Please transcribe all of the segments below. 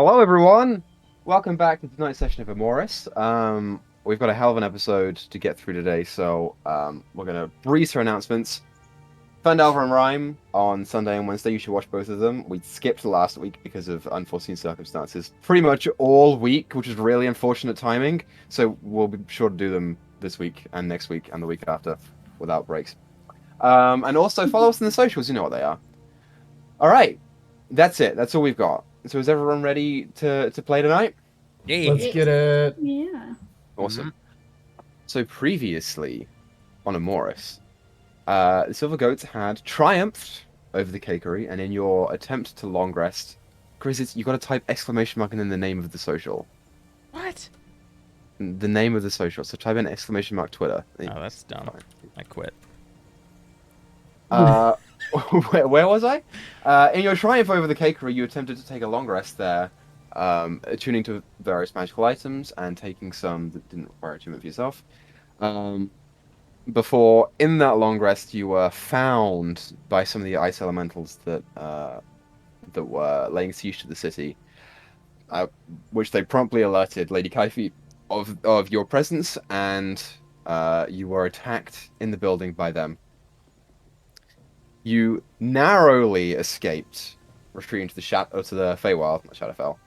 Hello, everyone. Welcome back to tonight's session of Emoris. We've got a hell of an episode to get through today, so we're gonna breeze through announcements. Fandalver and Rhyme on Sunday and Wednesday. You should watch both of them. We skipped last week because of unforeseen circumstances. Pretty much all week, which is really unfortunate timing. So we'll be sure to do them this week and next week and the week after without breaks. And also follow us in the socials. You know what they are. All right, that's it. That's all we've got. So is everyone ready to play tonight? Yeah. Let's get it. Yeah. Awesome. So previously on Emoris, the Silver Goats had triumphed over the Cakery, and in your attempt to long rest, Griz, you got to type exclamation mark and then the name of the social. What? The name of the social. So type in exclamation mark Twitter. Oh, that's dumb. I quit. Where was I? In your triumph over the Cakery, you attempted to take a long rest there, attuning to various magical items and taking some that didn't require attunement for yourself. Before, in that long rest, you were found by some of the ice elementals that were laying siege to the city, which they promptly alerted Lady Kaifi of your presence, and you were attacked in the building by them. You narrowly escaped, retreating to the Feywild, not Shadowfell,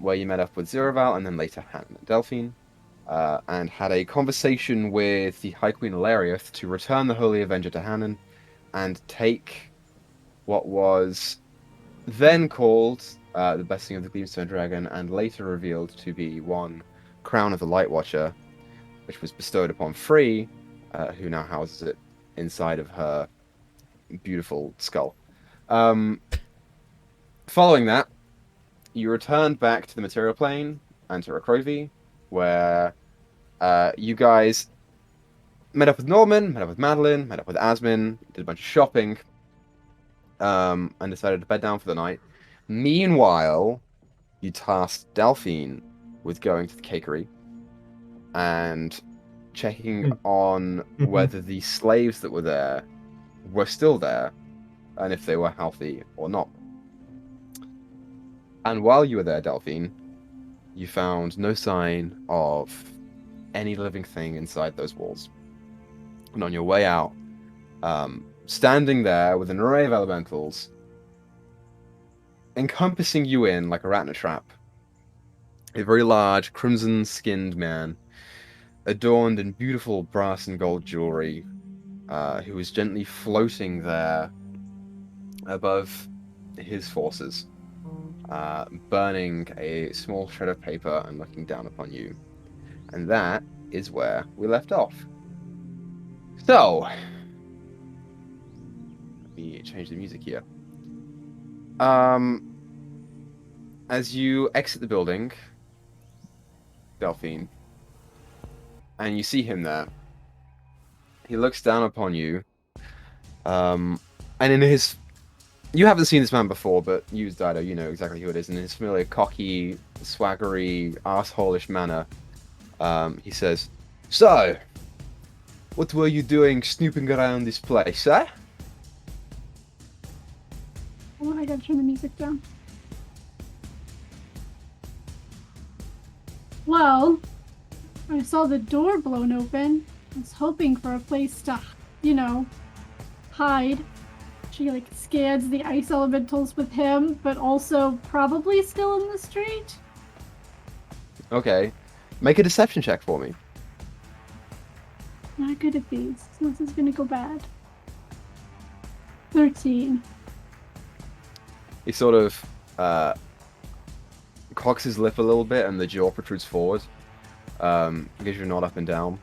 where you met up with Zeroval and then later Hannon and Delphine, and had a conversation with the High Queen Ilariath to return the Holy Avenger to Hannon and take what was then called the Blessing of the Gleamstone Dragon and later revealed to be one Crown of the Light Watcher, which was bestowed upon Free, who now houses it inside of her beautiful skull. Following that, you returned back to the material plane and to Rakrovi, where you guys met up with Norman, met up with Madeline, met up with Asmin, did a bunch of shopping, and decided to bed down for the night. Meanwhile, you tasked Delphine with going to the Cakery and checking on whether the slaves that were there were still there, and if they were healthy or not. And while you were there, Delphine, you found no sign of any living thing inside those walls. And on your way out, standing there with an array of elementals, encompassing you in like a rat in a trap, a very large, crimson-skinned man, adorned in beautiful brass and gold jewelry, who was gently floating there above his forces, burning a small shred of paper and looking down upon you. And that is where we left off. So, let me change the music here. As you exit the building, Delphine, and you see him there, he looks down upon you, and in his... You haven't seen this man before, but you as Dyto, you know exactly who it is. In his familiar cocky, swaggery, arsehole-ish manner, he says, "So, what were you doing snooping around this place, eh?" Oh, I gotta turn the music down. Well, I saw the door blown open. I was hoping for a place to, hide. She, scans the ice elementals with him, but also probably still in the street. Okay. Make a deception check for me. Not good at these. This is gonna go bad. 13. He sort of cocks his lip a little bit and the jaw protrudes forward. Gives you a nod up and down.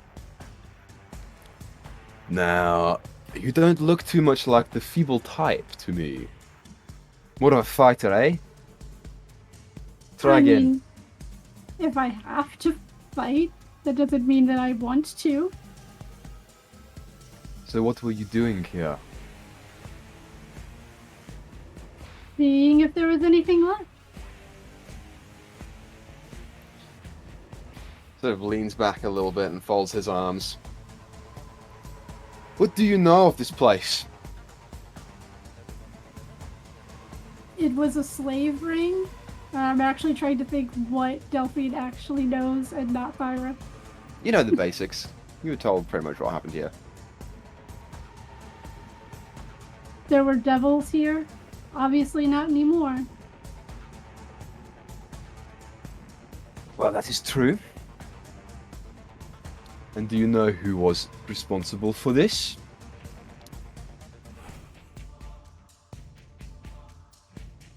Now, you don't look too much like the feeble type to me. More of a fighter, eh? Try again. Mean, if I have to fight, that doesn't mean that I want to. So what were you doing here? Seeing if there was anything left. Sort of leans back a little bit and folds his arms. What do you know of this place? It was a slave ring. I'm actually trying to think what Delphine actually knows and not Thyra. You know the basics. You were told pretty much what happened here. There were devils here. Obviously not anymore. Well, that is true. And do you know who was responsible for this?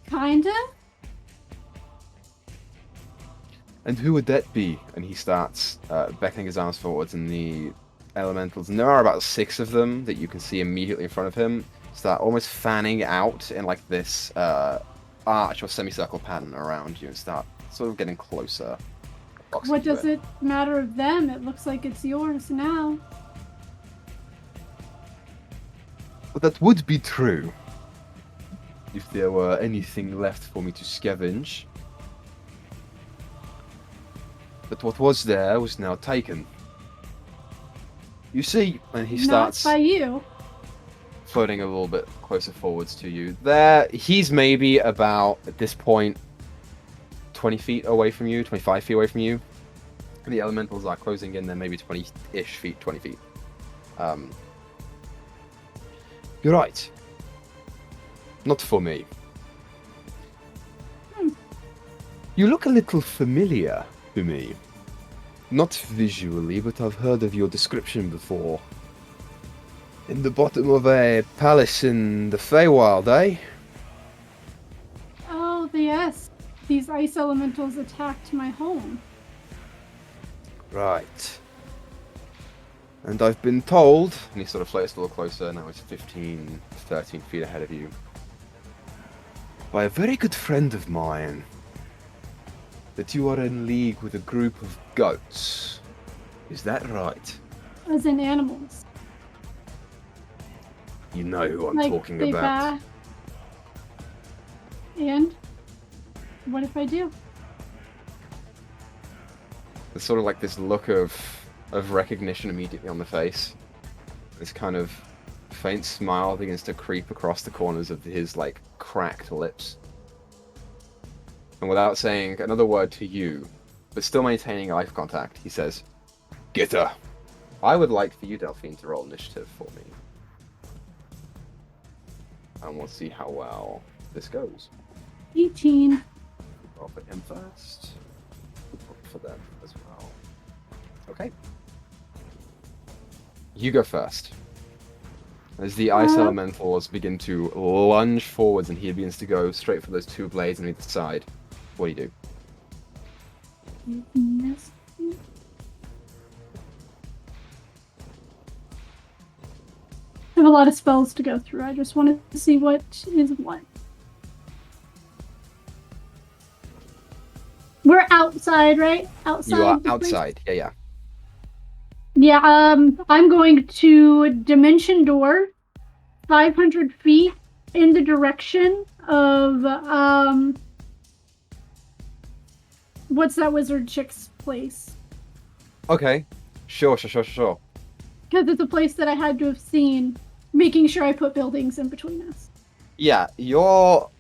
Kinda? And who would that be? And he starts beckoning his arms forwards, and the elementals, and there are about 6 of them that you can see immediately in front of him, start almost fanning out in like this arch or semicircle pattern around you and start sort of getting closer. What does it matter of them? It looks like it's yours now. But that would be true. If there were anything left for me to scavenge. But what was there was now taken. You see, and he starts Not by you. floating a little bit closer forwards to you. There, he's maybe about, at this point, 20 feet away from you, 25 feet away from you. And the elementals are closing in, they're maybe 20-ish feet, 20 feet. You're right. Not for me. You look a little familiar to me. Not visually, but I've heard of your description before. In the bottom of a palace in the Feywild, eh? Oh, yes. These ice elementals attacked my home. Right. And I've been told, and he sort of floats a little closer, now he's 15, 13 feet ahead of you, by a very good friend of mine, that you are in league with a group of goats. Is that right? As in animals. You know who I'm Like, talking they about. And? What if I do? There's sort of like this look of recognition immediately on the face. This kind of faint smile begins to creep across the corners of his like cracked lips. And without saying another word to you, but still maintaining eye contact, he says, "Get her." I would like for you, Delphine, to roll initiative for me. And we'll see how well this goes. 18. Roll for him first. Roll for them as well. Okay. You go first. As the ice elementals begin to lunge forwards and he begins to go straight for those 2 blades on either side, what do you do? Yes. I have a lot of spells to go through. I just wanted to see what is what. We're outside, right? Outside. You are the place? outside. Yeah. Yeah, I'm going to Dimension Door 500 feet in the direction of, what's that wizard chick's place? Okay. Sure. Because it's a place that I had to have seen, making sure I put buildings in between us. Yeah, your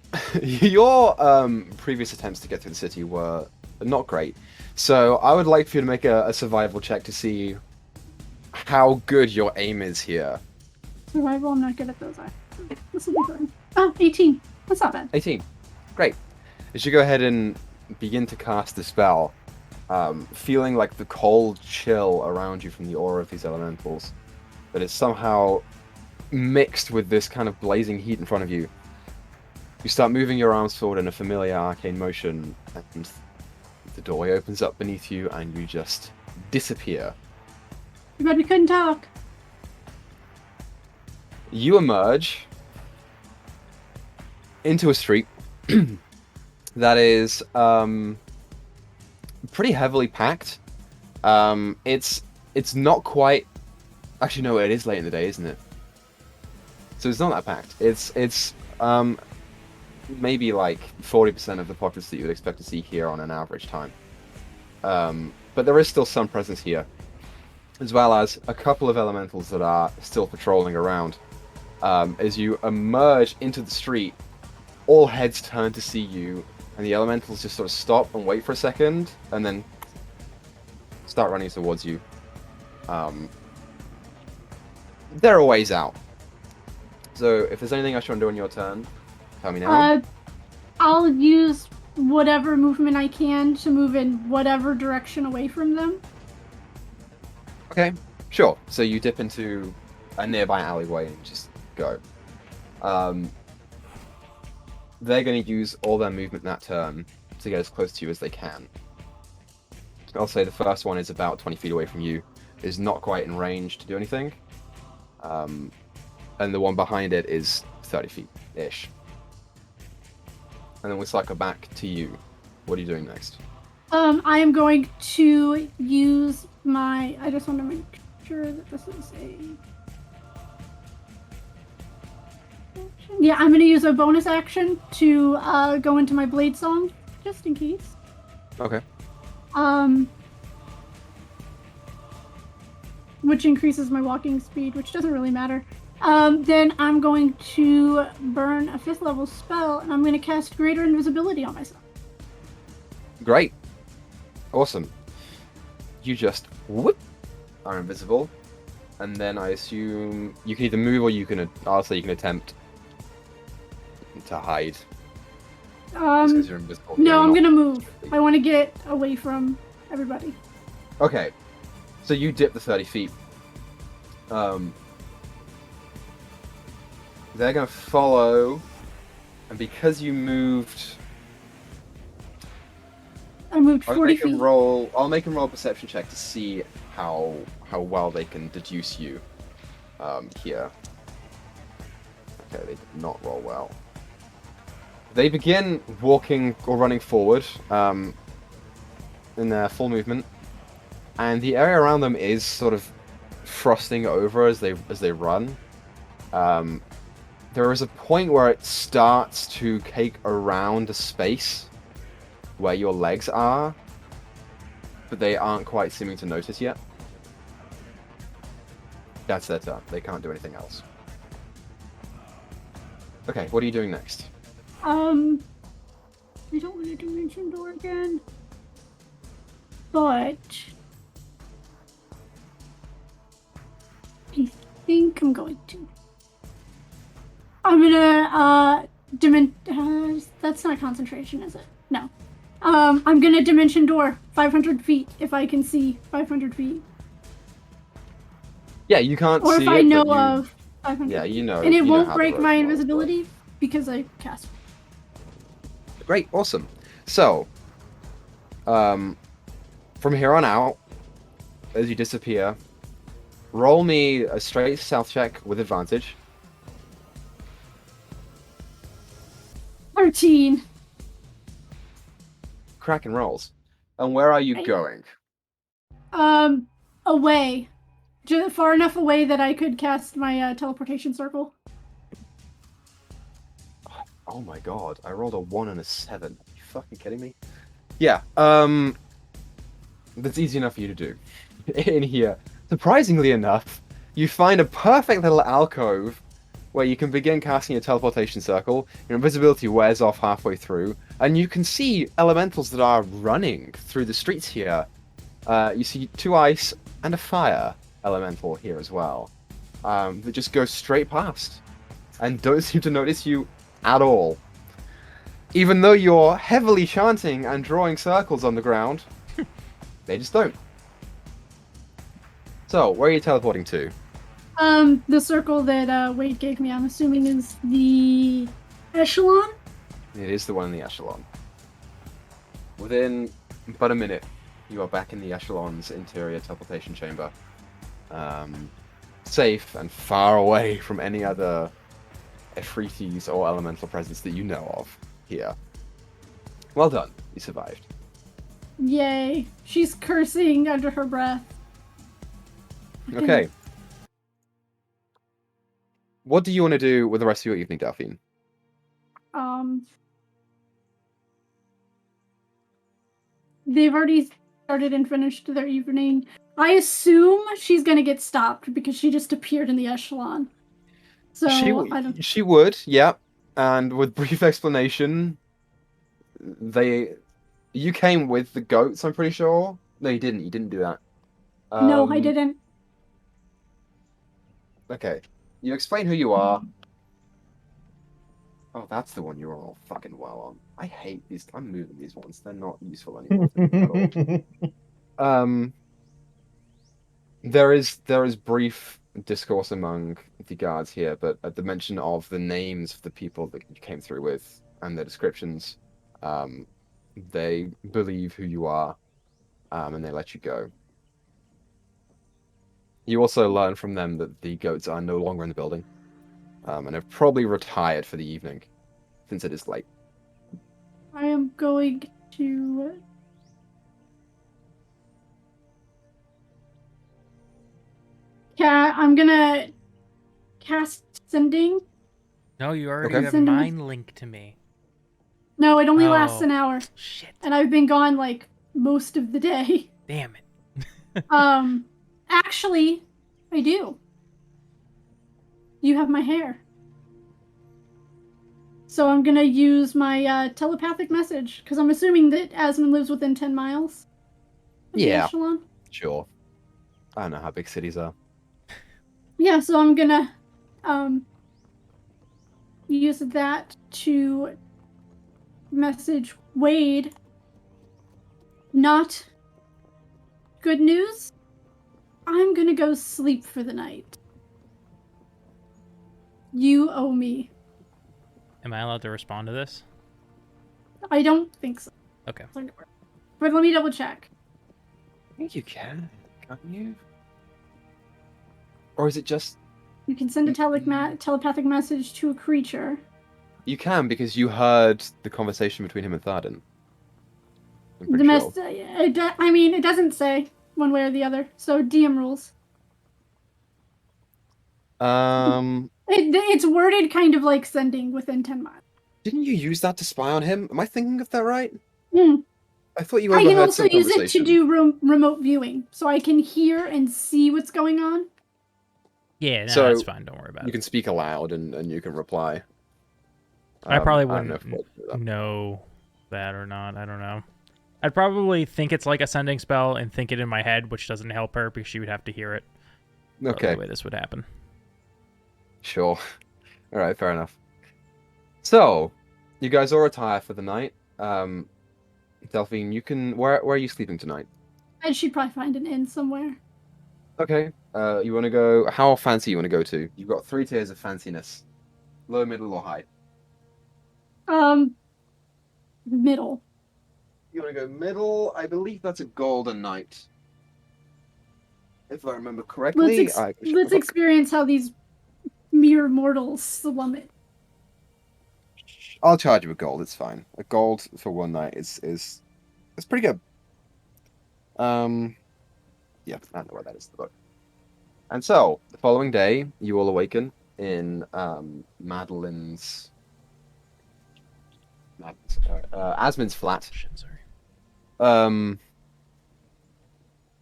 previous attempts to get through the city were not great. So I would like for you to make a survival check to see how good your aim is here. Survival, I'm not good at those. This will be fun. Oh, 18. That's not bad. 18. Great. As you go ahead and begin to cast the spell, feeling like the cold chill around you from the aura of these elementals, that is somehow mixed with this kind of blazing heat in front of you, you start moving your arms forward in a familiar arcane motion, and the doorway opens up beneath you, and you just disappear. Too bad we couldn't talk. You emerge into a street that is pretty heavily packed. It's not quite. Actually, no, it is late in the day, isn't it? So it's not that packed. It's maybe like 40% of the populace that you would expect to see here on an average time. But there is still some presence here, as well as a couple of elementals that are still patrolling around. As you emerge into the street, all heads turn to see you and the elementals just sort of stop and wait for a second, and then start running towards you. They're a ways out. So if there's anything else you want to do on your turn, tell me now. I'll use whatever movement I can to move in whatever direction away from them. Okay, sure. So you dip into a nearby alleyway and just go. They're going to use all their movement that turn to get as close to you as they can. I'll say the first one is about 20 feet away from you, is not quite in range to do anything. And the one behind it is 30 feet-ish. And then we'll cycle back to you. What are you doing next? I am going to use my... I just want to make sure that this is a... Yeah, I'm going to use a bonus action to go into my blade song, just in case. Okay. Which increases my walking speed, which doesn't really matter. Then I'm going to burn a 5th level spell, and I'm going to cast Greater Invisibility on myself. Great. Awesome. You just whoop are invisible, and then I assume you can either move or you can. I'll say you can attempt to hide. Just 'cause you're invisible. No, I'm gonna move. I want to get away from everybody. Okay. So you dip the 30 feet. They're gonna follow, and because you moved, I moved 40 feet. I'll make them roll a perception check to see how well they can deduce you. Here. Okay, they did not roll well. They begin walking or running forward, in their full movement, and the area around them is sort of frosting over as they run. There is a point where it starts to cake around a space where your legs are, but they aren't quite seeming to notice yet. That's their turn. They can't do anything else. Okay, what are you doing next? I don't want to dimension door again, but I think I'm going to. I'm gonna that's not concentration, is it? No. I'm gonna dimension door 500 feet if I can see 500 feet. Yeah, you can't or see if it, I know but you... of 500 Yeah, you know. and it you know won't how the break road my works, invisibility because I cast. Great, awesome. So, from here on out, as you disappear, roll me a straight stealth check with advantage. 13. Cracking rolls. And where are you Right. going? Away. Just far enough away that I could cast my teleportation circle. Oh my god, I rolled a 1 and a 7. Are you fucking kidding me? Yeah, that's easy enough for you to do. In here, surprisingly enough, you find a perfect little alcove where you can begin casting a teleportation circle. Your invisibility wears off halfway through, and you can see elementals that are running through the streets here. You see 2 ice and a fire elemental here as well, that just go straight past and don't seem to notice you at all. Even though you're heavily chanting and drawing circles on the ground, they just don't. So, where are you teleporting to? The circle that Wade gave me, I'm assuming is the echelon? It is the one in the echelon. Within but a minute, you are back in the echelon's interior teleportation chamber. Safe and far away from any other Efreetis or elemental presence that you know of here. Well done, you survived. Yay. She's cursing under her breath. Okay. What do you want to do with the rest of your evening, Delphine? They've already started and finished their evening. I assume she's gonna get stopped because she just appeared in the echelon. So I don't... She would, yeah. And with brief explanation, You came with the goats, I'm pretty sure. No, you didn't. You didn't do that. No, I didn't. Okay. You explain who you are. Oh, that's the one you're all fucking well on. I hate these. I'm moving these ones. They're not useful anymore for me at all. There is brief discourse among the guards here, but at the mention of the names of the people that you came through with and their descriptions, they believe who you are, and they let you go. You also learn from them that the goats are no longer in the building, and have probably retired for the evening, since it is late. I am going to. Yeah, I'm gonna cast sending. No, you already Okay. have Send him a- mind link to me. No, it only lasts Oh. an hour, Shit. and I've been gone like most of the day. Damn it. Actually, I do. You have my hair. So I'm gonna use my telepathic message, because I'm assuming that Asmund lives within 10 miles of the Yeah. echelon. Sure. I don't know how big cities are. Yeah, so I'm gonna use that to message Wade. Not good news. I'm gonna go sleep for the night. You owe me. Am I allowed to respond to this? I don't think so. Okay. But let me double check. I think you can, can't you? Or is it just... You can send a telepathic message to a creature. You can, because you heard the conversation between him and Tharden. I'm The pretty sure. it doesn't say one way or the other. So DM rules. It's worded kind of like sending within 10 miles. Didn't you use that to spy on him? Am I thinking of that right? Mm. I thought you I overheard can also some use it conversation. to do remote viewing, so I can hear and see what's going on. Yeah, no, So, that's fine. Don't worry about You it. can speak aloud and you can reply. I probably I don't know wouldn't if we'll do know that or not. I don't know. I'd probably think it's like a sending spell and think it in my head, which doesn't help her because she would have to hear it. that. Okay, The way this would happen. sure. All right, fair enough. So, you guys all retire for the night. Delphine, you can... Where are you sleeping tonight? I should probably find an inn somewhere. Okay. You want to go... How fancy you want to go to? You've got 3 tiers of fanciness. Low, middle, or high? Middle. You want to go middle? I believe that's a golden night. If I remember correctly. Let's experience how these mere mortals slum it. I'll charge you a gold. It's fine. A gold for one night is it's pretty good. Yeah, I don't know where that is in the book. And so the following day, you all awaken in Madeline's Asmund's flat. Shit, sorry.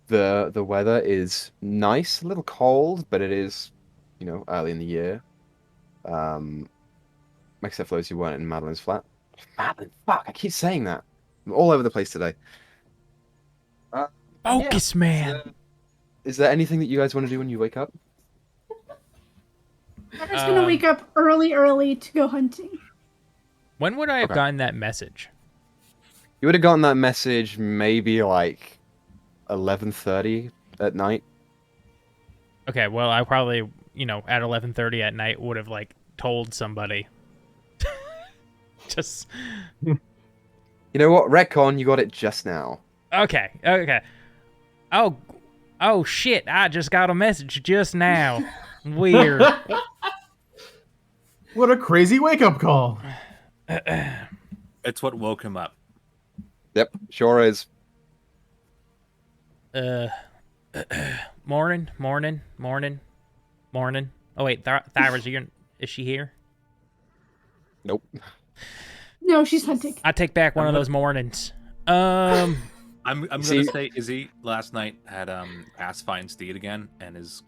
The weather is nice, a little cold, but it is, early in the year. Except for those who weren't in Madeline's flat. Madeline, fuck! I keep saying that. I'm all over the place today. Focus, man. Is there anything that you guys want to do when you wake up? I'm just gonna wake up early to go hunting. When would I have gotten that message? You would have gotten that message maybe like 11:30 at night. Okay, well, I probably, at 11:30 at night would have told somebody. Just. You know what? Retcon, you got it just now. Okay. Oh shit! I just got a message just now. Weird. What a crazy wake-up call. It's what woke him up. Yep, sure is. Morning. Oh wait, Thyra's, is she here? Nope. No, she's hunting. I take back one of those mornings. I'm gonna say Izzy last night had ass fine steed again, and is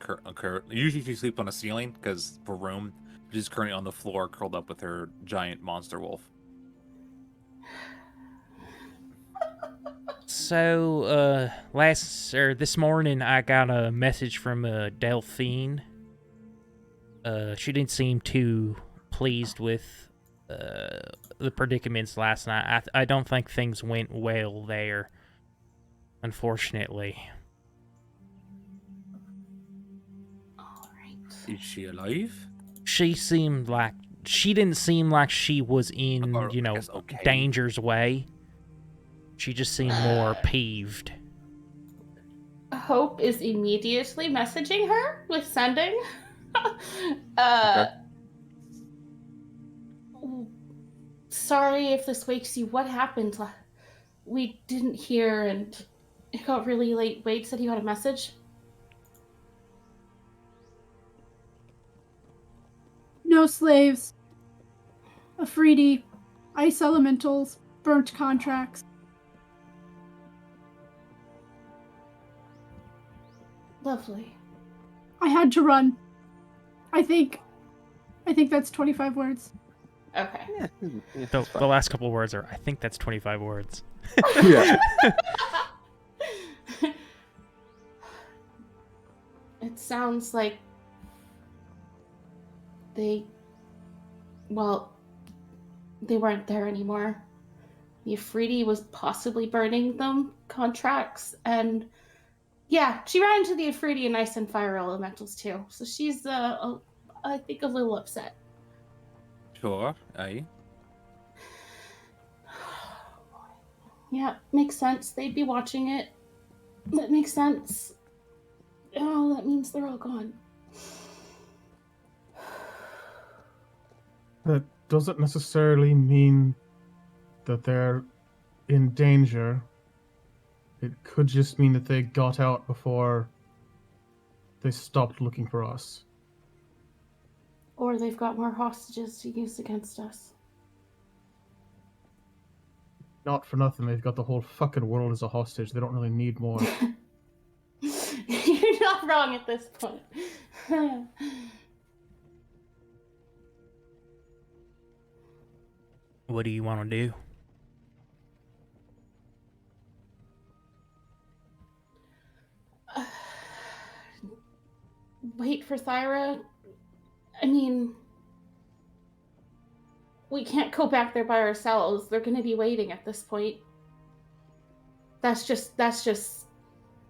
usually she sleeps on a ceiling because for room. She's currently on the floor, curled up with her giant monster wolf. So, this morning I got a message from Delphine. She didn't seem too pleased with the predicaments last night. I don't think things went well there, unfortunately. All right. Is she alive? She didn't seem like she was in, Or, I guess, okay. danger's way. She just seemed more peeved. Hope is immediately messaging her with sending. Okay. Sorry if this wakes you. What happened? We didn't hear, and it got really late. Wade said he got a message. No slaves. Afridi. Ice elementals. Burnt contracts. Lovely. I had to run. I think that's 25 words. Okay. Yeah, The last couple words are, I think that's 25 words. yeah. It sounds like they weren't there anymore. The Afridi was possibly burning them contracts, and yeah, she ran into the Afridi and ice and fire elementals too. So she's I think a little upset. Sure, aye. Yeah, makes sense. They'd be watching it. That makes sense. Oh, that means they're all gone. That doesn't necessarily mean that they're in danger. It could just mean that they got out before they stopped looking for us. Or they've got more hostages to use against us. Not for nothing, they've got the whole fucking world as a hostage. They don't really need more. You're not wrong at this point. What do you want to do? Wait for Thyra? I mean, we can't go back there by ourselves. They're gonna be waiting at this point. That's just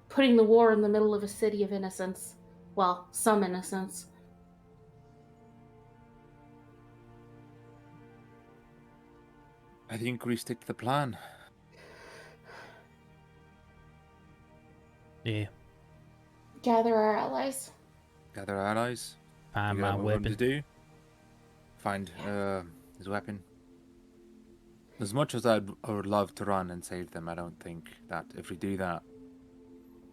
putting the war in the middle of a city of innocents. Well, some innocents. I think we stick to the plan. Yeah, Gather our allies. Gather our allies. find figure my out what we want to weapon. do. Find his weapon. As much as I would love to run and save them, I don't think that if we do that,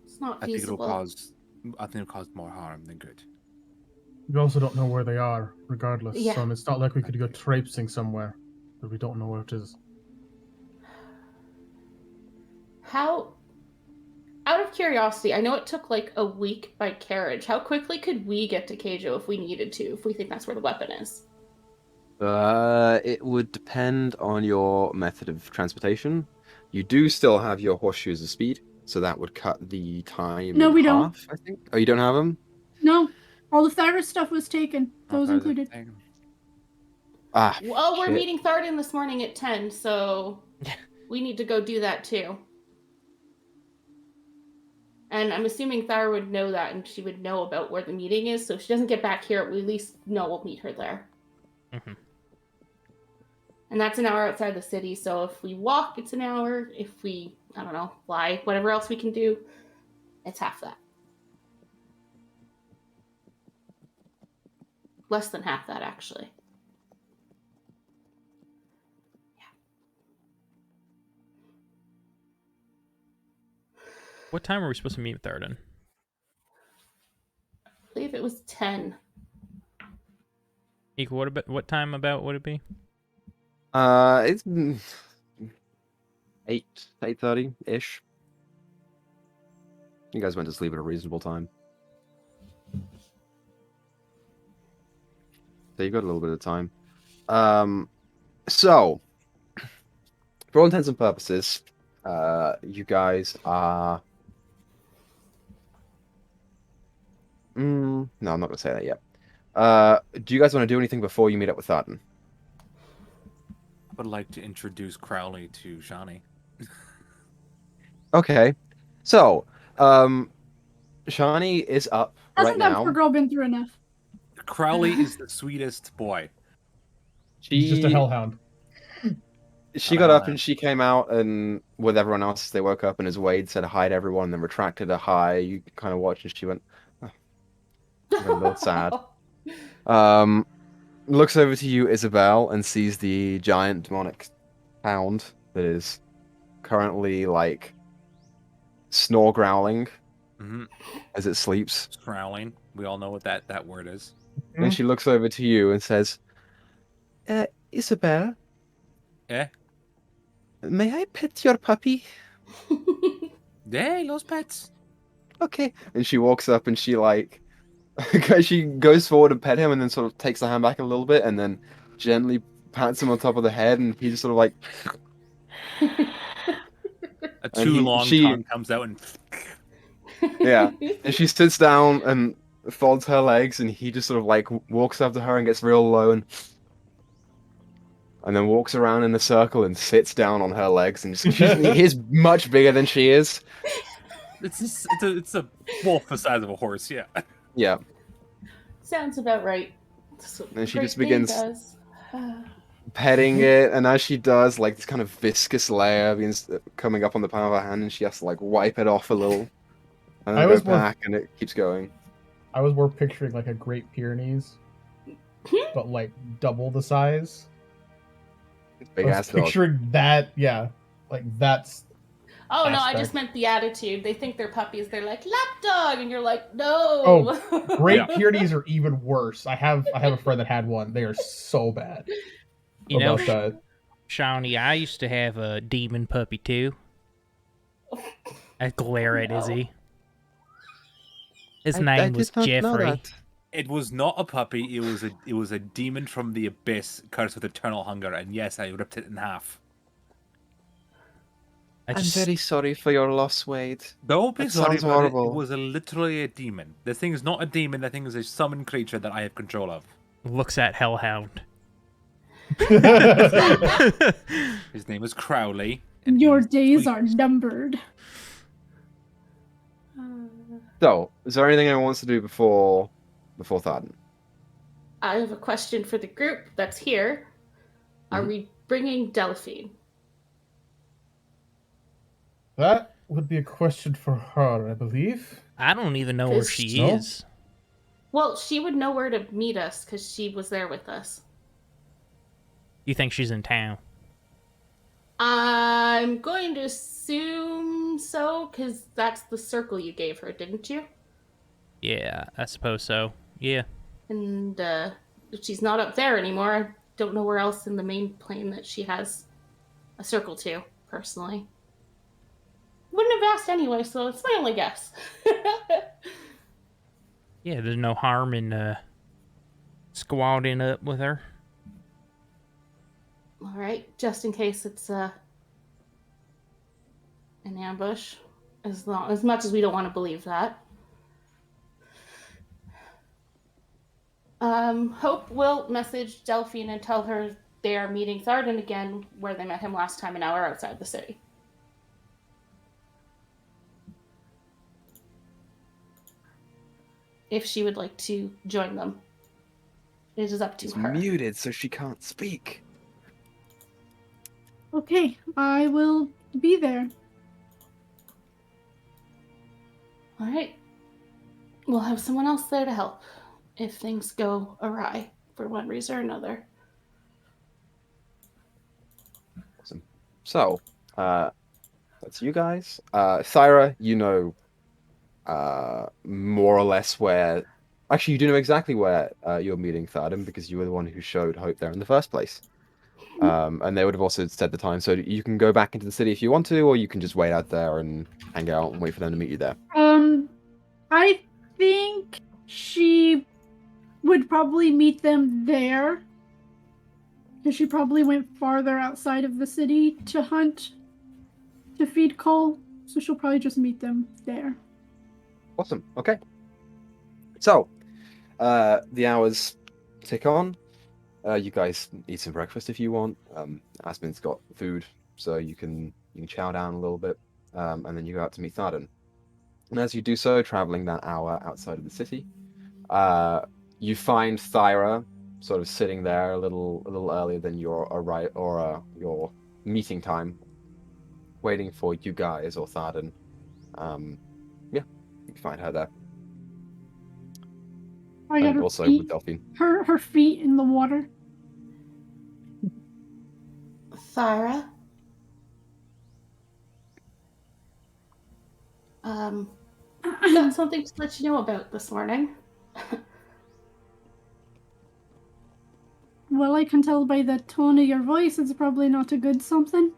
It's not I think it'll feasible. cause more harm than good. We also don't know where they are, regardless. Yeah. So it's not like we could go traipsing somewhere that we don't know where it is. How, out of curiosity, I know it took like a week by carriage. How quickly could we get to Keijo if we needed to, if we think that's where the weapon is? It would depend on your method of transportation. You do still have your horseshoes of speed, so that would cut the time No, in we half, don't. I think. Oh, you don't have them? No, all the Thyra stuff was taken. Those Okay, included. Ah, Well, we're shit. meeting Tharden this morning at 10, so we need to go do that too. And I'm assuming Thyra would know that, and she would know about where the meeting is, so if she doesn't get back here, we at least know we'll meet her there. Mhm. And that's an hour outside the city, so if we walk, it's an hour. If we, I don't know, fly, whatever else we can do, it's half that. Less than half that, actually. What time are we supposed to meet with Arden? I believe it was 10. Equa, what time about would it be? It's 8:30-ish. You guys went to sleep at a reasonable time. So you've got a little bit of time. So, for all intents and purposes, You guys are. No, I'm not gonna say that yet. Do you guys want to do anything before you meet up with Tharden? I would like to introduce Crowley to Shani. Okay. So, Shani is up right Hasn't that poor now. girl been through enough? Crowley is the sweetest boy. He's just a She hellhound. she Not a got up hellhound. and she came out and with everyone else, they woke up and as Wade said hi to everyone and then retracted a hi. You kind of watched and she went, oh, a little sad. Looks over to you, Isabel, and sees the giant demonic hound that is currently like snore growling Mm-hmm. as it sleeps. Crowling. We all know what that word is. And she looks over to you and says, Isabel, Eh? may I pet your puppy? Hey, los pets. Okay. And she walks up and she like she goes forward to pet him and then sort of takes the hand back a little bit and then gently pats him on top of the head and he just sort of like A And too long she- tongue comes out and Yeah. And she sits down and folds her legs and he just sort of like walks up to her and gets real low and then walks around in a circle and sits down on her legs and he's much bigger than she is. it's a wolf the size of a horse. Yeah. Yeah. Sounds about right. That's what And she Great just Dane begins does. petting it, and as she does, like this kind of viscous layer begins coming up on the palm of her hand, and she has to like wipe it off a little, and I then was go more- back, and it keeps going. I was more picturing like a Great Pyrenees, but like double the size. Big I ass was dog. picturing that, yeah, like that's. Oh no, I Aspect. just meant the attitude. They think they're puppies. They're like lapdog, and you're like, no. Oh, Great Yeah. Pyrenees are even worse. I have a friend that had one. They are so bad. You know, about that. Shawnee, I used to have a demon puppy too. I glare at No. Izzy. His name was Jeffrey. It was not a puppy. It was a demon from the abyss, cursed with eternal hunger. And yes, I ripped it in half. I'm very sorry for your loss, Wade. Don't be That sorry sounds about it. It horrible. was literally a demon. This thing is not a demon. That thing is a summoned creature that I have control of. looks at Hellhound. His name is Crowley. and Your he's days sweet. are numbered. So, is there anything anyone wants to do before Tharden? I have a question for the group that's here. Are we bringing Delphine? That would be a question for her, I believe. I don't even know where Is she so? is. Well, she would know where to meet us because she was there with us. You think she's in town? I'm going to assume so because that's the circle you gave her, didn't you? Yeah, I suppose so. Yeah. And if she's not up there anymore, I don't know where else in the main plane that she has a circle to, personally. Wouldn't have asked anyway, so it's my only guess. Yeah, there's no harm in squatting up with her. All right, just in case it's an ambush, as much as we don't want to believe that. Hope will message Delphine and tell her they are meeting Tharden again, where they met him last time, an hour outside the city. If she would like to join them, it is up to It's her. muted, so she can't speak. Okay, I will be there. All right, we'll have someone else there to help if things go awry for one reason or another. Awesome. So, that's you guys. Thyra, you know, more or less where. Actually, you do know exactly where you're meeting Tharden because you were the one who showed Hope there in the first place. And they would have also said the time, so you can go back into the city if you want to, or you can just wait out there and hang out and wait for them to meet you there. I think she would probably meet them there. Because she probably went farther outside of the city to hunt. to feed Cole, so she'll probably just meet them there. Awesome. Okay. So, the hours tick on. You guys eat some breakfast if you want. Aspen's got food, so you can chow down a little bit, and then you go out to meet Tharden. And as you do so, traveling that hour outside of the city, you find Thyra sort of sitting there a little earlier than your your meeting time, waiting for you guys or Tharden. Yeah, you find her there. I got And her also feet, with Delphine. her feet in the water. Thyra. Got something to let you know about this morning. Well, I can tell by the tone of your voice, it's probably not a good something.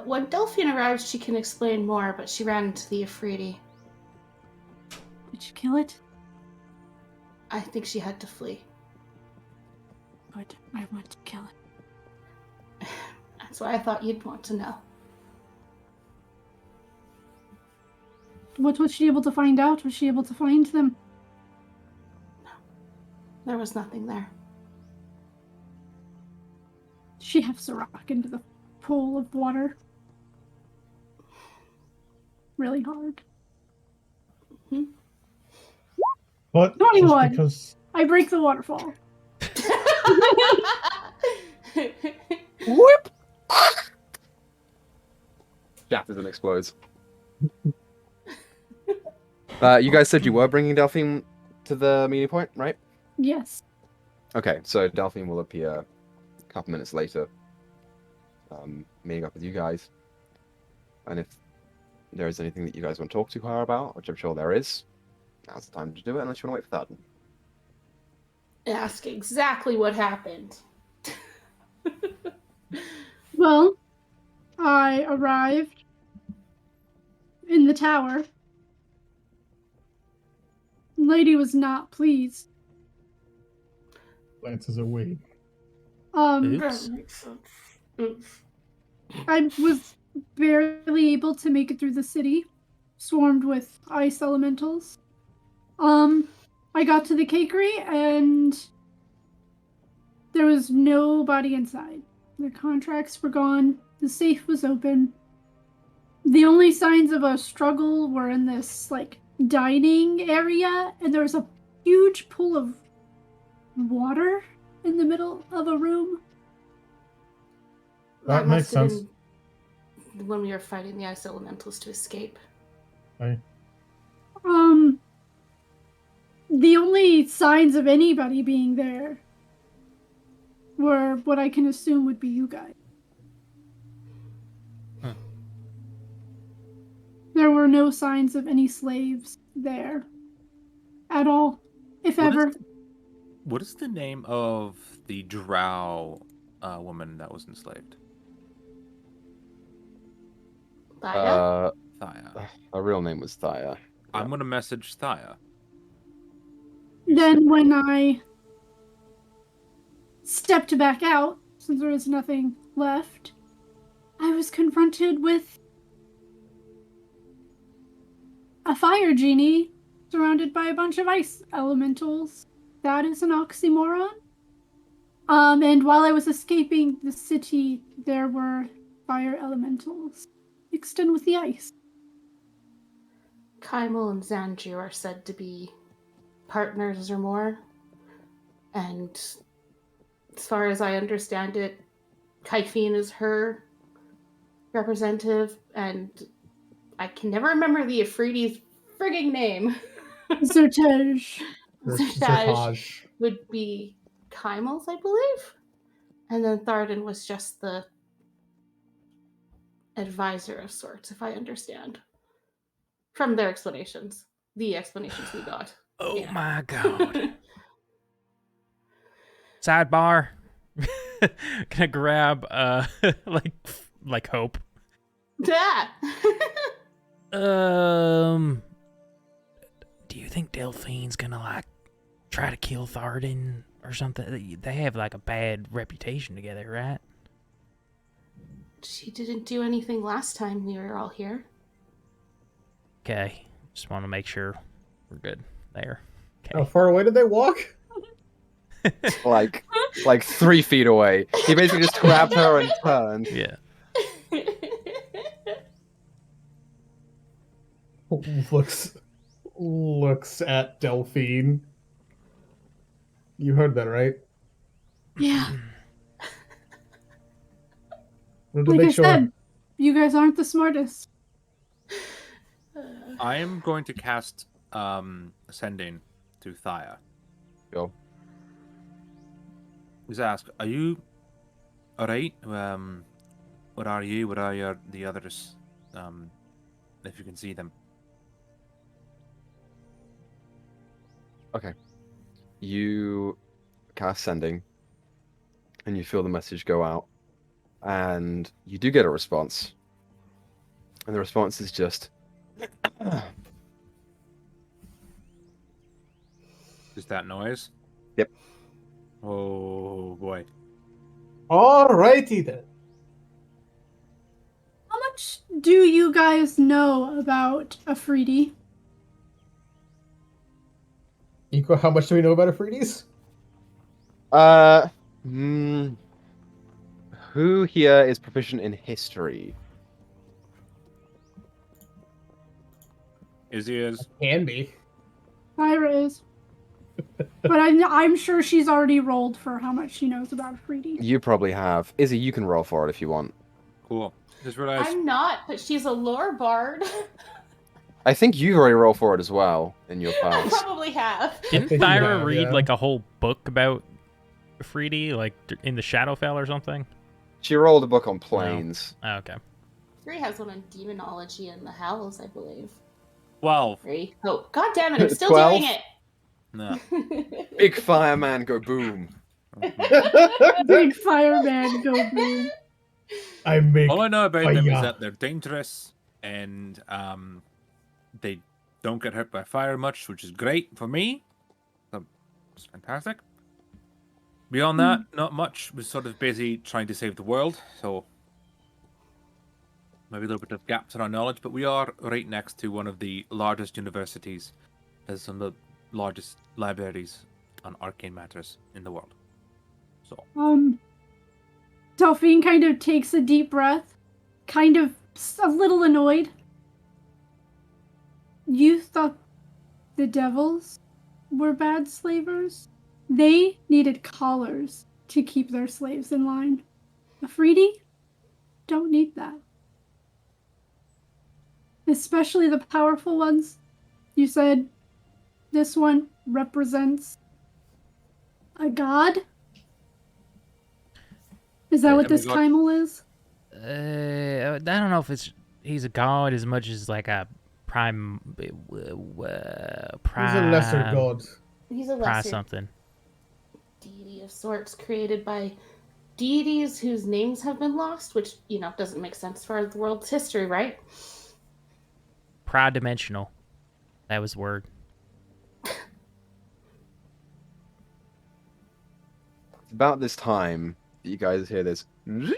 When Delphine arrives, she can explain more, but she ran into the Afridi. Did you kill it? I think she had to flee. Good. I want to kill it. That's why I thought you'd want to know. What was she able to find out? Was she able to find them? No. There was nothing there. She hefts a rock into the pool of water. Really hard. Hmm? But 21. just because I break the waterfall. Whoop! Shatters and explodes. You guys said you were bringing Delphine to the meeting point, right? Yes. Okay, so Delphine will appear a couple minutes later, meeting up with you guys. And if there is anything that you guys want to talk to her about, which I'm sure there is, now's the time to do it, unless you want to wait for that. Ask exactly what happened. Well, I arrived in the tower. The lady was not pleased. glances away. Oops. That makes sense. Oops. I was barely able to make it through the city, swarmed with ice elementals. I got to the cakery and there was nobody inside. The contracts were gone. The safe was open. The only signs of a struggle were in this, dining area, and there was a huge pool of water in the middle of a room. That makes must have sense. been when we were fighting the ice elementals to escape. Right. The only signs of anybody being there were what I can assume would be you guys. Huh. There were no signs of any slaves there at all, if ever. What is the name of the drow woman that was enslaved? Thaya? Thaya. Her real name was Thaya. I'm gonna message Thaya. Then when I stepped back out, since there was nothing left, I was confronted with a fire genie surrounded by a bunch of ice elementals. That is an oxymoron. And while I was escaping the city, there were fire elementals mixed in with the ice. Kaimel and Zanju are said to be partners or more. And as far as I understand it, Kaifine is her representative, and I can never remember the Afridi's frigging name. Zertaj. Zertaj would be Kaimel's, I believe. And then Tharden was just the advisor of sorts, if I understand. From their explanations. The explanations we got. Oh Yeah. my god. Sidebar. Can I grab like Hope? Yeah. Do you think Delphine's gonna try to kill Tharden or something? They have a bad reputation together, right? She didn't do anything last time we were all here. Okay, just want to make sure we're good there. How Okay. far away did they walk? like 3 feet away. He basically just grabbed her and turned. Yeah. Looks at Delphine. You heard that, right? Yeah. Wanted to Like make I sure. said, you guys aren't the smartest. I am going to cast Ascending to Thaya. Go. Just ask, are you alright? What are you? What are the others? If you can see them. Okay. You cast sending, and you feel the message go out, and you do get a response. And the response is just, Just that noise? Yep. Oh boy. Alrighty then. How much do you guys know about Afridi? Equa, how much do we know about Afrides? who here is proficient in history? Izzy is. Can be. Myra is. But I'm sure she's already rolled for how much she knows about Afridi. You probably have. Izzy, you can roll for it if you want. Cool. Just realized. I'm not, but she's a lore bard. I think you've already rolled for it as well in your I past. probably have. Didn't think you Thyra have, read yeah. like a whole book about Freedy, like in the Shadowfell or something? She rolled a book on planes. Oh, okay. Free has one on demonology and the hells, I believe. 12. Free. Oh, god damn it, I'm still 12? doing No. it. Big fireman go boom. Big fireman go boom. I make. All I know about them is Fire. that they're dangerous and they don't get hurt by fire much, which is great for me. So it's fantastic. Beyond that, not much. We're sort of busy trying to save the world, so maybe a little bit of gaps in our knowledge, but we are right next to one of the largest universities. There's some of the largest libraries on arcane matters in the world. So Delphine kind of takes a deep breath, kind of a little annoyed. You thought the devils were bad slavers? They needed collars to keep their slaves in line. Afridi don't need that. Especially the powerful ones. You said this one represents a god? Is that what this Kymel is? I don't know if he's a god as much as like a prime. He's a lesser god. He's a Prime lesser something. deity of sorts created by deities whose names have been lost, which, doesn't make sense for the world's history, right? Prodimensional. That was the word. It's about this time that you guys hear this, and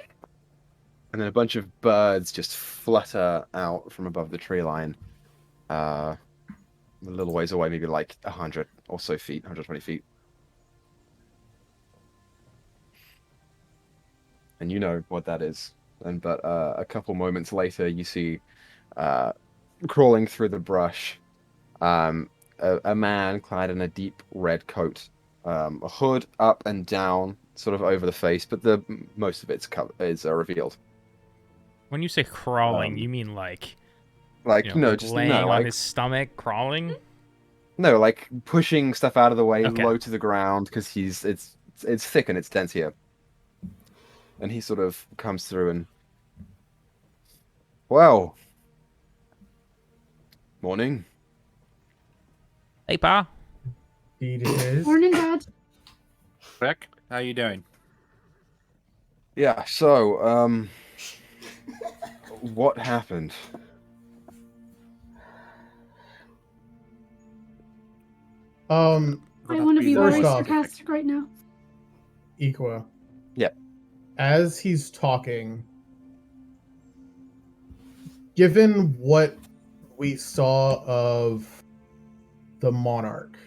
then a bunch of birds just flutter out from above the tree line. A little ways away, maybe like 100 or so feet, 120 feet. And you know what that is. But a couple moments later, you see crawling through the brush a man clad in a deep red coat, a hood up and down, sort of over the face, but most of it's revealed. When you say crawling, you mean like laying on like his stomach, crawling? no, like pushing stuff out of the way, Okay. low to the ground, because it's thick and it's dense here. And he sort of comes through and, well, morning. Hey, pa. Indeed it is. Morning, Dad. Rick, how you doing? Yeah, so, what happened? I want to be First very off- sarcastic right now. Equa. Yep. As he's talking, given what we saw of the monarch,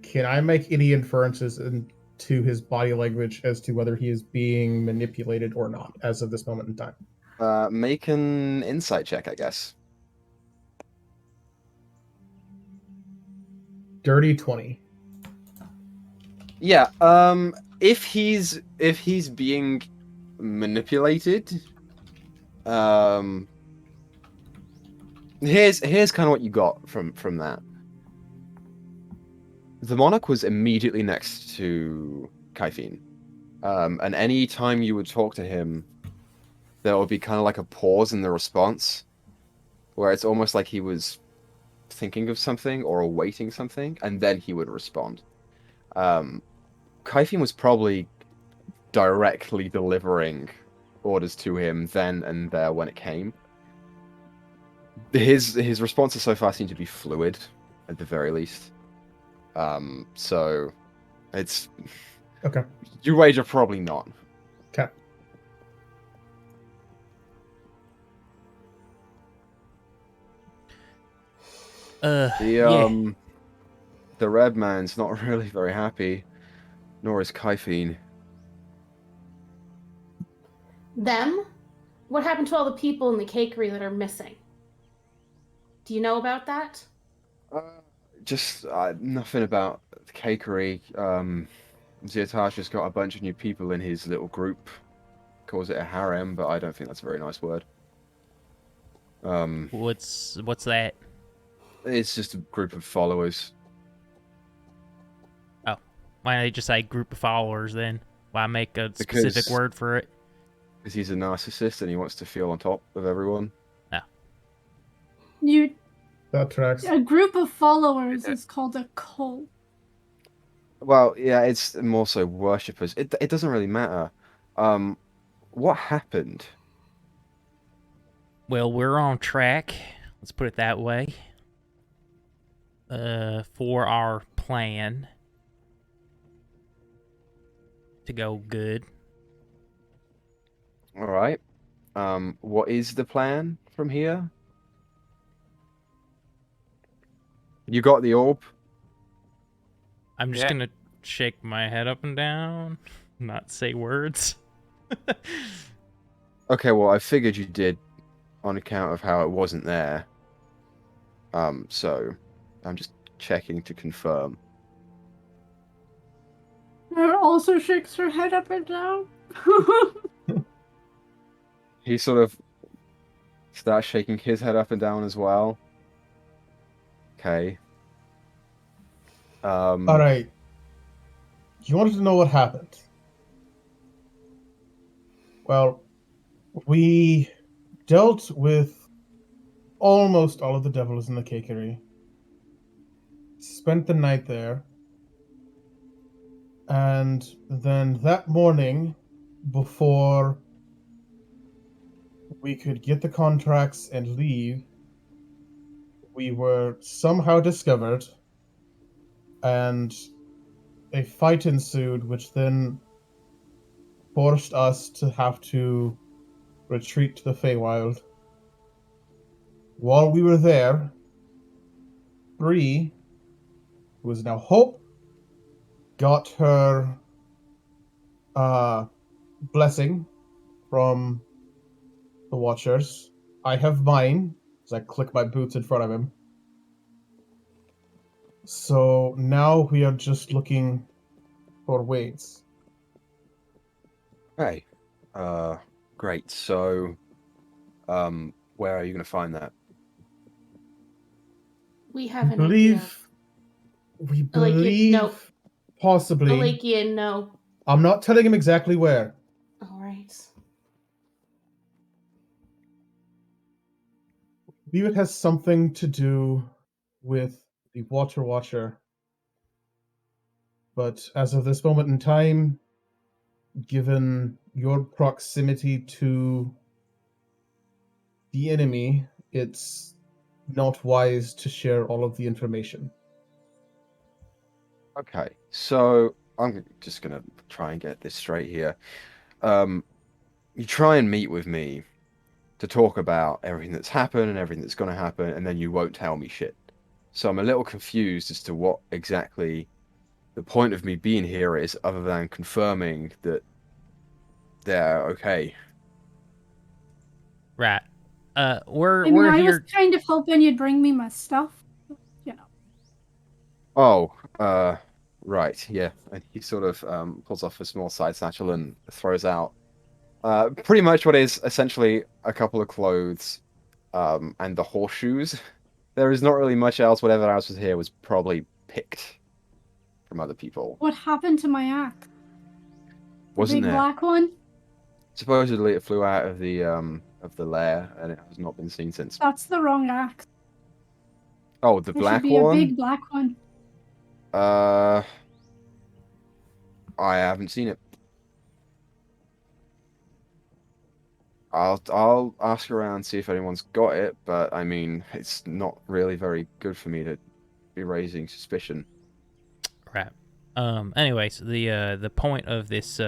can I make any inferences into his body language as to whether he is being manipulated or not as of this moment in time? Make an insight check, I guess. Dirty 20. Yeah. If he's being manipulated, here's kind of what you got from that. The monarch was immediately next to Kaifin. And any time you would talk to him, there would be kind of like a pause in the response, where it's almost like he was thinking of something or awaiting something, and then he would respond. Kaifin was probably directly delivering orders to him then and there when it came. His responses so far seem to be fluid, at the very least. So it's Okay. you wager probably not. Okay. Yeah. The red man's not really very happy, nor is Kaifin. Them? What happened to all the people in the cakery that are missing? Do you know about that? Just nothing about the cakery. Ziyatash just got a bunch of new people in his little group. Calls it a harem, but I don't think that's a very nice word. What's that? It's just a group of followers. Oh, why don't they just say group of followers then? Why make a specific word for it? Because he's a narcissist and he wants to feel on top of everyone. You That tracks. a group of followers is called a cult. Well, yeah, it's more so worshippers. It doesn't really matter. What happened? Well, we're on track. Let's put it that way. For our plan to go good. All right. What is the plan from here? You got the orb? I'm just gonna shake my head up and down, not say words. Okay, well, I figured you did on account of how it wasn't there. So I'm just checking to confirm. Her also shakes her head up and down. He sort of starts shaking his head up and down as well. Okay. All right. You wanted to know what happened. Well, we dealt with almost all of the devils in the cakery. Spent the night there. And then that morning, before we could get the contracts and leave, we were somehow discovered, and a fight ensued, which then forced us to have to retreat to the Feywild. While we were there, Bree, who is now Hope, got her blessing from the Watchers. I have mine, as I click my boots in front of him. So now we are just looking for ways. Hey. Great. So, where are you going to find that? We have an idea. We believe no. possibly. Alakian, no. I'm not telling him exactly where. All right. I believe it has something to do with the Water Watcher. But as of this moment in time, given your proximity to the enemy, it's not wise to share all of the information. Okay, so I'm just gonna try and get this straight here. You try and meet with me, to talk about everything that's happened and everything that's going to happen, and then you won't tell me shit. So I'm a little confused as to what exactly the point of me being here is, other than confirming that they're okay. Right. I We're mean, I was here. kind of hoping you'd bring me my stuff. You know. Oh, right, yeah. And he sort of pulls off a small side satchel and throws out pretty much what is essentially a couple of clothes and the horseshoes. There is not really much else. Whatever else was here was probably picked from other people. What happened to my axe? The Wasn't big there? black one? Supposedly it flew out of the lair and it has not been seen since. That's the wrong axe. Oh, the There should black be a one? big black one. I haven't seen it. I'll ask around, see if anyone's got it, but I mean, it's not really very good for me to be raising suspicion. Right. Anyways, the point of this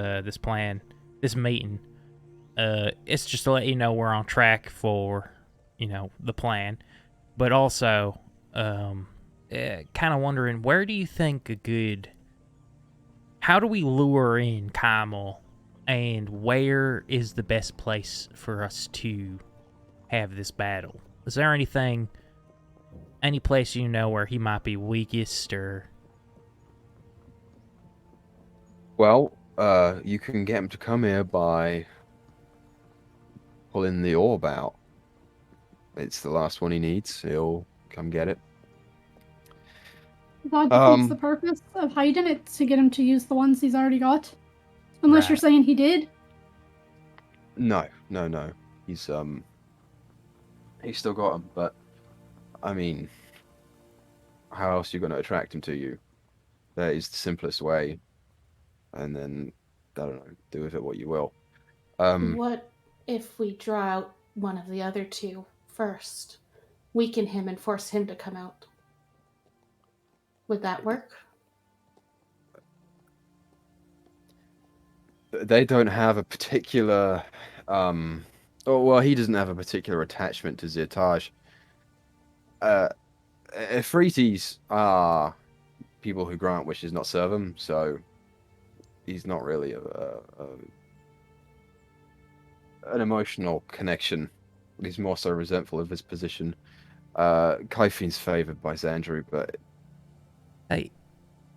plan, this meeting, it's just to let you know we're on track for, the plan, but also, kind of wondering, where do you think how do we lure in Kyle, and where is the best place for us to have this battle? Is there any place where he might be weakest, or? Well, you can get him to come here by pulling the orb out. It's the last one he needs. He'll come get it. That defeats the purpose of hiding it, to get him to use the ones he's already got. Unless you're Right. saying he did. No. He's still got them, but I mean, how else are you going to attract him to you? That is the simplest way, and then I don't know, do with it what you will. What if we draw out one of the other two first, weaken him, and force him to come out? Would that work? They don't have a particular oh well, he doesn't have a particular attachment to Zirtage. Efreetis are people who grant wishes, not serve them, so he's not really an emotional connection. He's more so resentful of his position. Kyphine's favored by Xandru, but Hey,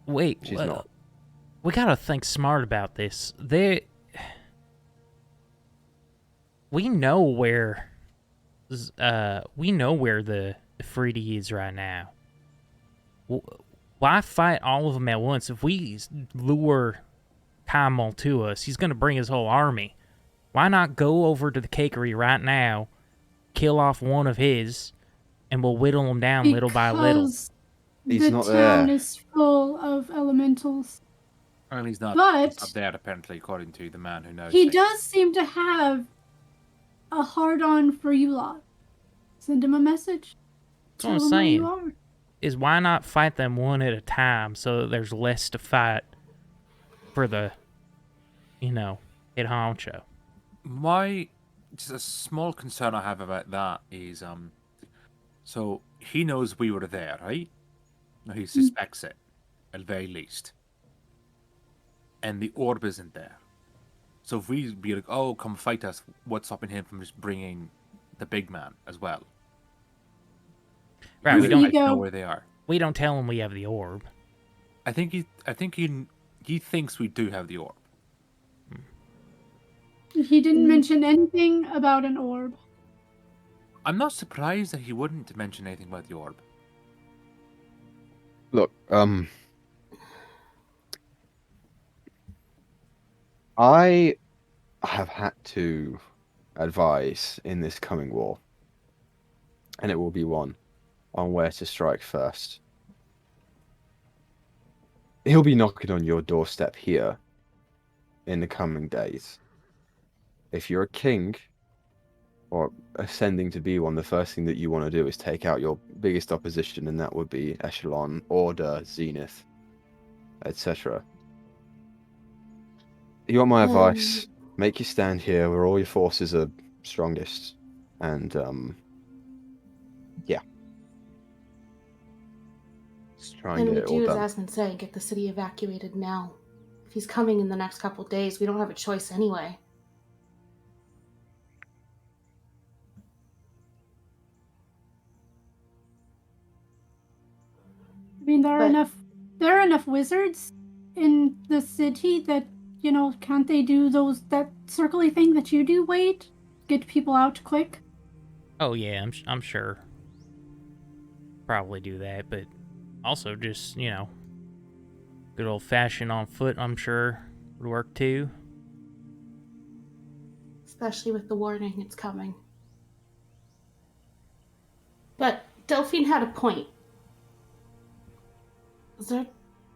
wait. she's not. We gotta think smart about this. We know where the Ifriti is right now. Why fight all of them at once? If we lure Kyle to us, he's gonna bring his whole army. Why not go over to the cakery right now, kill off one of his, and we'll whittle him down little by little? He's The not town there. is full of elementals. And he's not But there, apparently, according to the man who knows. he things. does seem to have a hard-on for you lot. Send him a message. That's what I'm Tell him where you saying. are. Is why not fight them one at a time so that there's less to fight for the, head honcho. Just a small concern I have about that is, so he knows we were there, right? He suspects it, at the very least. And the orb isn't there. So if we be like, oh, come fight us, what's stopping him from just bringing the big man as well? Right, We we don't don't know where they are. we don't tell him we have the orb. I think he thinks we do have the orb. He didn't mention anything about an orb. I'm not surprised that he wouldn't mention anything about the orb. Look, I have had to advise in this coming war, and it will be one, on where to strike first. He'll be knocking on your doorstep here in the coming days. If you're a king, or ascending to be one, the first thing that you want to do is take out your biggest opposition, and that would be Echelon, Order, Zenith, etc. You want my advice? Make your stand here where all your forces are strongest. and yeah, let's try and Then get we it all do, as done. Asmund said, get the city evacuated now. If he's coming in the next couple days, we don't have a choice anyway. I mean, there But- are enough wizards in the city that, can't they do that circly thing that you do, Wade? Get people out quick? Oh yeah, I'm sure. Probably do that, but also just good old fashioned on foot. I'm sure would work too. Especially with the warning it's coming. But Delphine had a point.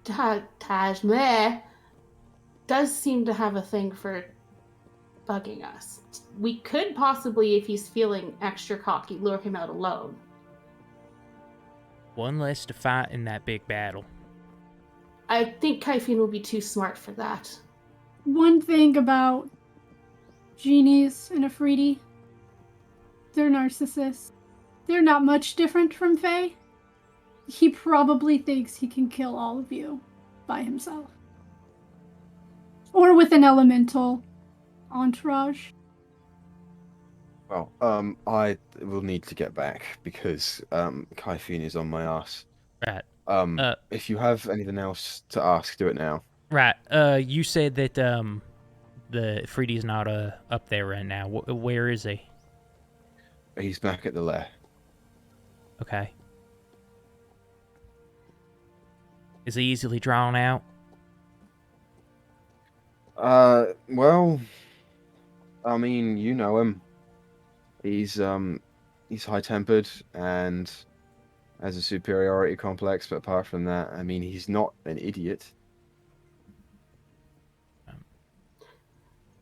Taj does seem to have a thing for bugging us. We could possibly, if he's feeling extra cocky, lure him out alone. One less to fight in that big battle. I think Kaifin will be too smart for that. One thing about genies and Afridi, they're narcissists. They're not much different from Fae. He probably thinks he can kill all of you by himself. Or with an elemental entourage. Well, I will need to get back because Kaifin is on my ass. Right. If you have anything else to ask, do it now. Right. You said that the Freedy's not up there right now. Where is he? He's back at the lair. Okay. Is he easily drawn out? Well, I mean, you know him. He's high-tempered and has a superiority complex, but apart from that, I mean, he's not an idiot.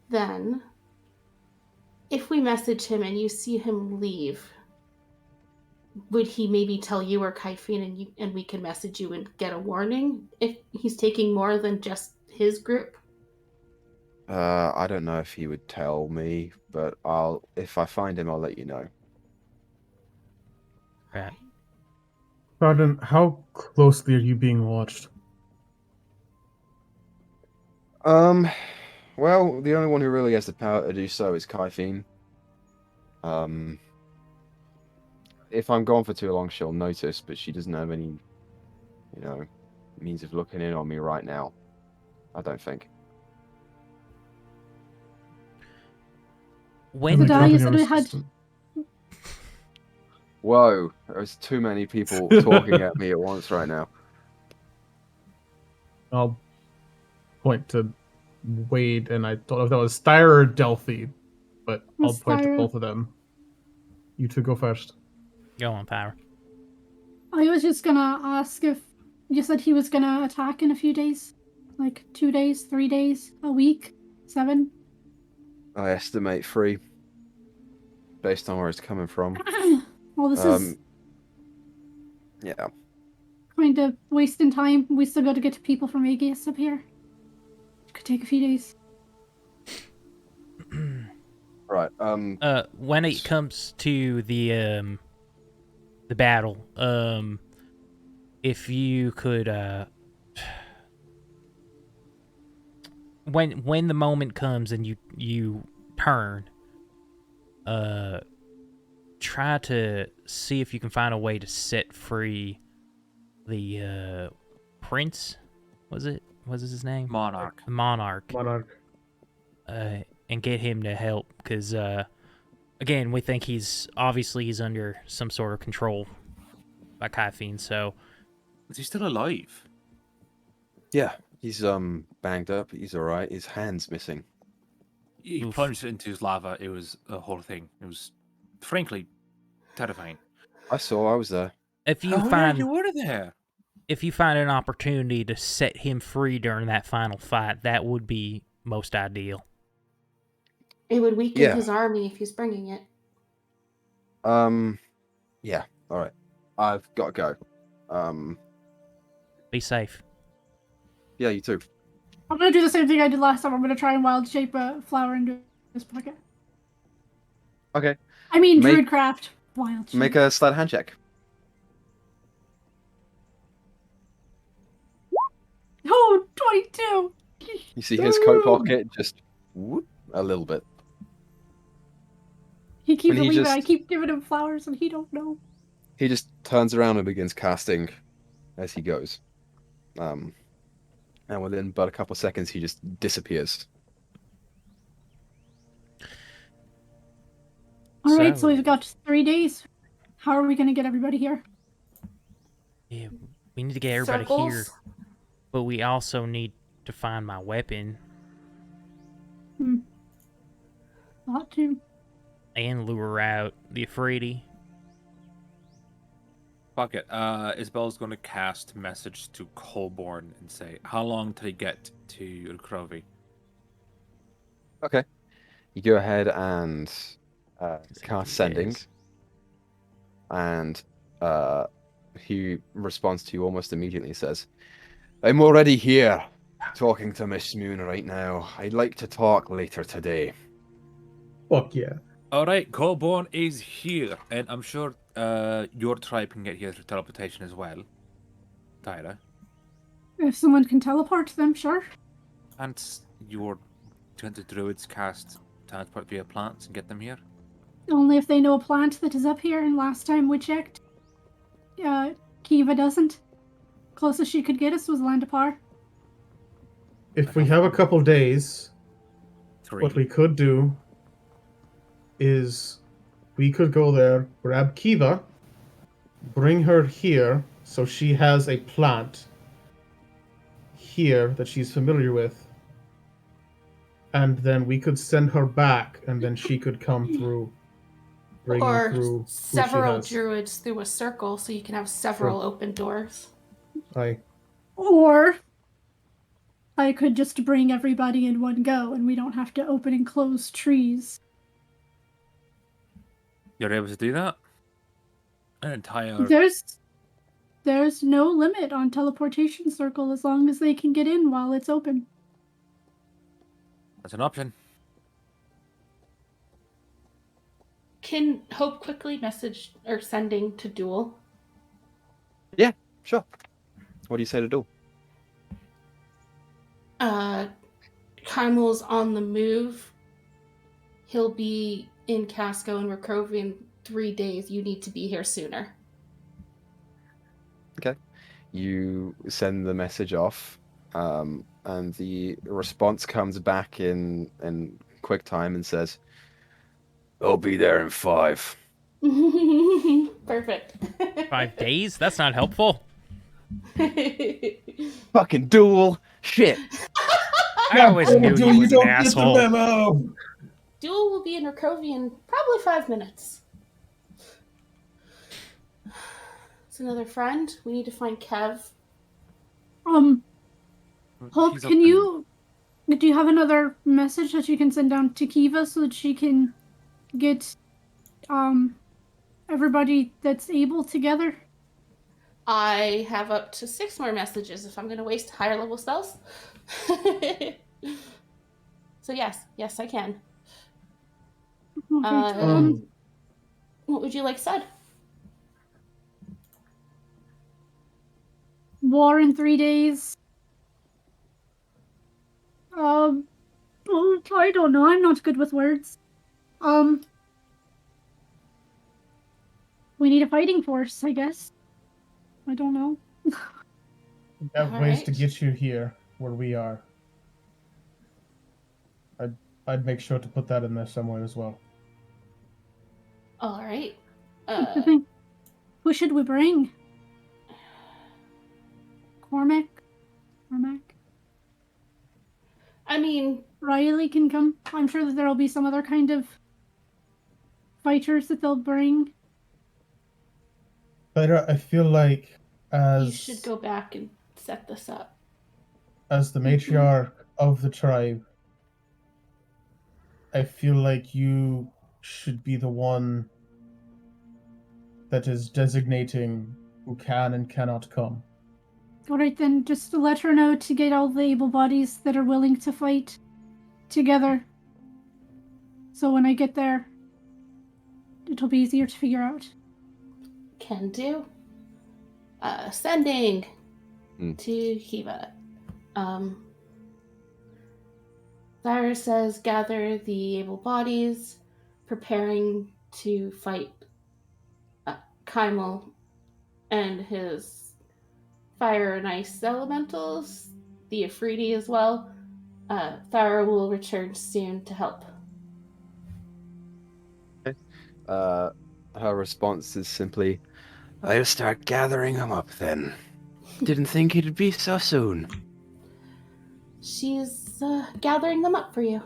Then, if we message him and you see him leave, would he maybe tell you or Kaifin and we can message you and get a warning if he's taking more than just his group? I don't know if he would tell me, but if I find him, I'll let you know. Right. Pardon, how closely are you being watched? Well, the only one who really has the power to do so is Kaifin. If I'm gone for too long, she'll notice, but she doesn't have any, means of looking in on me right now. I don't think. When Did I? You Company said we had. assistant. Whoa, there's too many people talking at me at once right now. I'll point to Wade, and I don't know if that was Styra or Delphi, but I'll Was point to Styra. both of them. You two go first. Go on, Power. I was just gonna ask if you said he was gonna attack in a few days, like 2 days, 3 days, a week, 7. I estimate 3, based on where it's coming from. Well, this is Yeah. kind of wasting time. We still got to get to people from Aegis up here. Could take a few days. Right. When it comes to the battle, if you could when the moment comes and you turn, try to see if you can find a way to set free the prince. Was his name? Monarch. The monarch. Monarch. And get him to help, because again, we think he's under some sort of control by Kaifin. So Is he still alive? Yeah, he's banged up. He's all right. His hand's missing. He Oof. plunged into his lava. It was a whole thing. It was, frankly, terrifying. I was there. if you How find you were there? if you find an opportunity to set him free during that final fight, that would be most ideal. It would weaken Yeah. his army if he's bringing it. Yeah. All right. I've got to go. Be safe. Yeah, you too. I'm gonna do the same thing I did last time. I'm gonna try and wild shape a flower into his pocket. Okay. I mean, Make- Druidcraft. Wild shit. Make a sleight of hand check. Oh, 22! You see his coat pocket just whoop, a little bit. He keeps And he leaving. I just- keep giving him flowers and he don't know. He just turns around and begins casting as he goes. And within but a couple of seconds, he just disappears. Alright, so we've got 3 days. How are we going to get everybody here? Yeah, we need to get everybody here, but we also need to find my weapon Thought to. and lure out the Afridi. Fuck it. Isabel's going to cast message to Colborne and say, how long till he get to Ulcrovi? Okay. You go ahead and cast sending, and he responds to you almost immediately. He says, "I'm already here, talking to Miss Moon right now. I'd like to talk later today." Fuck yeah. Alright, Colborne is here, and I'm sure your tribe can get here through teleportation as well. Tyra. If someone can teleport them, sure. And your 20 druids cast transport via plants and get them here? Only if they know a plant that is up here, and last time we checked, Kiva doesn't. Closest she could get us was Landapar. If we have a couple days, 3. what we could do is we could go there, grab Kiva, bring her here so she has a plant here that she's familiar with, and then we could send her back, and then she could come through. Bring Or through who she several has. druids through a circle so you can have several open doors. Aye. Or I could just bring everybody in one go, and we don't have to open and close trees. You're able to do that? An entire... There's no limit on teleportation circle as long as they can get in while it's open. That's an option. Can Hope quickly message or sending to Duel? Yeah, sure. What do you say to do? Kaimel's on the move. He'll be in Casco and Recrovia in 3 days. You need to be here sooner. Okay. You send the message off, and the response comes back in quick time and says, "I'll be there in 5." Perfect. 5 days? That's not helpful. Fucking duel! Shit! I always knew you was an asshole. Duel will be in Recrovia in probably 5 minutes. It's another friend. We need to find Kev. Hope, He's do you have another message that you can send down to Kiva so that she can get, everybody that's able together? I have up to 6 more messages if I'm going to waste higher level spells. So yes, I can. Okay, What would you like said? War in 3 days. I don't know. I'm not good with words. We need a fighting force, I guess. I don't know. We have ways to get you here where we are. I'd make sure to put that in there somewhere as well. All right. Who should we bring? Cormac? I mean, Riley can come. I'm sure that there will be some other kind of fighters that they'll bring. But I feel like you should go back and set this up. As the matriarch of the tribe, I feel like you should be the one that is designating who can and cannot come. Alright then, just to let her know to get all the able bodies that are willing to fight together. So when I get there, It'll be easier to figure out. Can do. Sending Hmm. to Kiva. Thyra says gather the able bodies, preparing to fight Kymel and his fire and ice elementals, the Afridi as well. Thyra will return soon to help. Her response is simply, "I'll start gathering them up then. Didn't think it'd be so soon." She's gathering them up for you.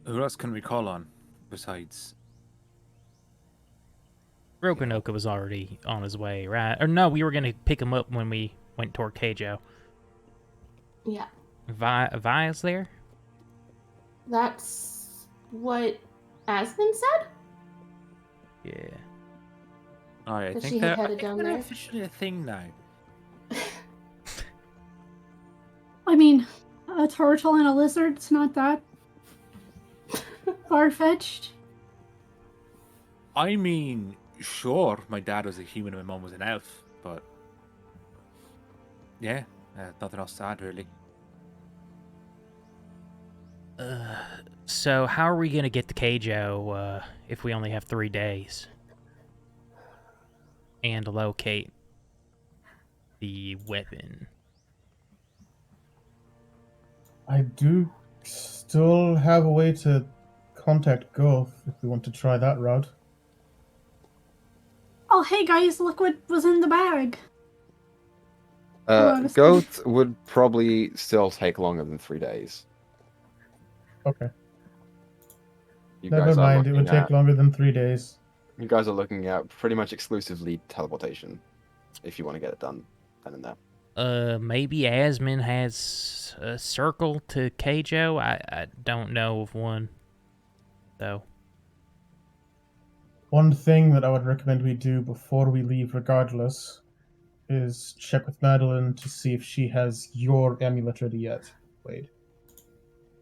Who else can we call on besides? Rokanoka was already on his way, right? Or no, we were gonna pick him up when we went toward Keijo. Yeah. Vi's there? That's what Asmund said? Yeah. Oh, yeah, I That think she had they're, I headed think down they're there? officially a thing now. I mean, a turtle and a lizard, it's not that far-fetched. I mean, sure, my dad was a human and my mom was an elf, but yeah, nothing else to add really. So how are we gonna get to Keijo if we only have 3 days? And locate the weapon. I do still have a way to contact Goth if we want to try that route. Oh, hey guys, look what was in the bag. Honestly. Goat would probably still take longer than 3 days. Okay. You Never guys are mind, it would looking take longer than 3 days. You guys are looking at pretty much exclusively teleportation, if you want to get it done then and there. Maybe Asmund has a circle to Keijo. I don't know of one, though. One thing that I would recommend we do before we leave, regardless, is check with Madeline to see if she has your amulet ready yet, Wade.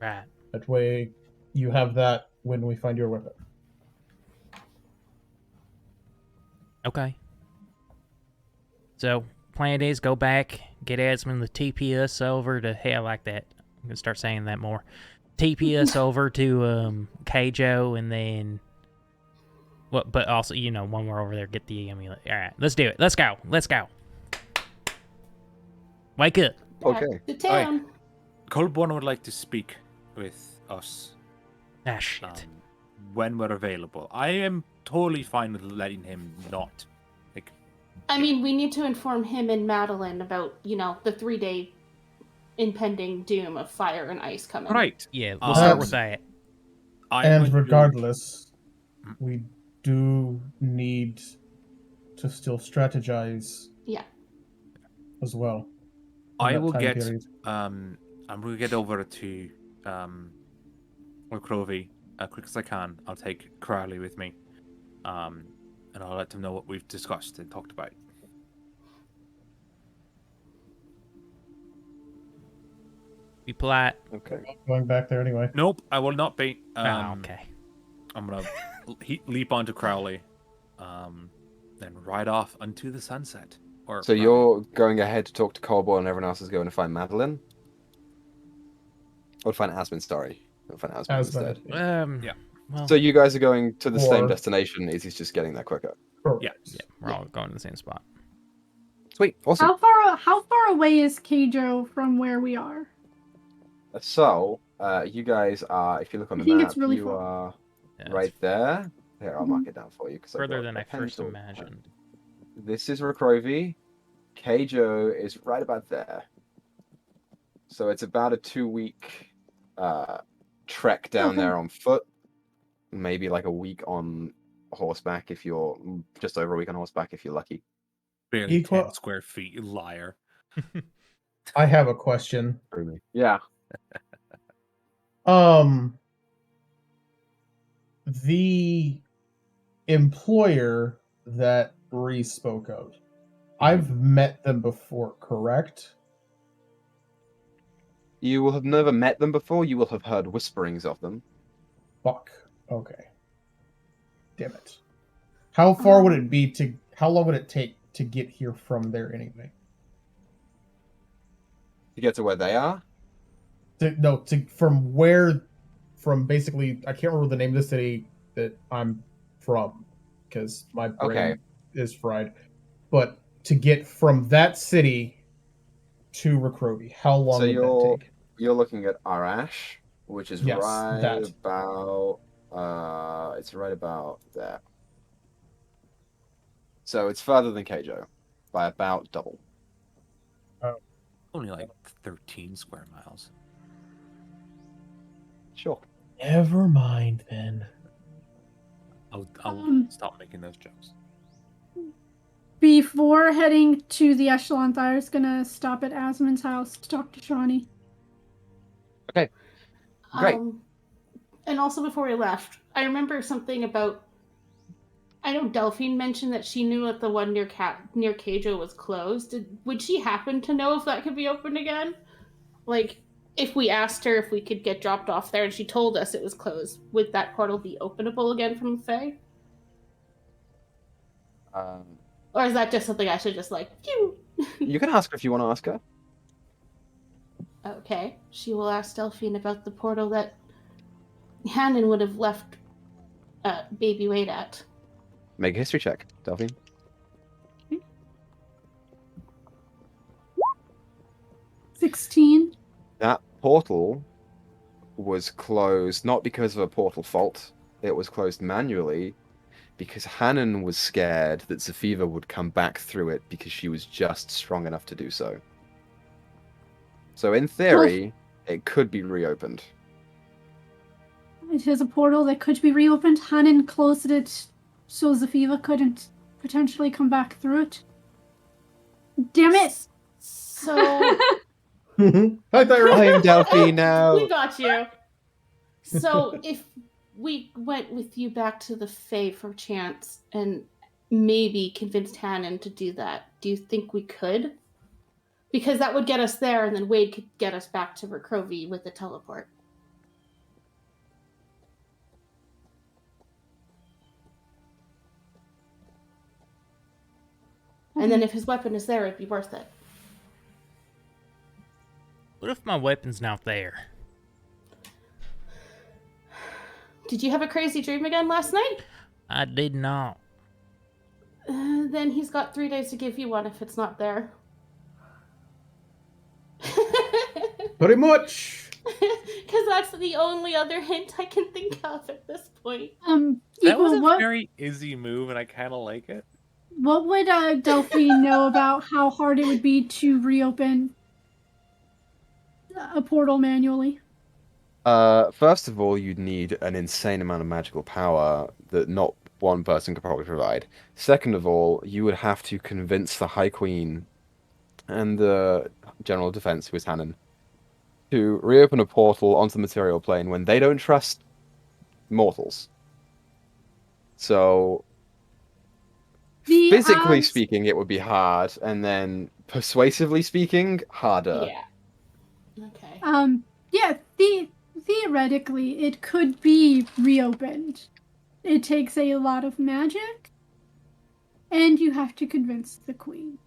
Right. That way, you have that when we find your weapon. Okay. So, plan is go back, get Asmund to TP us over to... Hey, I like that. I'm gonna start saying that more. TP us over to Keijo, and then... Well, but also, you know, when we're over there, get the amulet. Alright, let's do it. Let's go. Let's go. Wake up. Okay. Back to town. Colborne would like to speak with us Ah, shit. when we're available. I am totally fine with letting him not. I mean, we need to inform him and Madeline about, the 3-day impending doom of fire and ice coming. Right. Yeah, we'll start with that. And regardless, we do need to still strategize. Yeah. As well. I will time get. period. I'm going to get over to Crowley as quick as I can. I'll take Crowley with me, and I'll let them know what we've discussed and talked about. Be polite. Okay. Going back there anyway. Nope, I will not be. Okay. I'm gonna leap onto Crowley, then ride off unto the sunset. So you're going ahead to talk to Colborne and everyone else is going to find Madeline? Or to find Asmund, sorry. Or find Asmund instead. Yeah. Well, So you guys are going to the same Or- destination, he's just getting there quicker. Yeah. yeah, we're all going to the same spot. Sweet, awesome. How far away is Keijo from where we are? So, you guys are, if you look on I the think map, it's really you far. are Yeah, right it's there. Here, I'll mark it down for you. Cause I've further got than a I first pencil. imagined. This is Rokrovi. Keijo is right about there. So it's about a 2-week trek down Okay. there on foot. Maybe like a week on horseback if you're just over a week on horseback if you're lucky. Barely Equa- 10 square feet, you liar. I have a question. Yeah. The employer that Bree spoke of, I've met them before, correct? You will have never met them before. You will have heard whisperings of them. Fuck. Okay. Damn it. How far would it be to... How long would it take to get here from there anyway? To get to where they are? From basically... I can't remember the name of the city that I'm from, because my brain is fried. But to get from that city to Recrovy, how long would that take? You're looking at Arash, which is Yes, right that. about it's right about there. So it's further than Keijo by about double. Only like 13 square miles. Sure. Never mind then. I'll stop making those jokes. Before heading to the Echelon, Thyre's gonna stop at Asmon's house to talk to Shawnee. Okay. Great. And also before we left, I remember something about. I know Delphine mentioned that she knew that the one near Keijo was closed. Would she happen to know if that could be opened again? Like, if we asked her if we could get dropped off there and she told us it was closed, would that portal be openable again from the Fae? Or is that just something I should just like, phew? You can ask her if you want to ask her. Okay. She will ask Delphine about the portal that Hannon would have left Baby Wade at. Make a history check, Delphine. 16. That portal was closed not because of a portal fault. It was closed manually because Hannon was scared that Zephiva would come back through it because she was just strong enough to do so. So in theory, it could be reopened. It is a portal that could be reopened. Hannon closed it so Zephiva couldn't potentially come back through it. Damn it! So... Hi, Thyra. I'm Delphine now. We got you. So if we went with you back to the Fae for chance and maybe convinced Hannon to do that, do you think we could? Because that would get us there, and then Wade could get us back to Recrovy with the teleport. And then if his weapon is there, it'd be worth it. What if my weapon's not there? Did you have a crazy dream again last night? I did not. Then he's got 3 days to give you one if it's not there. Pretty much. Because that's the only other hint I can think of at this point. That was a what very Izzy move, and I kind of like it. what would Delphine know about how hard it would be to reopen a portal manually? First of all, you'd need an insane amount of magical power that not one person could probably provide. Second of all, you would have to convince the High Queen and the General of Defense, who is Hannon, to reopen a portal onto the material plane when they don't trust mortals. So, physically speaking, it would be hard, and then persuasively speaking, harder. Yeah. Okay. Yeah, theoretically, it could be reopened. It takes a lot of magic, and you have to convince the queen.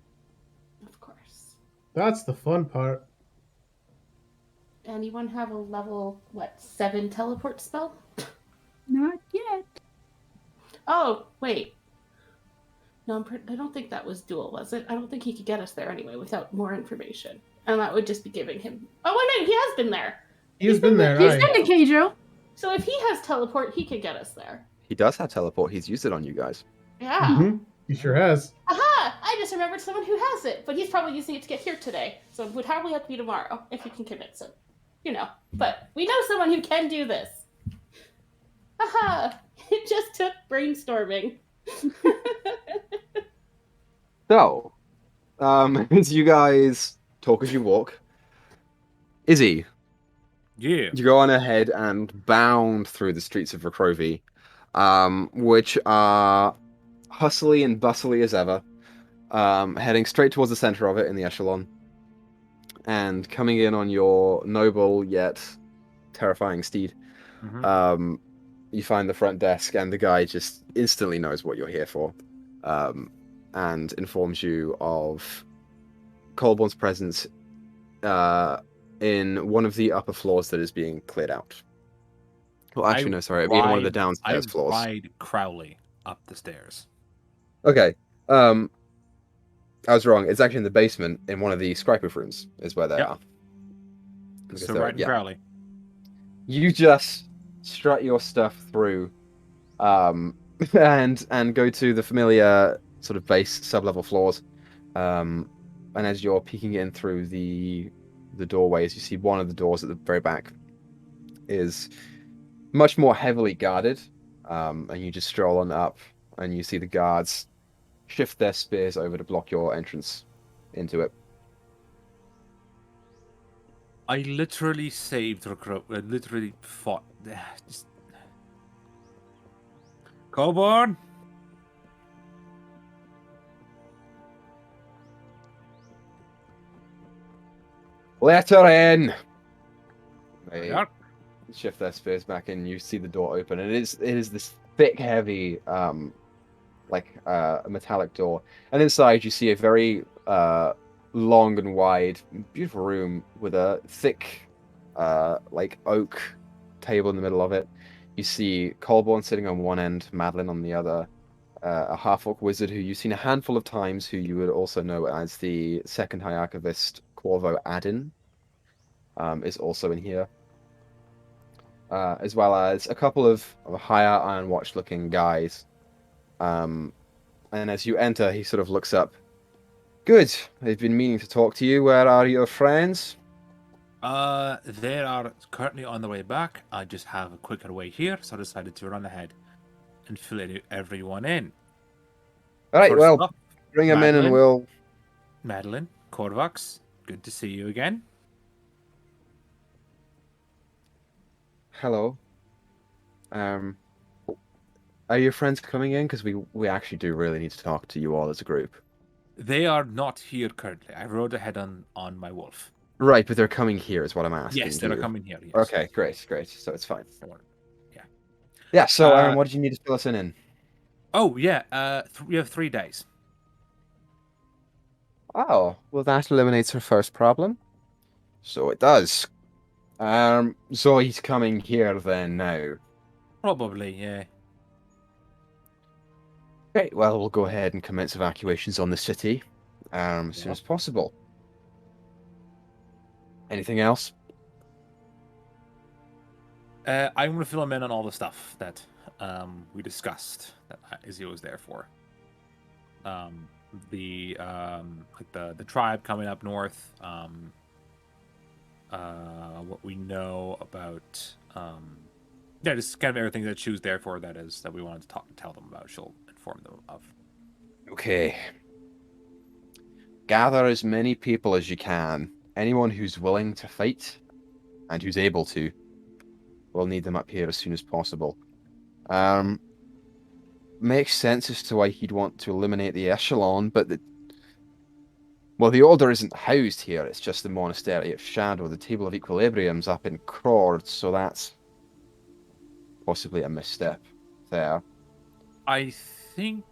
Of course. That's the fun part. Anyone have a level, 7 teleport spell? Not yet. Oh, wait. No, I don't think that was dual, was it? I don't think he could get us there anyway without more information. And that would just be giving him... Oh, wait, no, he has been there. He's been there. He's been to Keijo. So if he has teleport, he could get us there. He does have teleport. He's used it on you guys. Yeah. Mm-hmm. He sure has. Aha! I just remembered someone who has it, but he's probably using it to get here today. So it would probably have to be tomorrow, if you can convince him. You know. But we know someone who can do this. Aha! It just took brainstorming. So, as you guys talk as you walk, Izzy, Yeah. you go on ahead and bound through the streets of Recrovy, which are hustly and bustly as ever, heading straight towards the center of it in the echelon, and coming in on your noble yet terrifying steed. Mm-hmm. you find the front desk, and the guy just instantly knows what you're here for, and informs you of Colborn's presence in one of the upper floors that is being cleared out. Well, actually, no, sorry, it'd be in one of the downstairs floors. I ride Crowley up the stairs. Okay, I was wrong. It's actually in the basement in one of the scryproof rooms is where they Yep. are. Because So they're- riding Crowley. You just strut your stuff through, and go to the familiar sort of base sub-level floors. And as you're peeking in through the doorways, you see one of the doors at the very back is much more heavily guarded. And you just stroll on up, and you see the guards shift their spears over to block your entrance into it. I literally saved Recruit. I literally fought. Just... Colborn! Let her in! There we They are. shift their spears back, and you see the door open, and it is this thick, heavy, a metallic door. And inside, you see a very long and wide, beautiful room with a thick, oak table in the middle of it. You see Colborn sitting on one end, Madeline on the other. A half-orc wizard who you've seen a handful of times, who you would also know as the second high archivist, Corvo Adin, is also in here. As well as a couple of higher Iron Watch-looking guys. And as you enter, he sort of looks up. Good. I've been meaning to talk to you. Where are your friends? They are currently on the way back. I just have a quicker way here, so I decided to run ahead and fill everyone in. All right, First well, up, bring them in and Madeline. we'll... Madeline, Korvax, good to see you again. Hello. Are your friends coming in? Because we actually do really need to talk to you all as a group. They are not here currently. I rode ahead on my wolf. Right, but they're coming here is what I'm asking Yes, they're you. coming here. Yes. Okay, great. So it's fine. Yeah. Yeah, so what did you need to fill us in? Oh, yeah. We have 3 days. Oh, well, that eliminates our first problem. So it does. So he's coming here then now. Probably, yeah. Okay, well, we'll go ahead and commence evacuations on the city as soon as possible. Anything else? I'm going to fill him in on all the stuff that we discussed that Izzy was there for. The tribe coming up north. What we know about just kind of everything that she was there for. That we wanted to tell them about. She'll inform them of. Okay. Gather as many people as you can. Anyone who's willing to fight and who's able to. We'll need them up here as soon as possible. Makes sense as to why he'd want to eliminate the echelon, but the order isn't housed here. It's just the Monastery of Shadow. The Table of Equilibrium's up in Cord, so that's possibly a misstep there. I think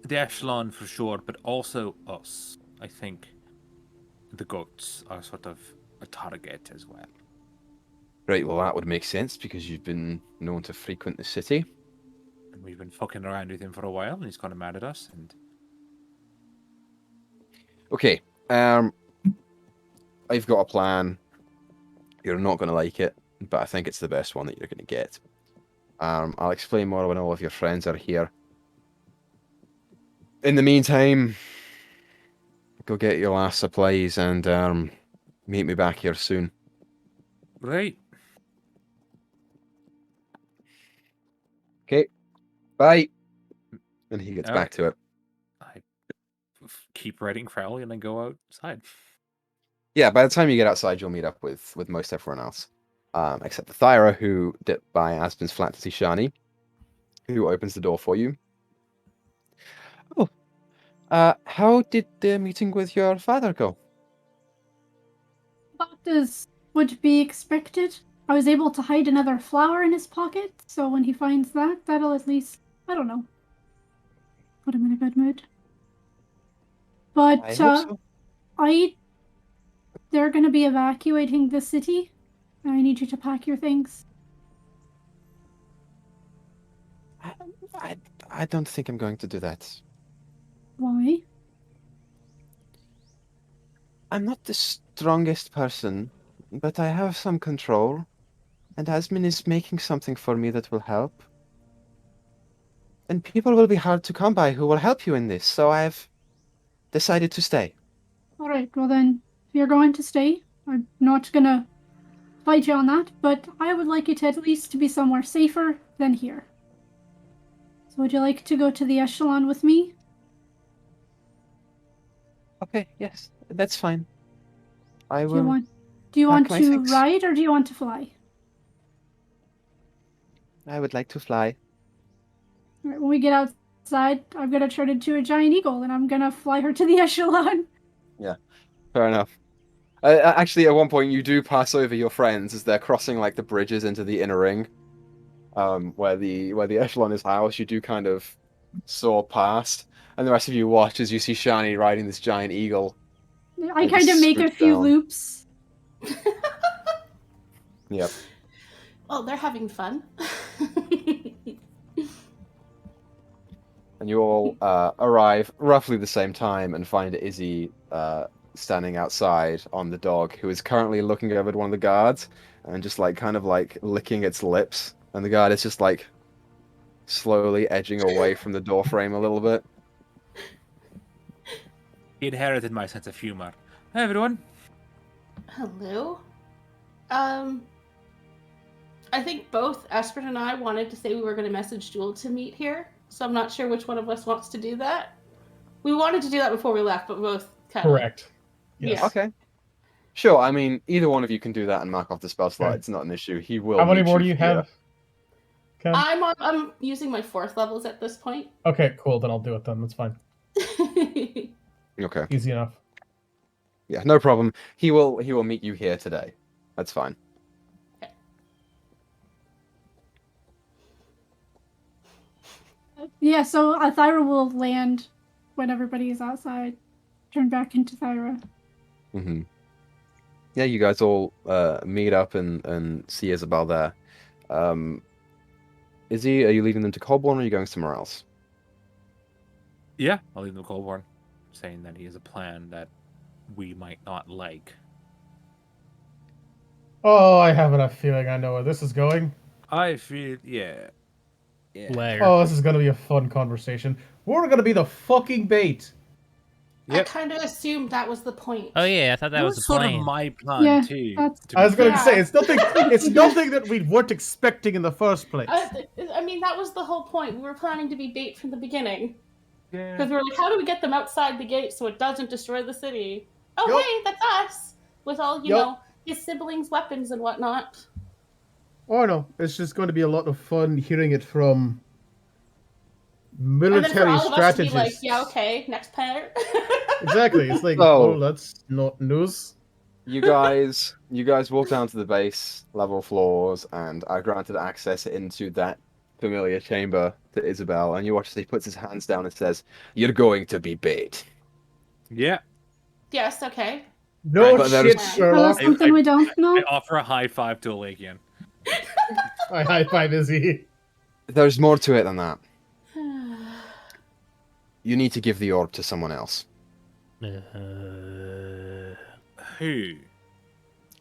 the echelon for sure, but also us. I think the goats are sort of a target as well. Right, well, that would make sense because you've been known to frequent the city. And we've been fucking around with him for a while, and he's kind of mad at us. And okay, I've got a plan. You're not going to like it, but I think it's the best one that you're going to get. I'll explain more when all of your friends are here. In the meantime, go get your last supplies and meet me back here soon. right. Okay, bye. And he gets All back right. to it. I keep riding Crowley and then go outside. Yeah, by the time you get outside, you'll meet up with most everyone else. Except the Thyra, who dipped by Aspen's flat to see Shani, who opens the door for you. Oh, how did the meeting with your father go? About as would be expected. I was able to hide another flower in his pocket, so when he finds that, that'll at least, I don't know, put him in a good mood. But I hope so. they're going to be evacuating the city. I need you to pack your things. I don't think I'm going to do that. Why? I'm not the strongest person, but I have some control, and Asmin is making something for me that will help. And people will be hard to come by who will help you in this, so I've decided to stay. Alright, well then, if you're going to stay, I'm not gonna fight you on that, but I would like you to at least to be somewhere safer than here. So would you like to go to the echelon with me? Okay, yes, that's fine. I Do you will want do you pack want my to things. ride or do you want to fly? I would like to fly. Alright, when we get outside, I'm gonna turn into a giant eagle and I'm gonna fly her to the echelon. Yeah, fair enough. Actually, at one point, you do pass over your friends as they're crossing like the bridges into the inner ring, where the echelon is housed. You do kind of soar past, and the rest of you watch as you see Shani riding this giant eagle. I It kind of just make a swoops few down. loops. Yep. Well, they're having fun. And you all arrive roughly the same time and find Izzy standing outside on the dog, who is currently looking over at one of the guards and just like kind of like licking its lips. And the guard is just like slowly edging away from the door frame a little bit. He inherited my sense of humor. Hey, everyone. Hello. I think both Esprit and I wanted to say we were going to message Jewel to meet here, so I'm not sure which one of us wants to do that. We wanted to do that before we left, but both kind of. Correct. Yes. Yeah. Okay. Sure, I mean, either one of you can do that and mark off the spell slot. Okay. It's not an issue. He will How many meet more do you you here. have? Cam? I'm using my 4th levels at this point. Okay, cool. Then I'll do it then. That's fine. Okay. Easy enough. Yeah, no problem. He will meet you here today. That's fine. Yeah, so Thyra will land when everybody is outside. Turn back into Thyra. Mm-hmm. Yeah, you guys all meet up and see Isabel there. Izzy, are you leaving them to Colborne or are you going somewhere else? Yeah, I'll leave them Colborne, saying that he has a plan that we might not like. Oh, I have a feeling I know where this is going. I feel, yeah. Where? Oh, this is gonna be a fun conversation. We're gonna be the fucking bait. I Yep. kind of assumed that was the point. Oh yeah, I thought that was the sort plan. of my plan Yeah, too. that's- to I be was going fair. to say it's nothing. It's nothing that we weren't expecting in the first place. I mean, that was the whole point. We were planning to be bait from the beginning. Yeah. Because we were like, how do we get them outside the gate so it doesn't destroy the city? Oh, Yup. hey, that's us! With all, you Yup. know, his siblings' weapons and whatnot. Oh no, it's just going to be a lot of fun hearing it from And then for military all of us to be strategists. like, yeah, okay, next pair. Exactly. It's like, So- oh, that's not news. You guys walk down to the base level floors and are granted access into that familiar chamber to Isabel, and you watch as he puts his hands down and says, "You're going to be bait." Yeah. Yes, okay. No But shit, there's- Tell us Sherlock. something we don't know. I offer a high five to Elakian. I high five Izzy. There's more to it than that. You need to give the orb to someone else. Who?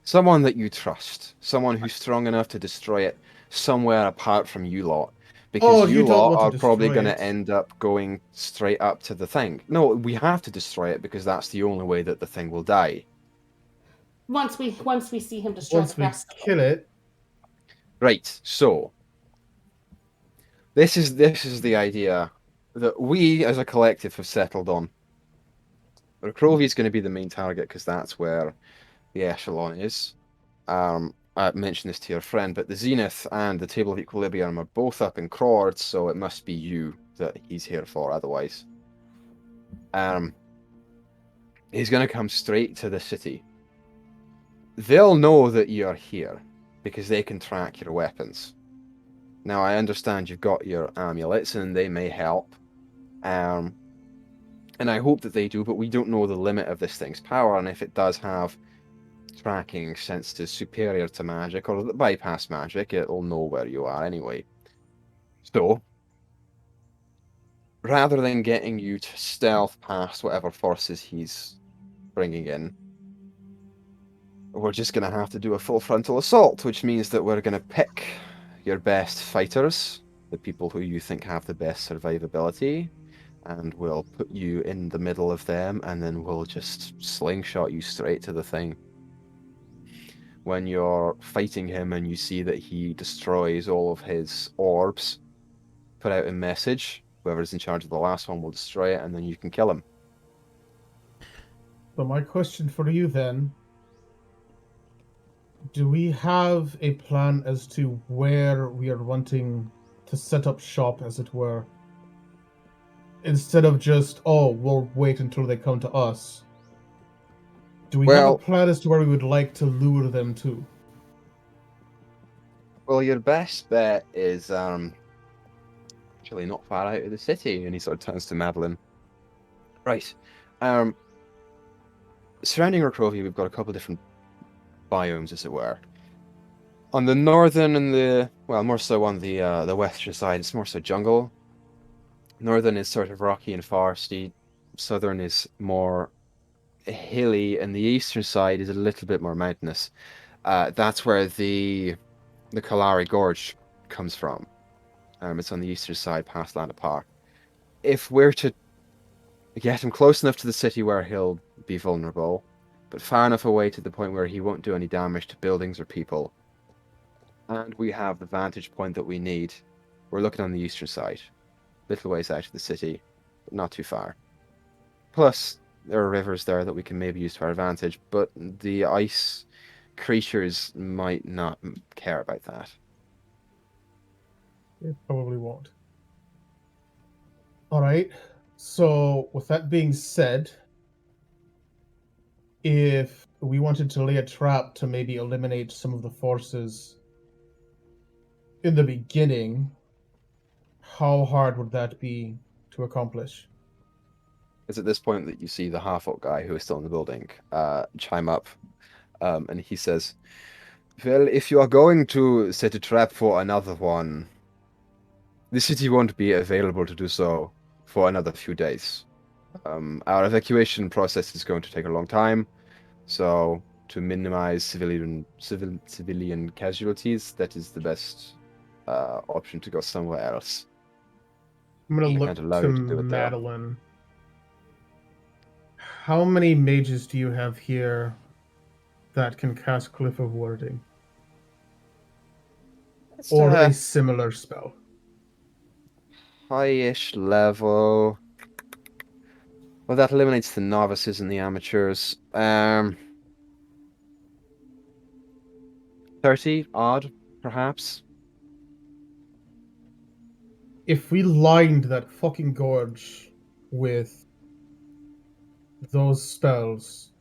Someone that you trust. Someone who's strong enough to destroy it somewhere apart from you lot. Because Oh, you you don't lot want to are probably destroy going it. to end up going straight up to the thing. No, we have to destroy it because that's the only way that the thing will die. Once we see him destroy Once the we rest of them. kill it, Right, so this is the idea that we as a collective have settled on. Krovi is going to be the main target because that's where the echelon is. I mentioned this to your friend, but the Zenith and the Table of Equilibrium are both up in Crord, so it must be you that he's here for otherwise. He's going to come straight to the city. They'll know that you're here. because they can track your weapons. Now, I understand you've got your amulets, and they may help. And I hope that they do, but we don't know the limit of this thing's power, and if it does have tracking senses superior to magic, or that bypass magic, it'll know where you are anyway. So, rather than getting you to stealth past whatever forces he's bringing in, we're just going to have to do a full frontal assault, which means that we're going to pick your best fighters, the people who you think have the best survivability, and we'll put you in the middle of them, and then we'll just slingshot you straight to the thing. When you're fighting him and you see that he destroys all of his orbs, put out a message. Whoever's in charge of the last one will destroy it, and then you can kill him. So my question for you then, do we have a plan as to where we are wanting to set up shop, as it were? Instead of just, oh, we'll wait until they come to us. Do we have a plan as to where we would like to lure them to? Well, your best bet is actually not far out of the city, and he sort of turns to Madeline. Right. Surrounding Rokrovia, we've got a couple of different biomes, as it were. On the northern and the, well, more so on the western side, it's more so jungle. Northern is sort of rocky and foresty. Southern is more hilly, and the eastern side is a little bit more mountainous. That's where the Kalari Gorge comes from. It's on the eastern side, past Landa Park. If we're to get him close enough to the city where he'll be vulnerable, but far enough away to the point where he won't do any damage to buildings or people, and we have the vantage point that we need, we're looking on the eastern side. Little ways out of the city, but not too far. Plus, there are rivers there that we can maybe use to our advantage, but the ice creatures might not care about that. It probably won't. Alright, so with that being said, if we wanted to lay a trap to maybe eliminate some of the forces in the beginning, how hard would that be to accomplish? It's at this point that you see the half-orc guy who is still in the building chime up, and he says, well, if you are going to set a trap for another one, the city won't be available to do so for another few days. Our evacuation process is going to take a long time, so to minimize civilian casualties, that is the best option, to go somewhere else. I'm going to look to Madeline. How many mages do you have here that can cast Cliff of Warding? Or a similar spell? High-ish level. Well, that eliminates the novices and the amateurs. 30 odd, perhaps. If we lined that fucking gorge with those spells,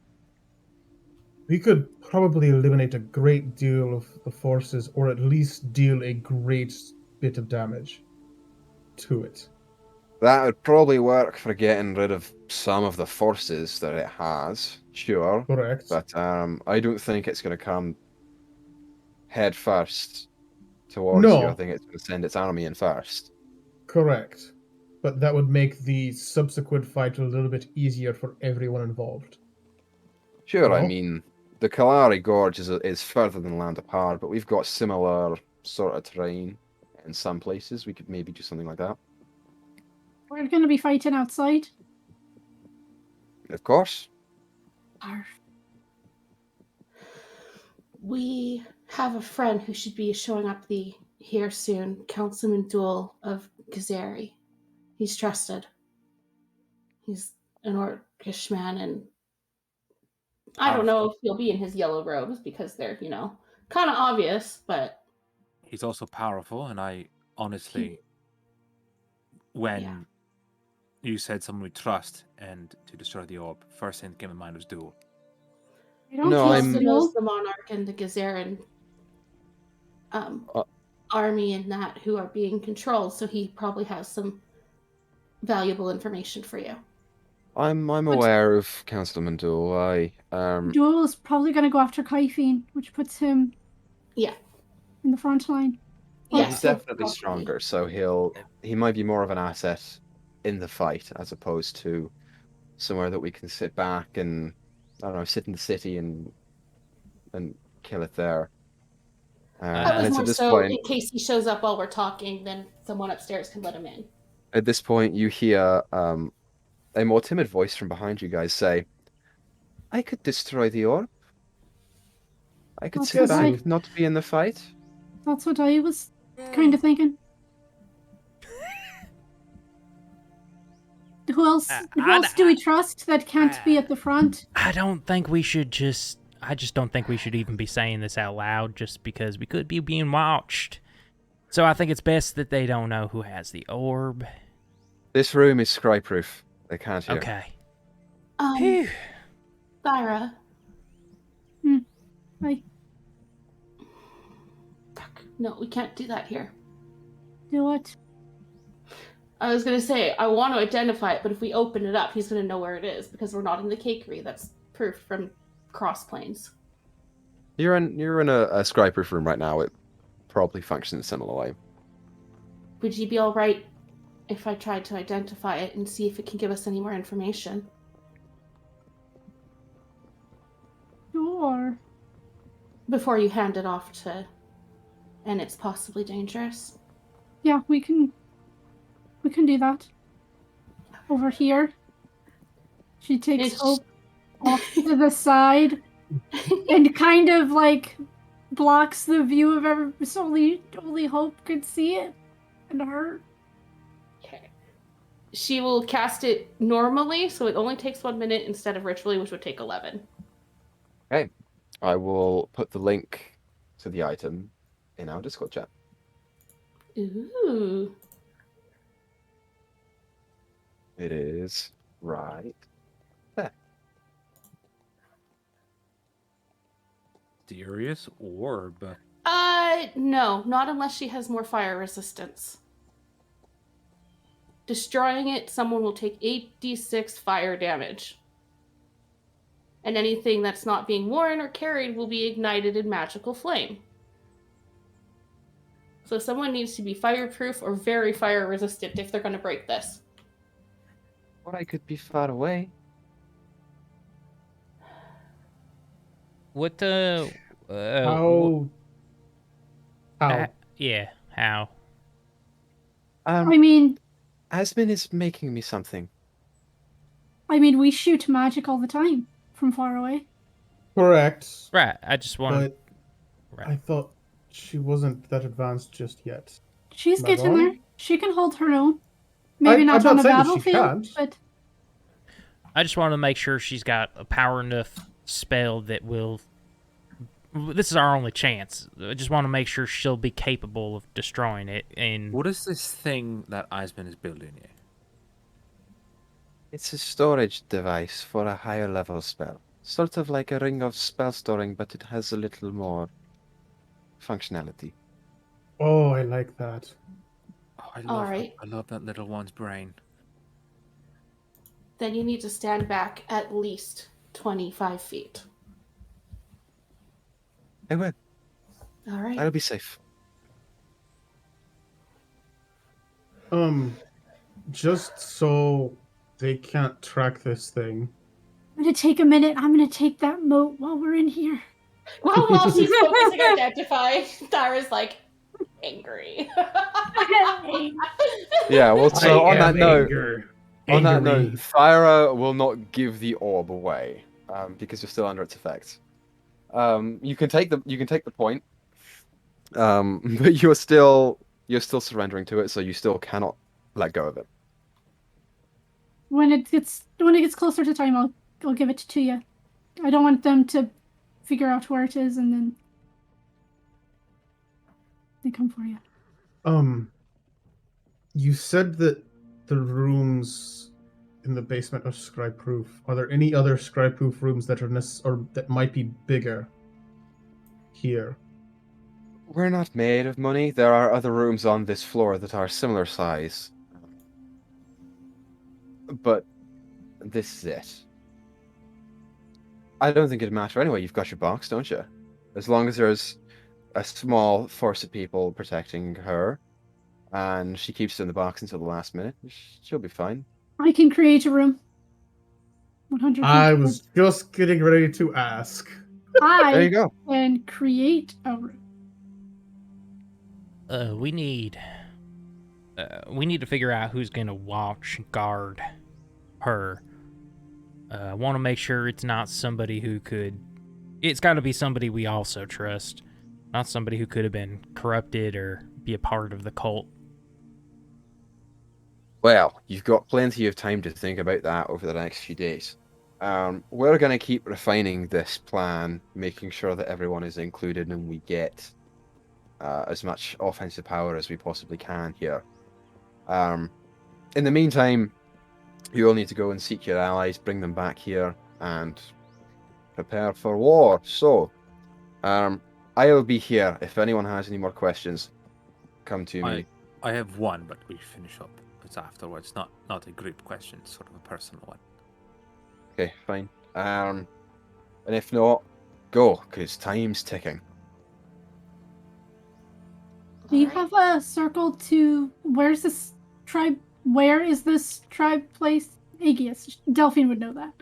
we could probably eliminate a great deal of the forces, or at least deal a great bit of damage to it. That would probably work for getting rid of some of the forces that it has, sure. Correct. But I don't think it's going to come head first towards you. I think it's going to send its army in first. Correct. But that would make the subsequent fight a little bit easier for everyone involved. Sure, I mean, the Kalari Gorge is further than Land Apart, but we've got similar sort of terrain in some places. We could maybe do something like that. We're going to be fighting outside? Of course. We have a friend who should be showing up here soon, Councilman Duel of Gazeri. He's trusted. He's an orcish man, and I don't know if he'll be in his yellow robes because they're, kind of obvious, but... He's also powerful, and I honestly, when you said someone we trust and to destroy the orb, first thing that came to mind was Duel. I don't trust He knows the Monarch and the Gazeran um, Uh, army and that who are being controlled, so he probably has some valuable information for you. I'm But aware of Councilman Duel. Joel is probably going to go after Kaifin, which puts him Yeah. in the front line. Well, Yeah, he's so definitely probably. stronger, so he might be more of an asset in the fight as opposed to somewhere that we can sit back and I don't know, sit in the city and kill it there. That And was it's at more this so point in case he shows up while we're talking, then someone upstairs can let him in. you hear a more timid voice from behind you guys say, "I could destroy the orb. I could That's sit what I, back, not be in the fight." that's what I was kind of thinking. Who else? Who else do we trust that can't be at the front? I don't think we should just. I just don't think we should even be saying this out loud just because we could be being watched. So I think it's best that they don't know who has the orb. This room is scry-proof. They can't hear. Okay. Thyra, I no, we can't do that here. do it. I was gonna say I want to identify it, but if we open it up, he's gonna know where it is because we're not in the cakery. That's proof from cross planes. You're in a scry-proof room right now. It probably functions in a similar way. Would you be all right if I tried to identify it and see if it can give us any more information? Sure. Before you hand it off to, and it's possibly dangerous. Yeah, we can do that. Over here. She takes Hope off to the side and kind of like blocks the view of every so only Hope could see it and her. Okay. She will cast it normally, so it only takes 1 minute instead of ritually, which would take 11. Okay. I will put the link to the item in our Discord chat. Ooh. It is right there. Mysterious orb. No, not unless she has more fire resistance. Destroying it, someone will take 8d6 fire damage. And anything that's not being worn or carried will be ignited in magical flame. So someone needs to be fireproof or very fire resistant if they're going to break this. Or I could be far away. What the? How? Yeah. How? I mean, Asmin is making me something. we shoot magic all the time from far away. Correct. Right. I just want. But Right. I thought she wasn't that advanced just yet. She's Am I getting wrong? there. She can hold her own. Maybe not I'm on not a saying that she battlefield, can't. but I just want to make sure she's got a power enough spell that will. This is our only chance. I just want to make sure she'll be capable of destroying it. And What is this thing that Eisman is building here? It's a storage device for a higher level spell. Sort of like a ring of spell storing, but it has a little more functionality. Oh, I like that. Oh, Alright. I love that little one's brain. Then you need to stand back at least 25 feet. I will. Alright. I'll be safe. Just so they can't track this thing. I'm gonna take a minute. I'm gonna take that moat while we're in here. Well, while she's focusing on identifying, Thyra's like angry. Yeah, well, so on that note, Angry. Thyra will not give the orb away because you're still under its effects. You can take the point, but you're still surrendering to it, so you still cannot let go of it. When it gets closer to time, I'll give it to you. I don't want them to figure out where it is and then they come for you. You said that the rooms in the basement are scry-proof. Are there any other scry-proof rooms that are or that might be bigger here? We're not made of money. There are other rooms on this floor that are similar size. But this is it. I don't think it'd matter anyway. You've got your box, don't you? As long as there's a small force of people protecting her, and she keeps it in the box until the last minute, she'll be fine. I can create a room. 100 I feet. was just getting ready to ask. There you I go. can create a room. We need to figure out who's gonna guard her. I want to make sure it's not somebody who could. It's got to be somebody we also trust, not somebody who could have been corrupted or be a part of the cult. Well, you've got plenty of time to think about that over the next few days. We're going to keep refining this plan, making sure that everyone is included and we get as much offensive power as we possibly can here. In the meantime, you all need to go and seek your allies, bring them back here, and prepare for war. So, I'll be here. If anyone has any more questions, come to me. I have one, but we finish up. It's afterwards, not a group question, sort of a personal one. Okay, fine. And if not, go, because time's ticking. Do you Alright. have a circle to where's this tribe? Where is this tribe place? Aegeus. Delphine would know that.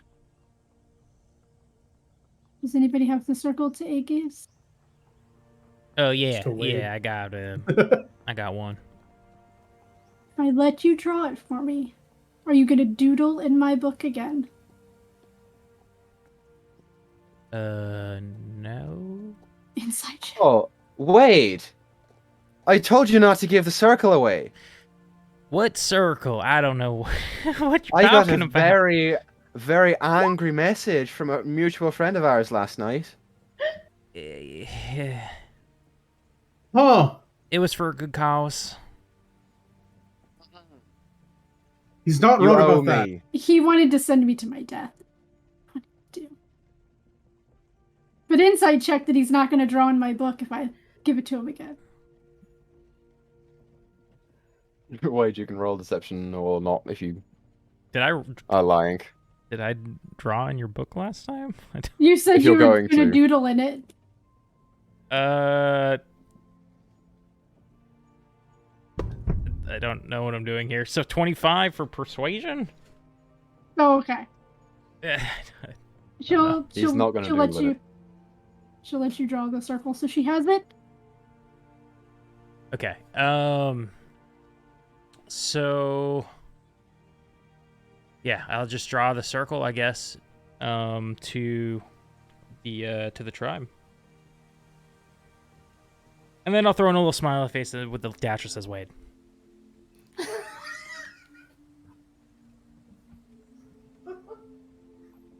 Does anybody have the circle to Aegeus? Oh yeah, Still waiting. yeah, I got one. If I let you draw it for me, are you gonna doodle in my book again? No. Inside check. Oh, Wade! I told you not to give the circle away. What circle? I don't know what you're I got talking a about. very, very angry message from a mutual friend of ours last night. Eh, Huh. It was for a good cause. He's not You wrong owe about that. me. He wanted to send me to my death. What do you do? But inside check that he's not gonna draw in my book if I give it to him again. Wade, you can roll deception or not if you Did are lying. I draw in your book last time? You said If you you're were going gonna to. doodle in it. I don't know what I'm doing here. So 25 for persuasion? Oh, okay. Eh, She'll He's not gonna she'll let doodle in you it. she'll let you draw the circle so she has it. Okay. So yeah, I'll just draw the circle, I guess, to the tribe. And then I'll throw in a little smiley face with the dash that says Wade.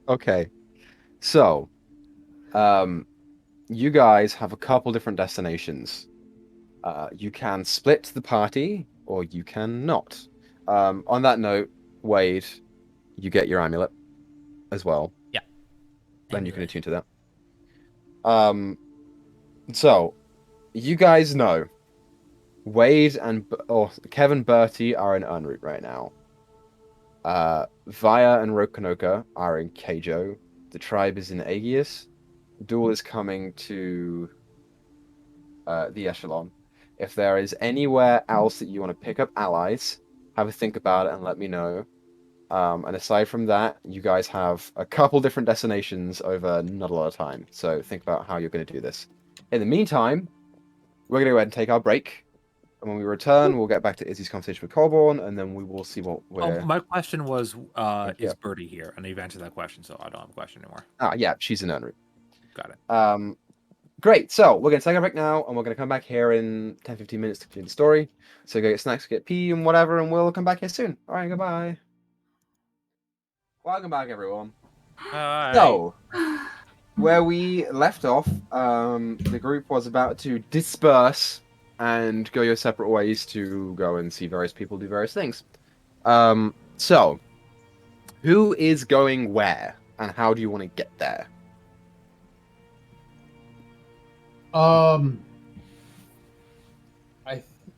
Okay. So, you guys have a couple different destinations. You can split the party, or you can not. On that note, Wade, you get your amulet as well. Yeah. Then you can attune to that. So, you guys know Wade and Kevin Bertie are in Unroot right now. Vaya and Rokanoka are in Keijo. The tribe is in Aegeus. Duel is coming to the Echelon. If there is anywhere else that you want to pick up allies, have a think about it and let me know. And aside from that, you guys have a couple different destinations over not a lot of time. So think about how you're going to do this. In the meantime, we're going to go ahead and take our break. And when we return, we'll get back to Izzy's conversation with Colborn, and then we will see what we're... My question was, Yeah. is Birdie here? And you've answered that question, so I don't have a question anymore. Yeah, she's in Unroot. Got it. Great, so we're going to take a break now, and we're going to come back here in 10-15 minutes to continue the story. So go get snacks, get pee, and whatever, and we'll come back here soon. All right, goodbye. Welcome back, everyone. So, where we left off, the group was about to disperse and go your separate ways to go and see various people do various things. So, who is going where, and how do you want to get there?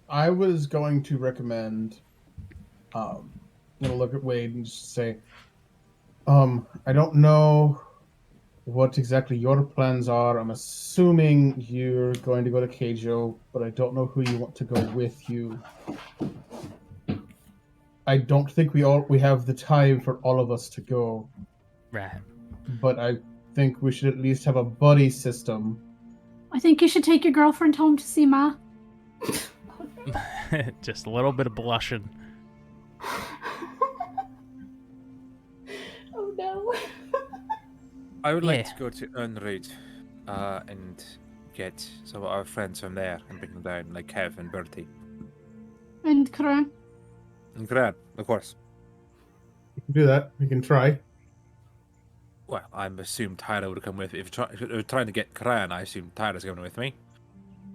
I was going to recommend, I'm gonna look at Wade and just say, I don't know what exactly your plans are. I'm assuming you're going to go to Keijo, but I don't know who you want to go with you. I don't think we have the time for all of us to go, Right. but I think we should at least have a buddy system. I think you should take your girlfriend home to see Ma. Just a little bit of blushing. Oh no. I would like Yeah. to go to Unread and get some of our friends from there and bring them down, like Kev and Bertie. And Karan. And Gran, of course. We can do that. We can try. Well, I assume Tyra would come with. If you're trying to get Gran, I assume Tyra's going with me.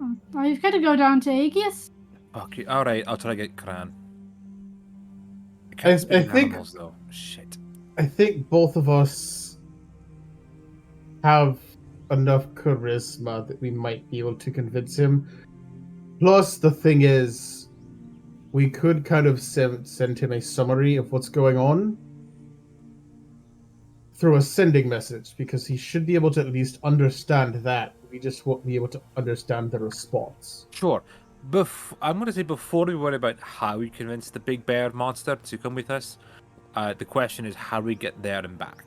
Oh, you've got to go down to Aegis. Fuck you. Alright, I'll try to get Gran. I I can't speak in think- animals, though. Shit. I think both of us have enough charisma that we might be able to convince him. Plus, the thing is, we could kind of send him a summary of what's going on through a sending message, because he should be able to at least understand that. We just won't be able to understand the response. Sure. I'm going to say before we worry about how we convince the big bear monster to come with us, the question is how we get there and back.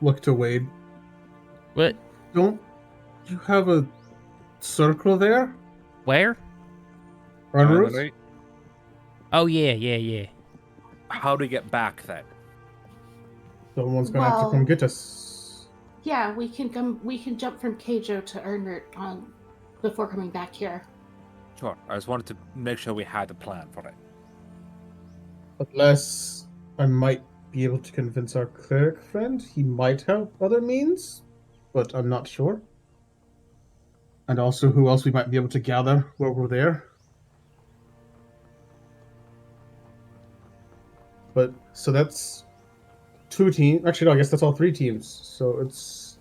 Look to Wade. What? Don't you have a circle there? Where? Runners? Right? Oh, yeah. How do we get back then? Someone's gonna have to come Well- get us. Yeah, we can come. We can jump from Keijo to Ernert before coming back here. Sure. I just wanted to make sure we had a plan for it. Unless I might be able to convince our cleric friend. He might have other means, but I'm not sure. And also who else we might be able to gather while we're there. But, so that's 2 teams. Actually, no, I guess that's all 3 teams. So it's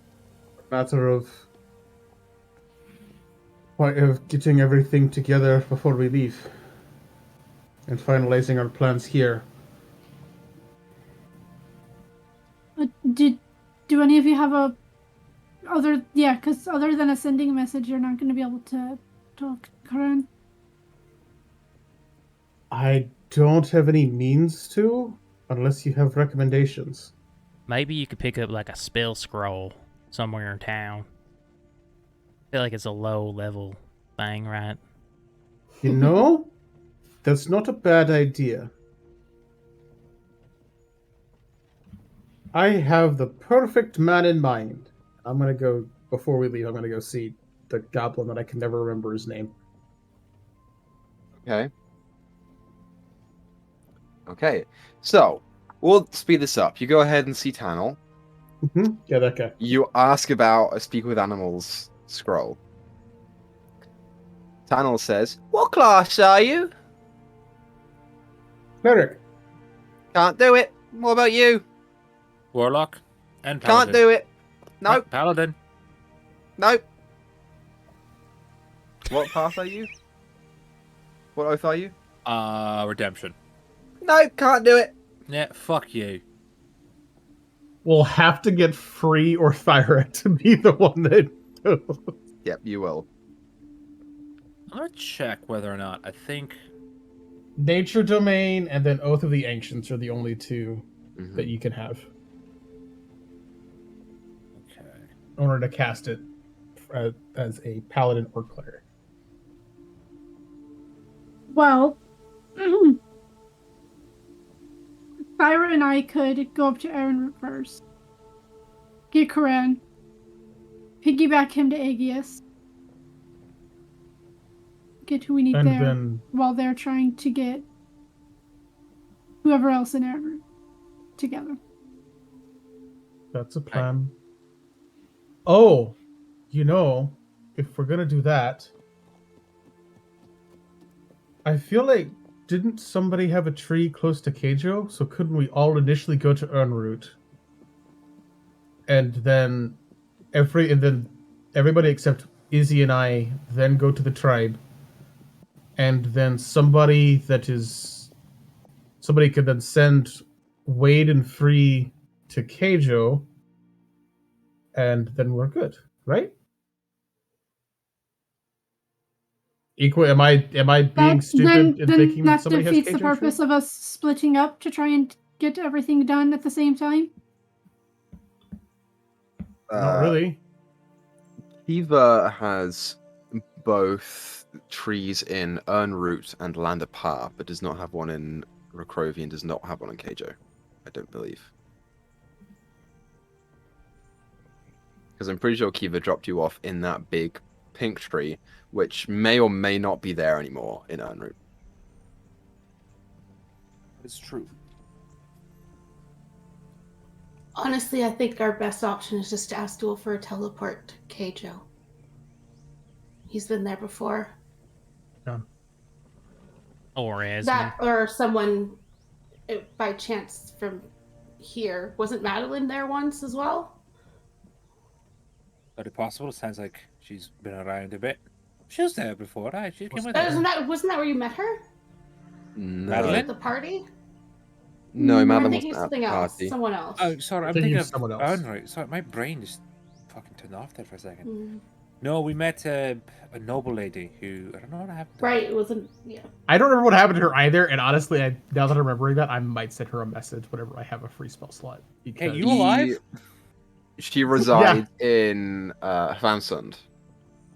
a matter of getting everything together before we leave. And finalizing our plans here. Do any of you have a other? Yeah, because other than a sending message, you're not going to be able to talk, Karan. I don't have any means to, unless you have recommendations. Maybe you could pick up like a spell scroll somewhere in town. I feel like it's a low level thing, right? You know, that's not a bad idea. I have the perfect man in mind. I'm gonna go, before we leave, I'm gonna go see the goblin that I can never remember his name. Okay. So, we'll speed this up. You go ahead and see Tannel. Yeah, that guy. You ask about a Speak with Animals scroll. Tannel says, "What class are you?" Cleric. "Can't do it. What about you?" Warlock and "Can't Paladin. do it." "Nope. Paladin. Nope." "What path are you? What oath are you?" Redemption. "Nope, can't do it." Yeah, fuck you. We'll have to get Free or Thyra to be the one that does. Yep, you will. I'm gonna check whether or not I think. Nature Domain and then Oath of the Ancients are the only 2 Mhm. that you can have Okay. in order to cast it as a paladin or cleric. Well, Thyra and I could go up to Aaron first, get Karan, piggyback him to Aegis, get who we need And there, then while they're trying to get whoever else in Aaron together. that's a plan. Oh, you know, if we're gonna do that, I feel like didn't somebody have a tree close to Keijo? So couldn't we all initially go to Ernroot, and then everybody except Izzy and I then go to the tribe, and then somebody could then send Wade and Free to Keijo, and then we're good, right? Equa, am I being stupid in thinking that somebody has defeats the Keijo tree? purpose of us splitting up to try and get everything done at the same time. Not really. Kiva has both trees in Urnroot and Landapar, but does not have one in Rakrovi and does not have one in Keijo. I don't believe. Because I'm pretty sure Kiva dropped you off in that big pink tree, which may or may not be there anymore in Urnroot. It's true. Honestly, I think our best option is just to ask Duel for a teleport to Keijo. He's been there before. Yeah. Or as That or someone by chance from here. Wasn't Madeline there once as well? Very possible. It sounds like she's been around a bit. She was there before, right? She came with Wasn't us. that where you met her? No. Madeline? At the party? No, Or I'm Madeline thinking wasn't of at something the else. party. Someone else. Oh, sorry. I'm Thinking thinking of of someone else. Right. Sorry, my brain just fucking turned off there for a second. Mm. No, we met a noble lady who I don't know what happened. Right, it wasn't. Yeah. I don't remember what happened to her either, and honestly, now that I'm remembering that, I might send her a message whenever I have a free spell slot. Hey, Because you alive? She resides in Hvansund.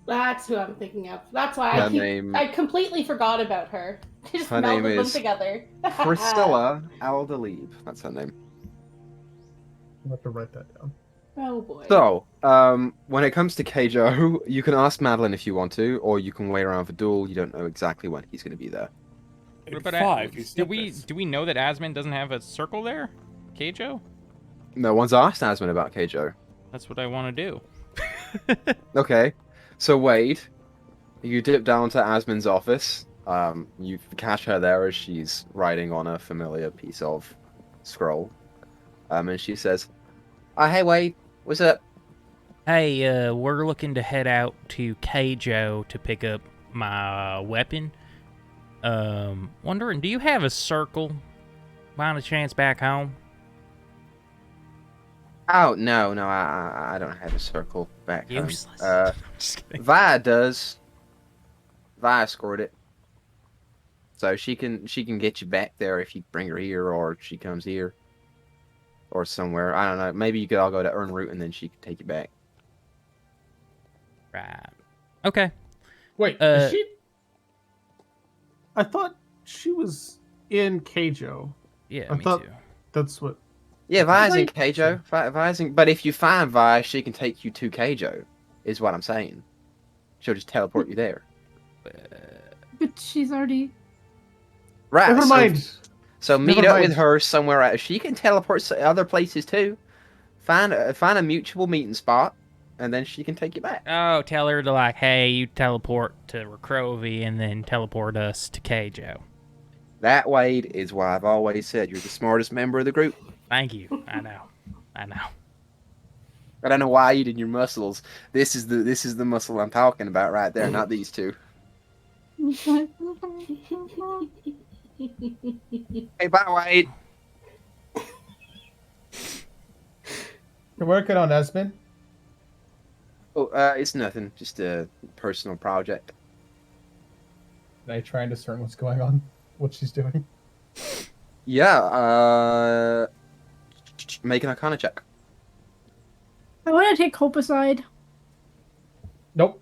That's who I'm thinking of. That's why Her I completely forgot about her. I just Her name melded them is together. Priscilla Aldalib. That's her name. I'll have to write that down. Oh boy. So, when it comes to Keijo, you can ask Madeline if you want to, or you can wait around for Duel. You don't know exactly when he's going to be there. In But 5, you do we know that Asmund doesn't have a circle there? Keijo? No one's asked Asmund about Keijo. That's what I want to do. Okay, so Wade, you dip down to Asmund's office. You catch her there as she's writing on a familiar piece of scroll. And she says, hey Wade, what's up? Hey, we're looking to head out to Keijo to pick up my weapon. Wondering, do you have a circle by any chance back home? Oh, no, I don't have a circle back home. Useless. Just kidding. Vi does. Vi scored it. So she can get you back there if you bring her here, or she comes here. Or somewhere. I don't know. Maybe you could all go to Urnroot and then she could take you back. Right. Okay. Wait, is she? I thought she was in Keijo. Yeah, I me thought- too. That's what. Yeah, Vi's in Like- Keijo. Vi's in... But if you find Vi, she can take you to Keijo, is what I'm saying. She'll just teleport you there. But she's already. Right. Never mind. So meet Never up mind. with her somewhere else. She can teleport to other places too. Find a mutual meeting spot, and then she can take you back. Oh, tell her to hey, you teleport to Rakrovi and then teleport us to Keijo. That, Wade, is why I've always said you're the smartest member of the group. Thank you. I know. I don't know why you did your muscles. This is the muscle I'm talking about right there, not these two. Hey, bye, Wade. You're working on Esmond? Oh, it's nothing. Just a personal project. I try and discern what's going on, what she's doing. Yeah. Make an Arcana check. I want to take Hope aside. Nope.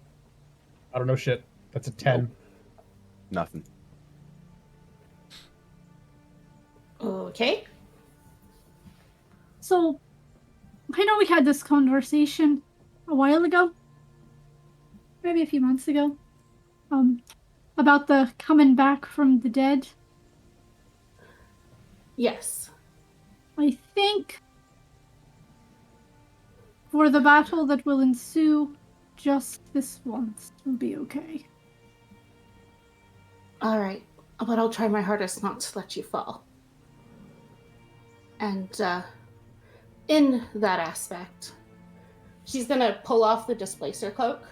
I don't know shit. That's a 10. Nothing. Okay. So, I know we had this conversation a while ago, maybe a few months ago, about the coming back from the dead. Yes. I think for the battle that will ensue, just this once will be okay. All right. But I'll try my hardest not to let you fall. And in that aspect, she's gonna pull off the displacer cloak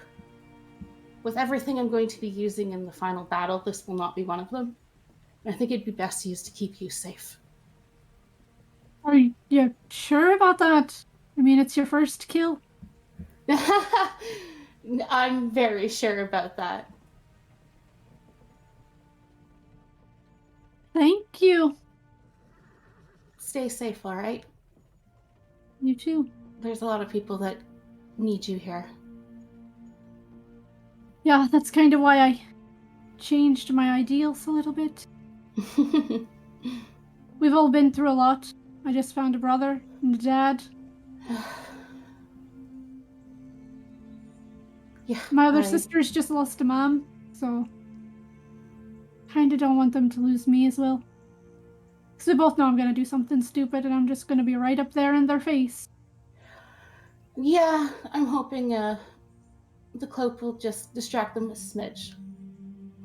with everything I'm going to be using in the final battle, this will not be one of them. I think it'd be best used to keep you safe. Are you sure about that? I mean, it's your first kill. I'm very sure about that. Thank you. Stay safe, all right? You too. There's a lot of people that need you here. Yeah, that's kind of why I changed my ideals a little bit. We've all been through a lot. I just found a brother and a dad. Yeah, My other sister's just lost a mom, so kinda don't want them to lose me as well. Because we both know I'm gonna do something stupid and I'm just gonna be right up there in their face. Yeah, I'm hoping the cloak will just distract them a smidge.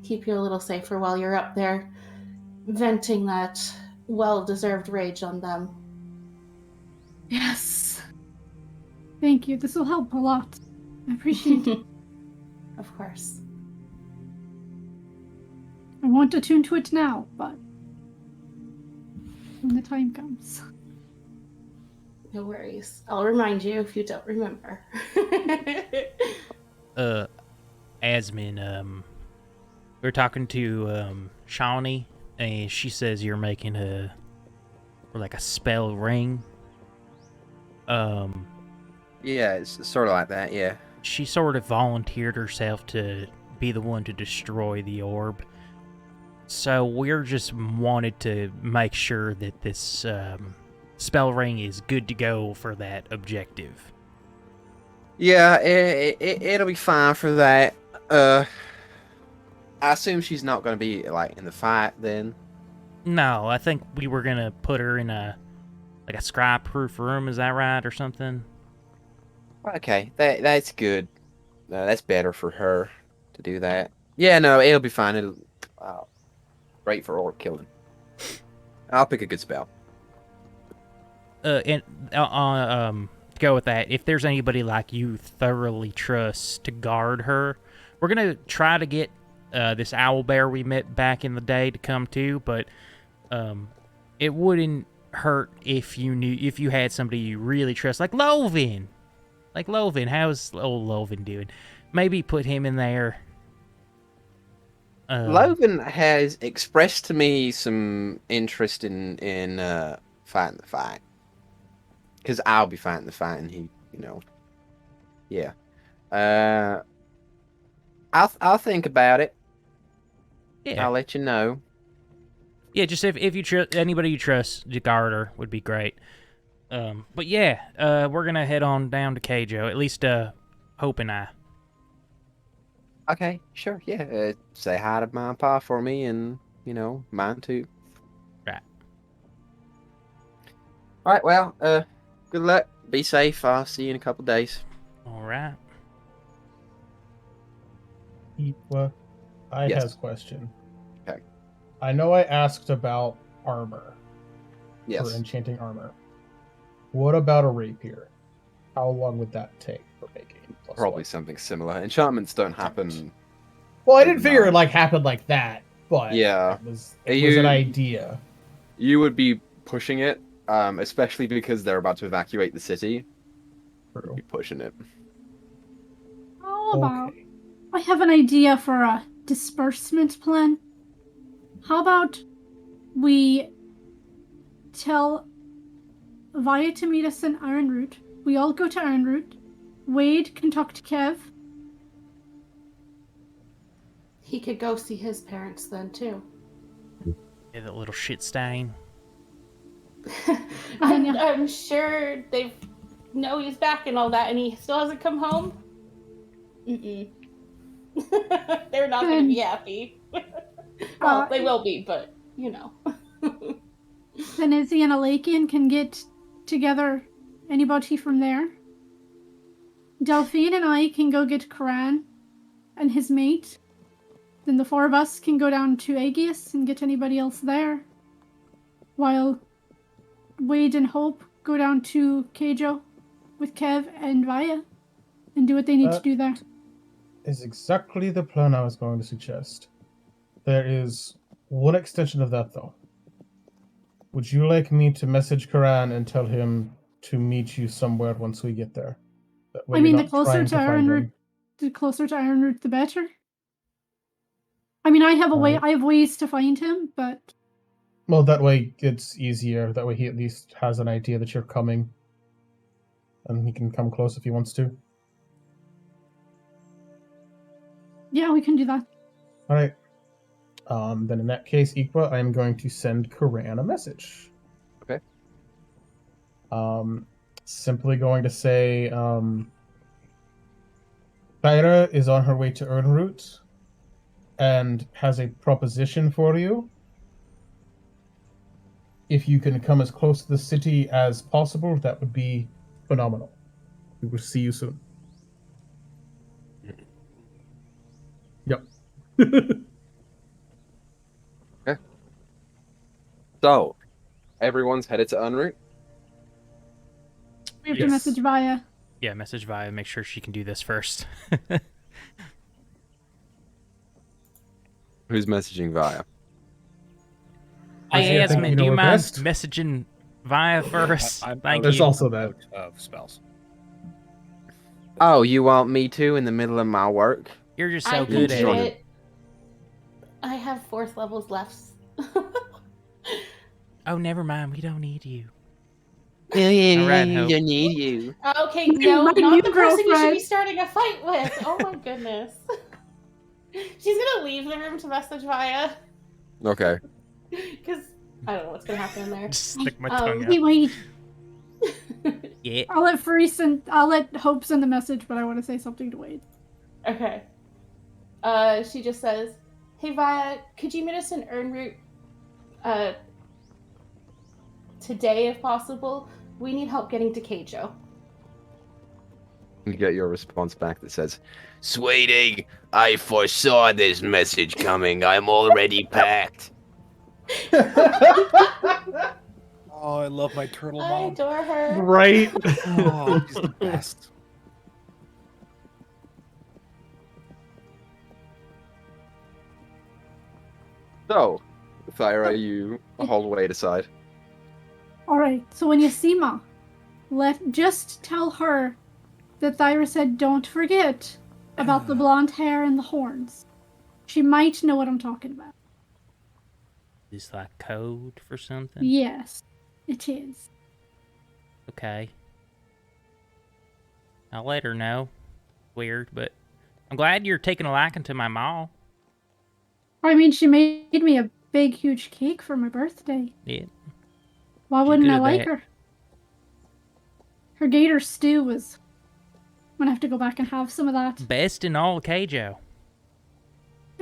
Keep you a little safer while you're up there venting that well-deserved rage on them. Yes. Thank you. This will help a lot. I appreciate it. Of course. I won't attune to it now, but when the time comes. No worries. I'll remind you if you don't remember. Asmin, we're talking to Shawnee, and she says you're making a spell ring. Yeah, it's sort of like that. Yeah. She sort of volunteered herself to be the one to destroy the orb. So we're just wanted to make sure that this spell ring is good to go for that objective. Yeah, it'll be fine for that. I assume she's not going to be like in the fight then. No, I think we were gonna put her in a scry-proof room. Is that right, or something? Okay, that's good. That's better for her to do that. Yeah, no, it'll be fine. It'll great for orc killing. I'll pick a good spell. And to go with that, if there's anybody like you thoroughly trust to guard her, we're gonna try to get this owl bear we met back in the day to come too. But it wouldn't hurt if you had somebody you really trust, like Lovin. Like Lovin, how's old Lovin doing? Maybe put him in there. Logan has expressed to me some interest in fighting the fight, because I'll be fighting the fight, and he, yeah. I'll think about it. Yeah, I'll let you know. yeah. Just if you anybody you trust to guard her would be great. But yeah, we're gonna head on down to Keijo. At least hoping I. Okay, sure, yeah. Say hi to my and pa for me, and mine too. Right. All right. Well, good luck. Be safe. I'll see you in a couple days. All right. Equa, I Yes. has a question. Okay. I know I asked about armor for Yes. enchanting armor. What about a rapier? How long would that take for making? Probably something similar. Enchantments don't happen. Well, I didn't figure it happened like that, but Yeah. it was You- an idea. You would be pushing it, especially because they're about to evacuate the city. True. You'd be pushing it. How about... Okay. I have an idea for a disbursement plan. How about we tell Via to meet us in Ironroot. We all go to Ironroot. Wade can talk to Kev. He could go see his parents then, too. Yeah, that little shit stain. I'm sure they know he's back and all that, and he still hasn't come home. Mm-mm. They're not going to be happy. Well, they will be, but, Then Izzy and Alakian can get together anybody from there. Delphine and I can go get Karan and his mate. Then the four of us can go down to Aegeus and get anybody else there. While Wade and Hope go down to Keijo with Kev and Vaya and do what they need to do there. is exactly the plan I was going to suggest. There is one extension of that, though. Would you like me to message Karan and tell him to meet you somewhere once we get there? That way I mean, you're not trying to find him. the closer to Iron Root, the better. I mean, I have Right. I have ways to find him, but Well, that way it's easier. That way he at least has an idea that you're coming. And he can come close if he wants to. yeah, we can do that. Alright. Then in that case, Equa, I'm going to send Karan a message. Okay. Simply going to say, Thyra is on her way to Ernroot and has a proposition for you. If you can come as close to the city as possible, that would be phenomenal. We will see you soon. Yep. So, everyone's headed to Unroot. We have to Yes. message via. Yeah, message via. Make sure she can do this first. Who's messaging via? Hey, I think Yasmin, you do know you her mind best. messaging via first? Thank There's you. also that. Of spells. Oh, you want me to in the middle of my work? You're just I so can good do at it. it. I have 4th levels left. Oh, never mind. We don't need you. Yeah, All right, Hope. don't need you. Okay, no, My not new the person you should be girlfriend. starting a fight with. Oh my goodness. She's gonna leave the room to message via. Okay. Because I don't know what's gonna happen in there. Just stick my tongue Hey, out. wait. Yeah. I'll let Hope send the message, but I want to say something to Wade. Okay. She just says, "Hey Via, could you meet us in Ernroot today if possible? We need help getting to Keijo." You get your response back that says, "Sweetie, I foresaw this message coming. I'm already packed." Oh, I love my turtle I mom. adore her. Right? Oh, she's the best. So, Thyra, you hold Wade aside. All right. So when you see Ma, just tell her that Thyra said, "Don't forget about the blonde hair and the horns." She might know what I'm talking about. Is that code for something? Yes, it is. Okay. I'll let her know. Weird, but I'm glad you're taking a liking to my mall. I mean, she made me a big, huge cake for my birthday. Yeah. Why She's wouldn't good I at like that. her? Her gator stew was. I'm gonna have to go back and have some of that. Best in all Keijo.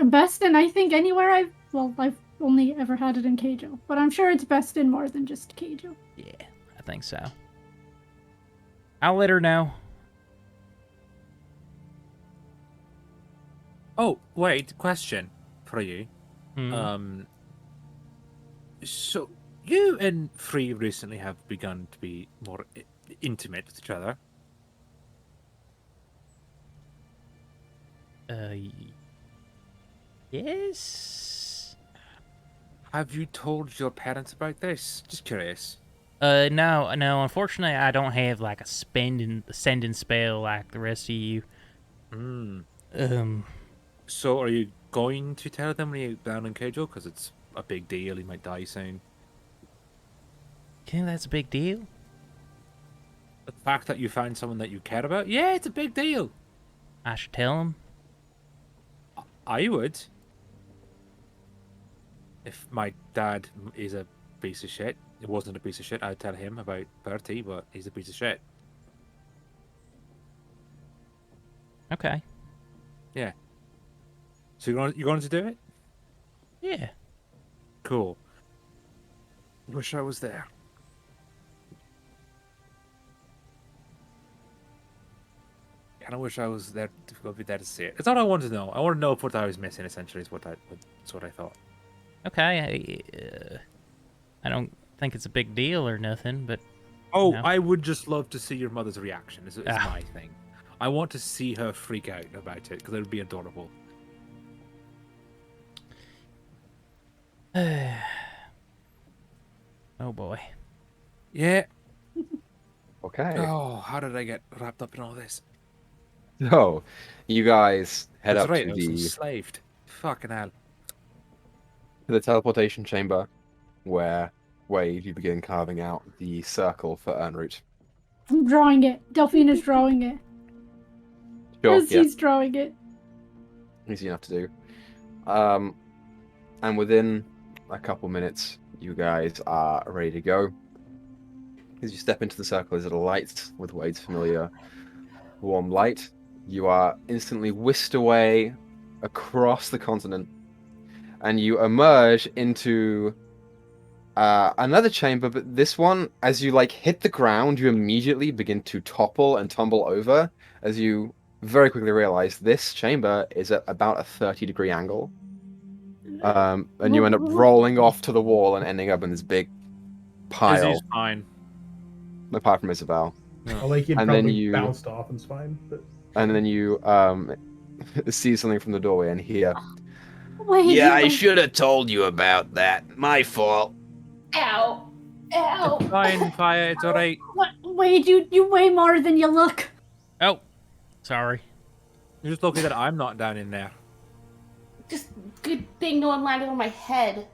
Best in, I think, anywhere I've only ever had it in Keijo, but I'm sure it's best in more than just Keijo. Yeah, I think so. I'll let her know. Oh, wait, question for you. Hmm. So you and Free recently have begun to be more intimate with each other. Yes. Have you told your parents about this? Just curious. No. Unfortunately, I don't have like a sending spell like the rest of you. Hmm. So are you going to tell them when you're down in Keijo? Because it's a big deal. He might die soon. Okay, that's a big deal. The fact that you found someone that you care about? Yeah, it's a big deal. I should tell him. I would. If my dad is a piece of shit, it wasn't a piece of shit, I'd tell him about Bertie, but he's a piece of shit. Okay. Yeah. So you're going to do it? Yeah. Cool. Wish I was there. And I wish I was there to be there to see it. That's all I want to know. I want to know what I was missing. Essentially, is what I thought. Okay. I don't think it's a big deal or nothing, but Oh, no. I would just love to see your mother's reaction. Is my thing. I want to see her freak out about it because it would be adorable. Oh boy. Yeah. Okay. Oh, how did I get wrapped up in all this? So, you guys head That's up right, to I was the enslaved. Fucking hell. teleportation chamber, where Wade, you begin carving out the circle for Ernroot. I'm drawing it. Delphine is drawing it. Sure, As yeah, he's drawing it. easy enough to do. And within a couple minutes, you guys are ready to go. As you step into the circle, as it alights with Wade's familiar warm light, you are instantly whisked away across the continent, and you emerge into another chamber. But this one, as you hit the ground, you immediately begin to topple and tumble over, as you very quickly realize this chamber is at about a 30-degree angle. And you end up rolling off to the wall and ending up in this big pile, Izzy's fine. apart from Isabel. Well, like he'd And then probably you- bounced off and it's fine. But And then you see something from the doorway and hear, Wait, Yeah, I you- should have told you about that. My fault. Ow. Ow. It's fine, Fire. It's alright. Wait, you weigh more than you look. Oh, sorry. You're just lucky that I'm not down in there. Just good thing no one landed on my head.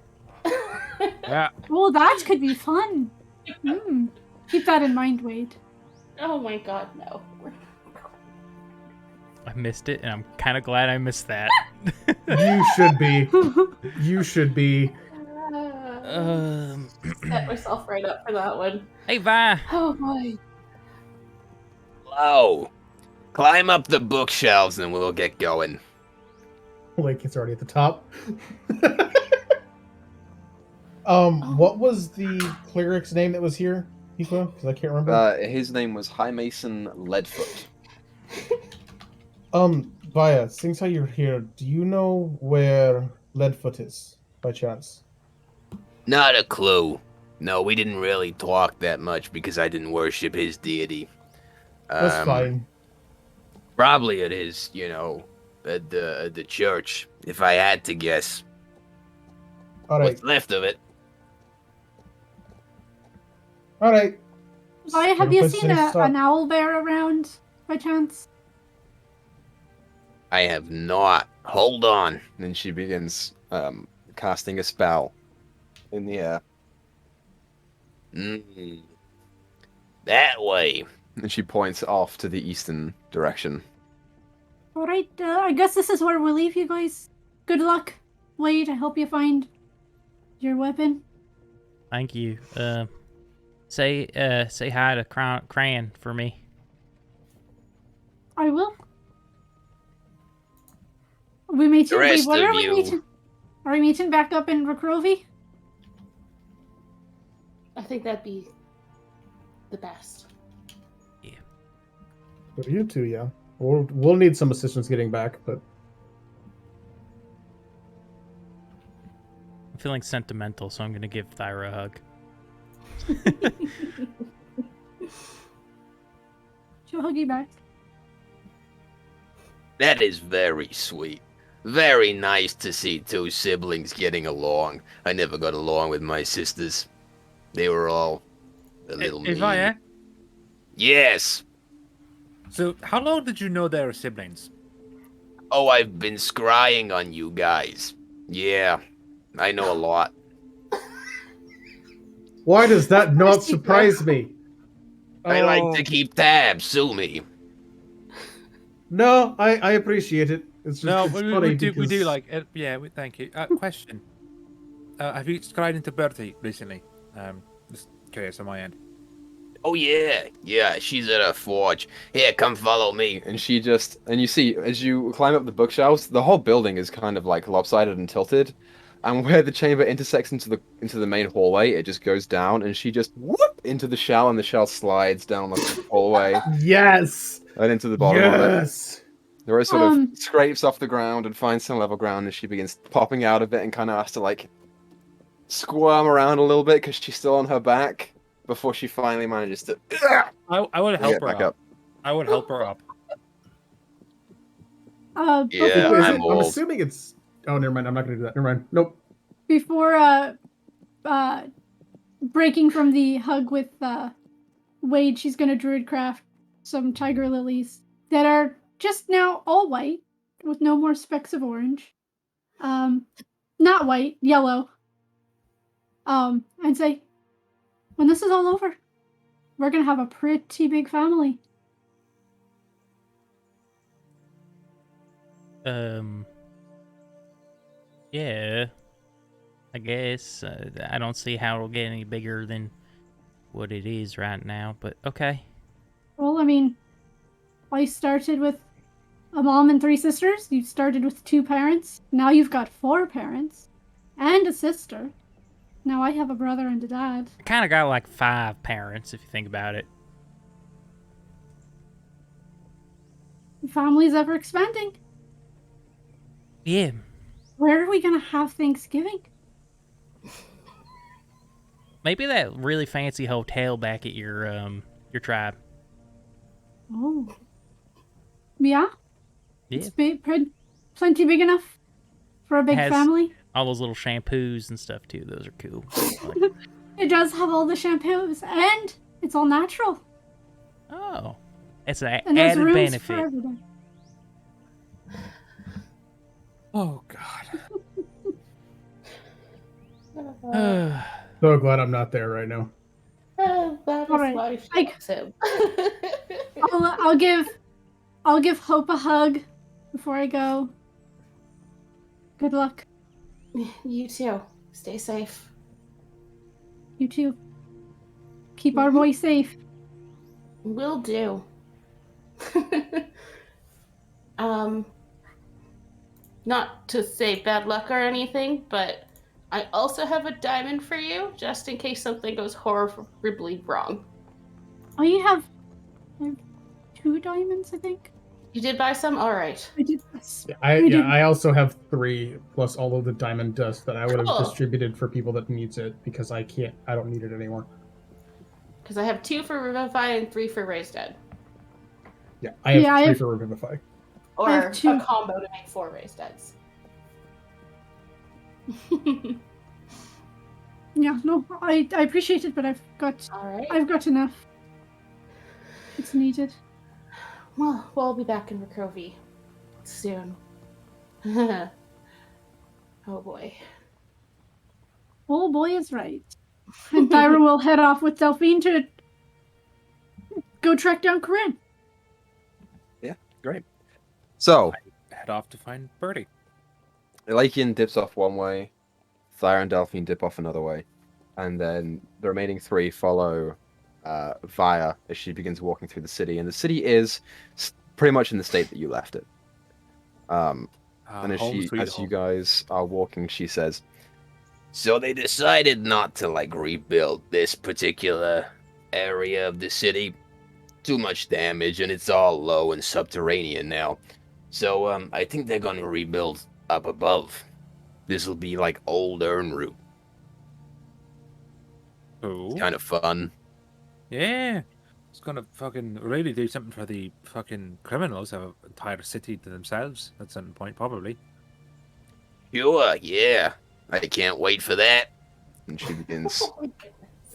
Yeah. Well, that could be fun. Hmm. Keep that in mind, Wade. Oh my god, no. I missed it, and I'm kind of glad I missed that. you should be. You should be. Set myself right up for that one. Hey, Vi. Oh boy. Hello. Climb up the bookshelves and we'll get going. Like it's already at the top. What was the cleric's name that was here, Equa? Because I can't remember. his name was High Mason Leadfoot. Baya, since how you're here, do you know where Leadfoot is, by chance? Not a clue. No, we didn't really talk that much because I didn't worship his deity. That's fine. Probably it is, at the church, if I had to guess. Alright, What's left of it. alright. Maya, have Give you a seen safe start. an owl bear around, by chance? I have not. Hold on. And then she begins casting a spell in the air. Mm. That way. And she points off to the eastern direction. Alright, I guess this is where we'll leave you guys. Good luck, Wade. I hope you find your weapon. Thank you. Say hi to Cran for me. I will. We meeting. The rest Wait, what of are we you- meeting? Are we meeting back up in Recrovy? I think that'd be the best. For you two, yeah. We'll need some assistance getting back, but I'm feeling sentimental, so I'm gonna give Thyra a hug. She'll hug you back. That is very sweet. Very nice to see two siblings getting along. I never got along with my sisters. They were all a little mean. Fire. Yes. So, how long did you know they were siblings? Oh, I've been scrying on you guys. Yeah, I know a lot. why does that not surprise me? I like to keep tabs, sue me. No, I appreciate it. It's just No, it's we funny do because- like it. Yeah, thank you. Question. Have you scryed into Bertie recently? Just curious on my end. Oh yeah, yeah, she's at a forge. Here, come follow me. And you see, as you climb up the bookshelves, the whole building is kind of lopsided and tilted. And where the chamber intersects into the main hallway, it just goes down, and she just whoop into the shell, and the shell slides down the hallway Yes. and into the bottom of it. Yes. The rose sort of scrapes off the ground and finds some level ground, and she begins popping out of it and kind of has to squirm around a little bit because she's still on her back before she finally manages to I would help get her back up. I would help her up. Yeah, before, I'm I'm old. assuming it's. Oh, never mind. I'm not gonna do that. Never mind. Nope. before breaking from the hug with Wade, she's gonna druidcraft some tiger lilies that are just now all white with no more specks of orange. Not white, yellow. And say, when this is all over, we're gonna have a pretty big family. Yeah, I guess. I don't see how it'll get any bigger than what it is right now, but okay. Well, I mean, I started with a mom and 3 sisters. You started with 2 parents. Now you've got 4 parents and a sister. Now I have a brother and a dad. I kind of got like 5 parents, if you think about it. The family's ever expanding. Yeah. Where are we gonna have Thanksgiving? Maybe that really fancy hotel back at your tribe. Oh. Yeah? Yeah. It's plenty big enough for a big Has family. all those little shampoos and stuff too. Those are cool. It does have all the shampoos, and it's all natural. Oh, it's an And there's added rooms for benefit. everybody. Oh God. So glad I'm not there right now. That is All right. why she Like- loves him. I'll give Hope a hug before I go. Good luck. You too. Stay safe. You too. Keep our boy safe. Will do. Not to say bad luck or anything, but I also have a diamond for you, just in case something goes horribly wrong. I have 2 diamonds, I think. You did buy some? Alright. I did this. I also have 3 plus all of the diamond dust that I would have Cool. distributed for people that needs it because I don't need it anymore. Because I have 2 for Revivify and 3 for Raise Dead. Yeah, I have Yeah, 3 I have- for Revivify. Or I have a 2. combo to make 4 Raise Deads. Yeah, no, I appreciate it, but I've got enough. It's needed. Well, we'll be back in Recrovy soon. Oh boy. Oh boy is right. And Tyra will head off with Delphine to go track down Corinne. Great. So, Head off to find Birdie. Elakian dips off one way, Thyra and Delphine dip off another way, and then the remaining 3 follow Via as she begins walking through the city. And the city is pretty much in the state that you left it. And as you guys are walking, she says, So they decided not to rebuild this particular area of the city. Too much damage, and it's all low and subterranean now. So I think they're gonna rebuild up above. This'll be like old Urn Root. Cool. Kind of fun. Yeah. It's gonna fucking really do something for the fucking criminals, have an entire city to themselves at some point, probably. Sure, yeah. I can't wait for that. and she begins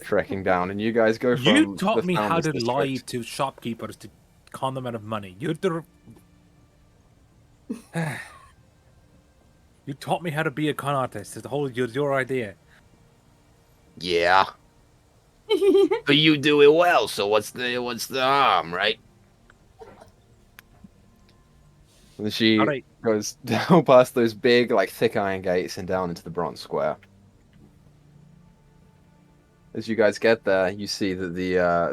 trekking down, and you guys go from. You taught the me how Founders to District. lie to shopkeepers to con them out of money. You taught me how to be a con artist. It's the whole your idea. Yeah. But you do it well, so what's the harm, right? And she Alright. goes down past those big, thick iron gates and down into the bronze square. As you guys get there, you see that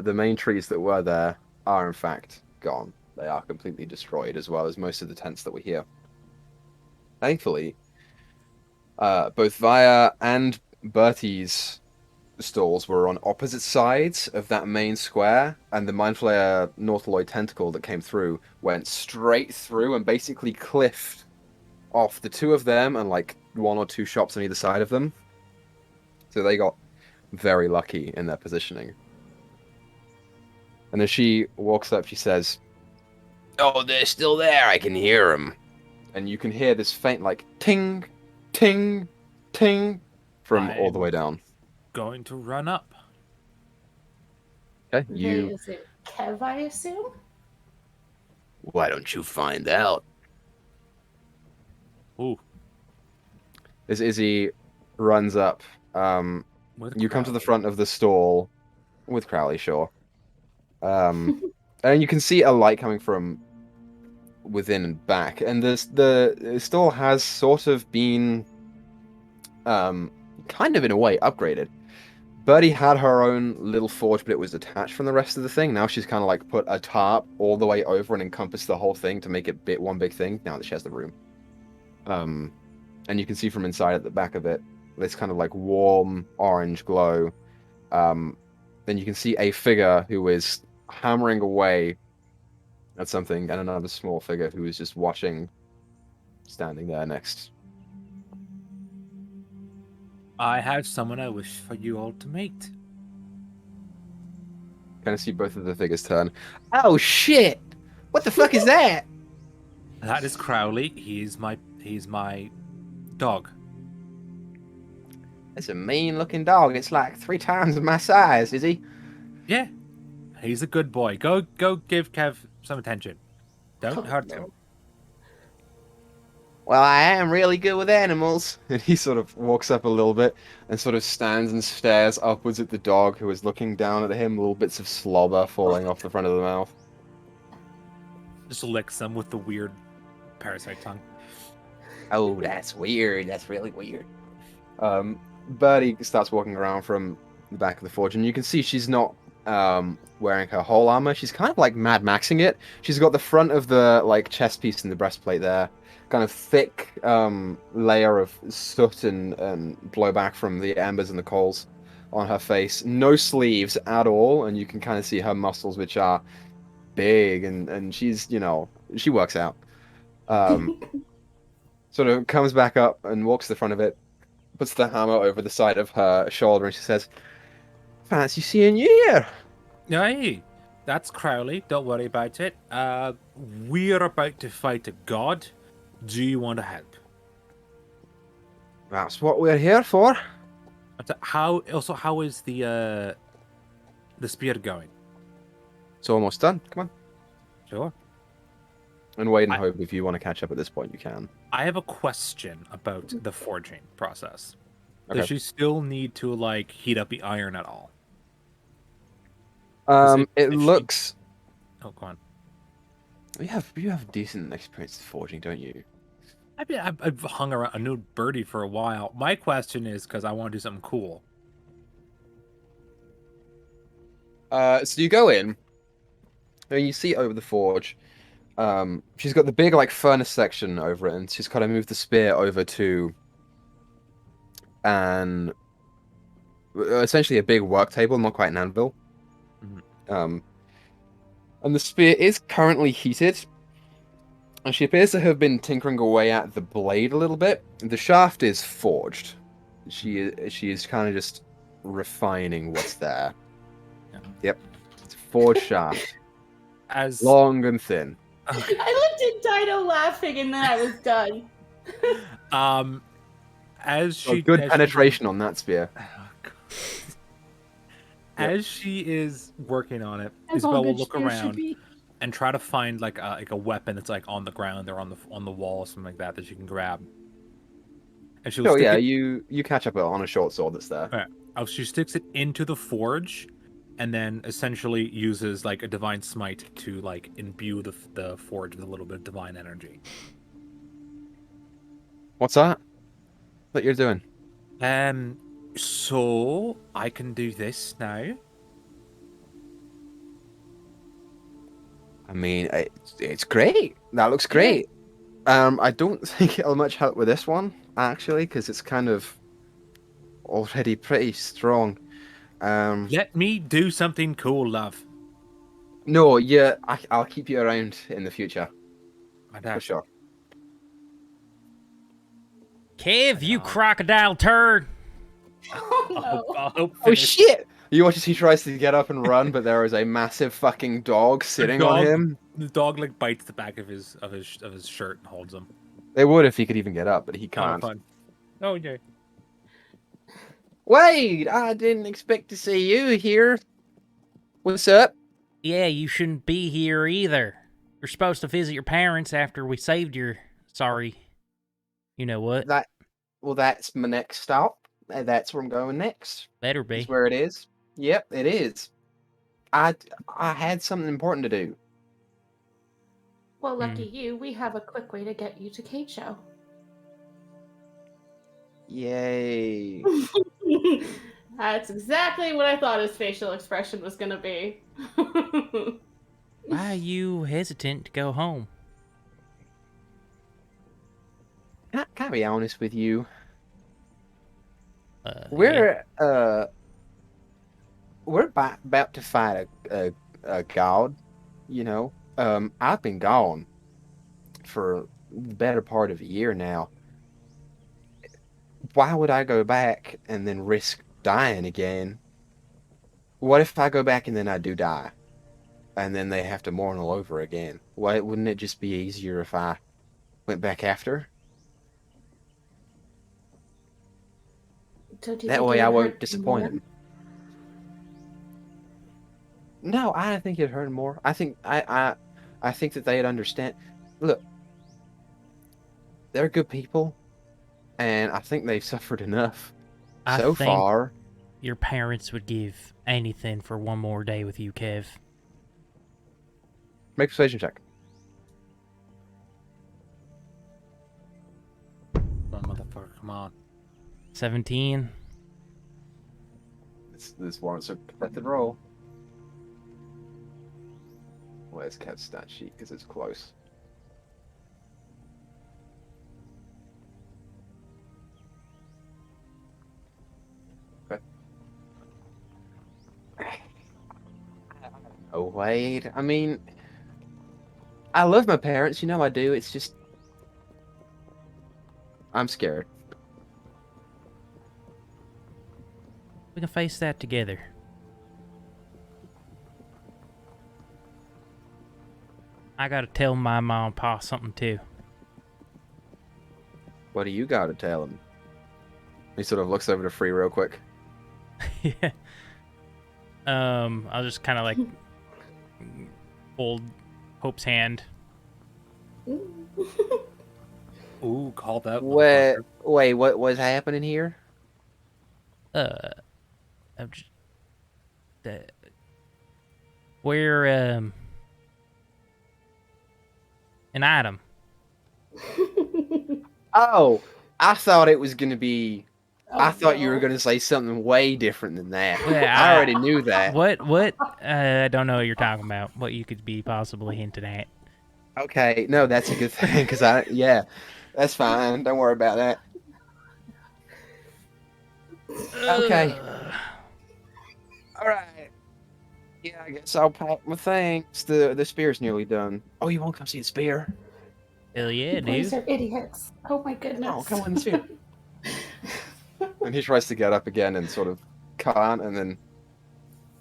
the main trees that were there are in fact gone. They are completely destroyed, as well as most of the tents that were here. Thankfully, both Via and Bertie's stalls were on opposite sides of that main square, and the Mind Flayer Nautiloid tentacle that came through went straight through and basically cliffed off the 2 of them and 1 or 2 shops on either side of them. So they got very lucky in their positioning. And as she walks up, she says, Oh, they're still there. I can hear them. and you can hear this faint like ting, ting, ting from all the way down. Going to run up. Okay, Is it Kev, I assume? Why don't you find out? Ooh, as Izzy runs up, with you come to the Crowley. front of the stall with Crowley, sure. And you can see a light coming from within and back, and the stall has sort of been, kind of in a way upgraded. Birdie had her own little forge, but it was detached from the rest of the thing. Now she's kind of like put a tarp all the way over and encompassed the whole thing to make it one big thing. Now that she has the room, and you can see from inside at the back of it this kind of like warm orange glow. Then you can see a figure who is hammering away at something, and another small figure who is just watching, standing there next. I have someone I wish for you all to meet. Kind of see both of the figures turn. Oh shit! What the fuck is that? That is Crowley. He's my dog. It's a mean-looking dog. It's like 3 times my size. Is he? Yeah, he's a good boy. Go give Kev some attention. Don't hurt him. Well, I am really good with animals. And he sort of walks up a little bit and sort of stands and stares upwards at the dog, who is looking down at him, little bits of slobber falling off the front of the mouth. Just licks them with the weird parasite tongue. Oh, that's weird. That's really weird. Birdie starts walking around from the back of the forge, and you can see she's not wearing her whole armor. She's kind of like Mad Maxing it. She's got the front of the like chest piece and the breastplate there, kind of thick layer of soot and blowback from the embers and the coals on her face. No sleeves at all, and you can kind of see her muscles, which are big, and she's, you know, she works out. Sort of comes back up and walks to the front of it, puts the hammer over the side of her shoulder, and she says, "Fancy seeing you here." Hey, that's Crowley. Don't worry about it. We're about to fight a god. Do you want to help? That's what we're here for. How is the spear going? It's almost done. Come on. Sure. And wait and hope if you want to catch up at this point, you can. I have a question about the forging process. Okay. Does she still need to like heat up the iron at all? It looks. Oh, go on. You have decent experience with forging, don't you? I've hung around. I knew Birdie for a while. My question is because I want to do something cool. So you go in, and you see over the forge. She's got the big like furnace section over it, and she's kind of moved the spear over to essentially a big work table, not quite an anvil. Mm-hmm. And the spear is currently heated, and she appears to have been tinkering away at the blade a little bit. The shaft is forged. She is kind of just refining what's there. Yeah. Yep, it's a forged shaft, As long and thin. I looked at Dyto laughing, and then I was done. as she Good as penetration on that spear. As she is working on it, As all Isabel will good look spears should around be. and try to find like a weapon that's like on the ground or on the wall or something like that she can grab. And she'll Oh stick yeah, it, you catch up on a short sword that's there. she sticks it into the forge, and then essentially uses like a divine smite to like imbue the forge with a little bit of divine energy. What's that you're doing? So I can do this now. I mean, it's great. That looks great. I don't think it'll much help with this one actually, because it's kind of already pretty strong. Let me do something cool, love. No, yeah, I'll keep you around in the future for sure. Kev, you crocodile turd. Oh no. I'll help Oh finish. shit! You watch as he tries to get up and run, but there is a massive fucking dog sitting on him. The dog like bites the back of his shirt and holds him. They would if he could even get up, but he Oh, can't. fun. Oh, yeah. Wait, I didn't expect to see you here. What's up? Yeah, you shouldn't be here either. You're supposed to visit your parents after we saved your... Sorry. You know what? Well, that's my next stop. That's where I'm going next. Better be. Is where it is. Yep, it is. I had something important to do. Well, lucky you, we have a quick way to get you to Keicho. Yay. That's exactly what I thought his facial expression was going to be. Why are you hesitant to go home? Can I be honest with you? Yeah. We're about to fight a god, you know. I've been gone for the better part of a year now. Why would I go back and then risk dying again? What if I go back and then I do die? And then they have to mourn all over again? Why wouldn't it just be easier if I went back after? So do you That think way it I would won't hurt disappoint more? him. No, I don't think it'd hurt him more. I think I think that they'd understand. Look, they're good people, and I think they've suffered enough I so think far. your parents would give anything for one more day with you, Kev. Make a persuasion check. Come on, motherfucker, come on. 17. This warrants a pathetic roll. Where's Kev's stat sheet? Because it's close. Okay. Oh, Wade. I mean, I love my parents. You know I do. It's just... I'm scared. We can face that together. I gotta tell my mom and pa something too. What do you got to tell him? He sort of looks over to Free real quick. Yeah. I'll just kind of like hold Hope's hand. Ooh, called out. Wait, what was happening here? I'm just, we're an item. Oh, I thought it was going to be... I thought you were no. going to say something way different than that. Yeah, I already knew that. What? I don't know what you're talking about. What you could be possibly hinting at. Okay, no, that's a good thing, because yeah, that's fine. Don't worry about that. Okay. All right. Yeah, I guess I'll pack my things. The spear's nearly done. Oh, you won't come see the spear? Hell yeah, Boys dude. are idiots. Oh my goodness. Oh, come on, the spear. And he tries to get up again and sort of can't, and then,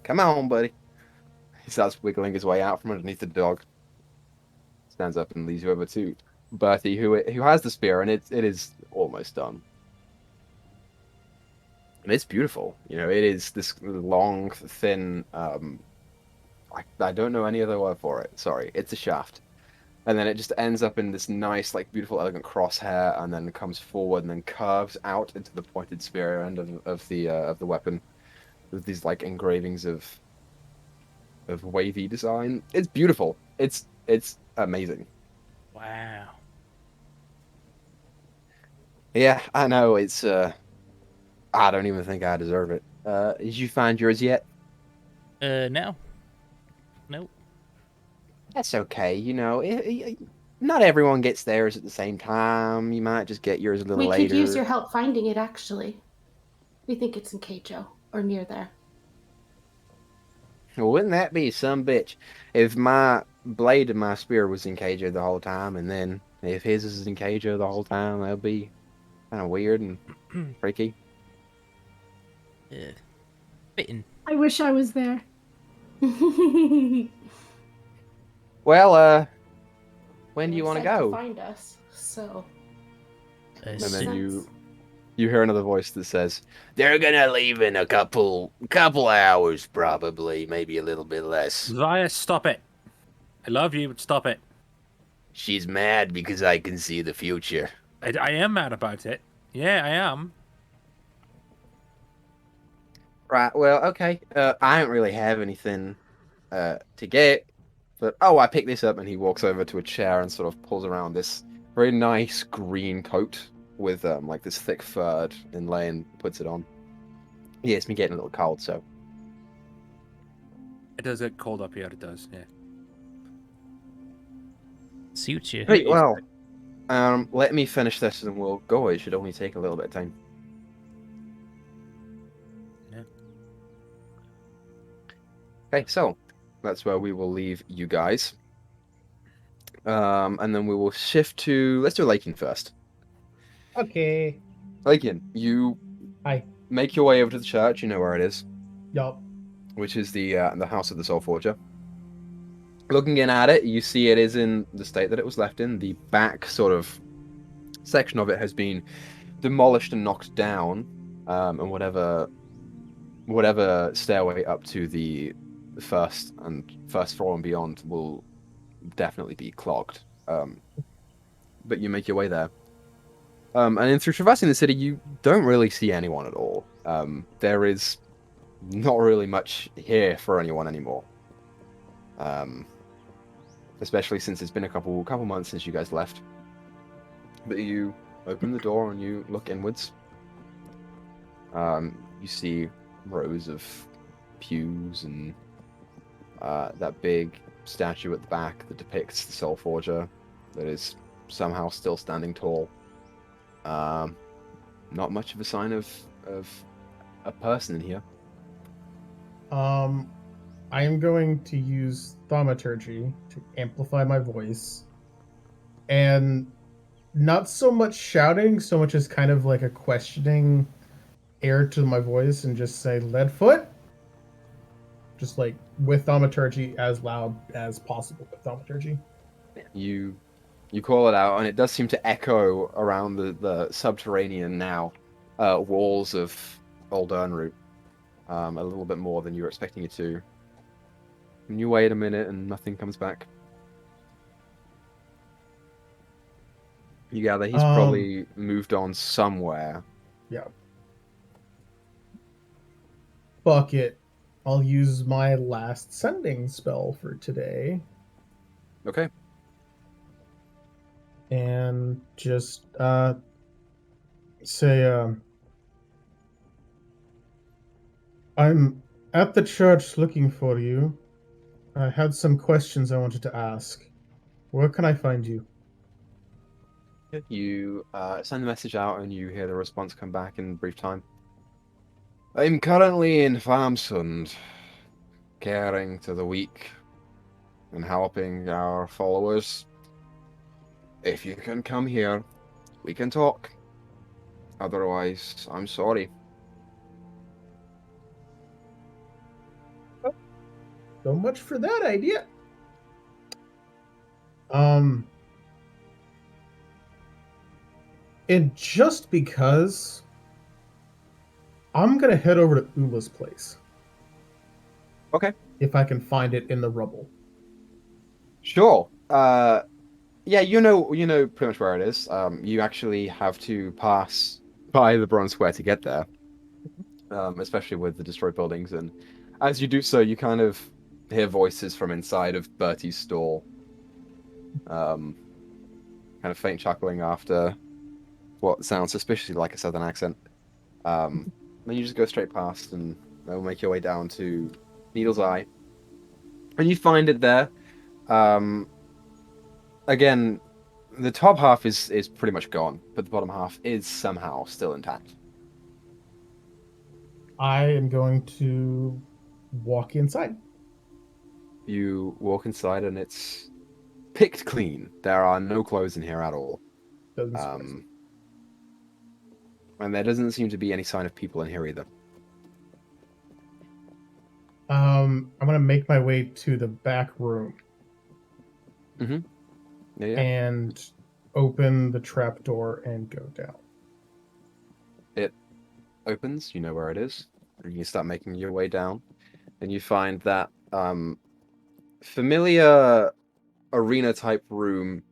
come on, buddy. He starts wiggling his way out from underneath the dog. Stands up and leads you over to Bertie, who has the spear, and it is almost done. And it's beautiful. You know, it is this long, thin. I don't know any other word for it. Sorry, it's a shaft, and then it just ends up in this nice, like, beautiful, elegant crosshair, and then comes forward and then curves out into the pointed spear end of the weapon, with these like engravings of wavy design. It's beautiful. It's amazing. Wow. Yeah, I know. It's I don't even think I deserve it. Did you find yours yet? No. Nope. That's okay. You know, not everyone gets theirs at the same time. You might just get yours a little We later. could use your help finding it, actually. We think it's in Keicho, or near there. Well, wouldn't that be some bitch if my blade of my spear was in Keijo the whole time, and then if his is in Keijo the whole time? That'd be kind of weird and freaky. Fitting. I wish I was there. Well, when do you want to Said go? Find us. So And Makes then sense. you hear another voice that says, They're gonna leave in a couple hours, probably, maybe a little bit less. Zaya, stop it. I love you, but stop it. She's mad because I can see the future. I am mad about it. Yeah, I am. right, well, okay, I don't really have anything to get, but I picked this up, and he walks over to a chair and sort of pulls around this very nice green coat with like this thick fur inlay and puts it on. Yeah, it's been getting a little cold, so It does get cold up here, it does, yeah. Suits you. Great, well, let me finish this and we'll go. It should only take a little bit of time. Yeah. Okay, so that's where we will leave you guys. And then we will shift to, let's do Lakin first. Okay. Lakin, you Hi. make your way over to the church. You know where it is, Yup. which is the house of the Soul Forger. Looking in at it, you see it is in the state that it was left in. The back sort of section of it has been demolished and knocked down, and whatever stairway up to the first floor and beyond will definitely be clogged. But you make your way there, and then through traversing the city, you don't really see anyone at all. There is not really much here for anyone anymore. Especially since it's been a couple months since you guys left. But you open the door and you look inwards. You see rows of pews and that big statue at the back that depicts the Soul Forger that is somehow still standing tall. Not much of a sign of a person in here. I am going to use thaumaturgy to amplify my voice. And not so much shouting, so much as kind of like a questioning air to my voice and just say, Leadfoot? Just like with thaumaturgy as loud as possible with thaumaturgy. You call it out, and it does seem to echo around the subterranean now walls of Old Urnroot a little bit more than you were expecting it to. And you wait a minute, and nothing comes back. You gather he's probably moved on somewhere. Yeah. Fuck it. I'll use my last sending spell for today. Okay. And just say, I'm at the church looking for you. I had some questions I wanted to ask. Where can I find you? You send the message out, and you hear the response come back in brief time. I'm currently in Farmsund, caring to the weak and helping our followers. If you can come here, we can talk. Otherwise, I'm sorry. So much for that idea. And just because I'm gonna head over to Ula's place. Okay. If I can find it in the rubble. Sure. Yeah, you know pretty much where it is. You actually have to pass by the Bronze Square to get there. Especially with the destroyed buildings, and as you do so, you kind of hear voices from inside of Bertie's stall. Kind of faint chuckling after what sounds suspiciously like a southern accent. Then you just go straight past, and they'll make your way down to Needle's Eye, and you find it there. Again, the top half is pretty much gone, but the bottom half is somehow still intact. I am going to walk inside. You walk inside, and it's picked clean. There are no clothes in here at all. Doesn't surprise me. And there doesn't seem to be any sign of people in here either. I'm gonna make my way to the back room. Mm-hmm. Yeah. And open the trapdoor and go down. It opens, you know where it is, and you start making your way down, and you find that familiar arena type room,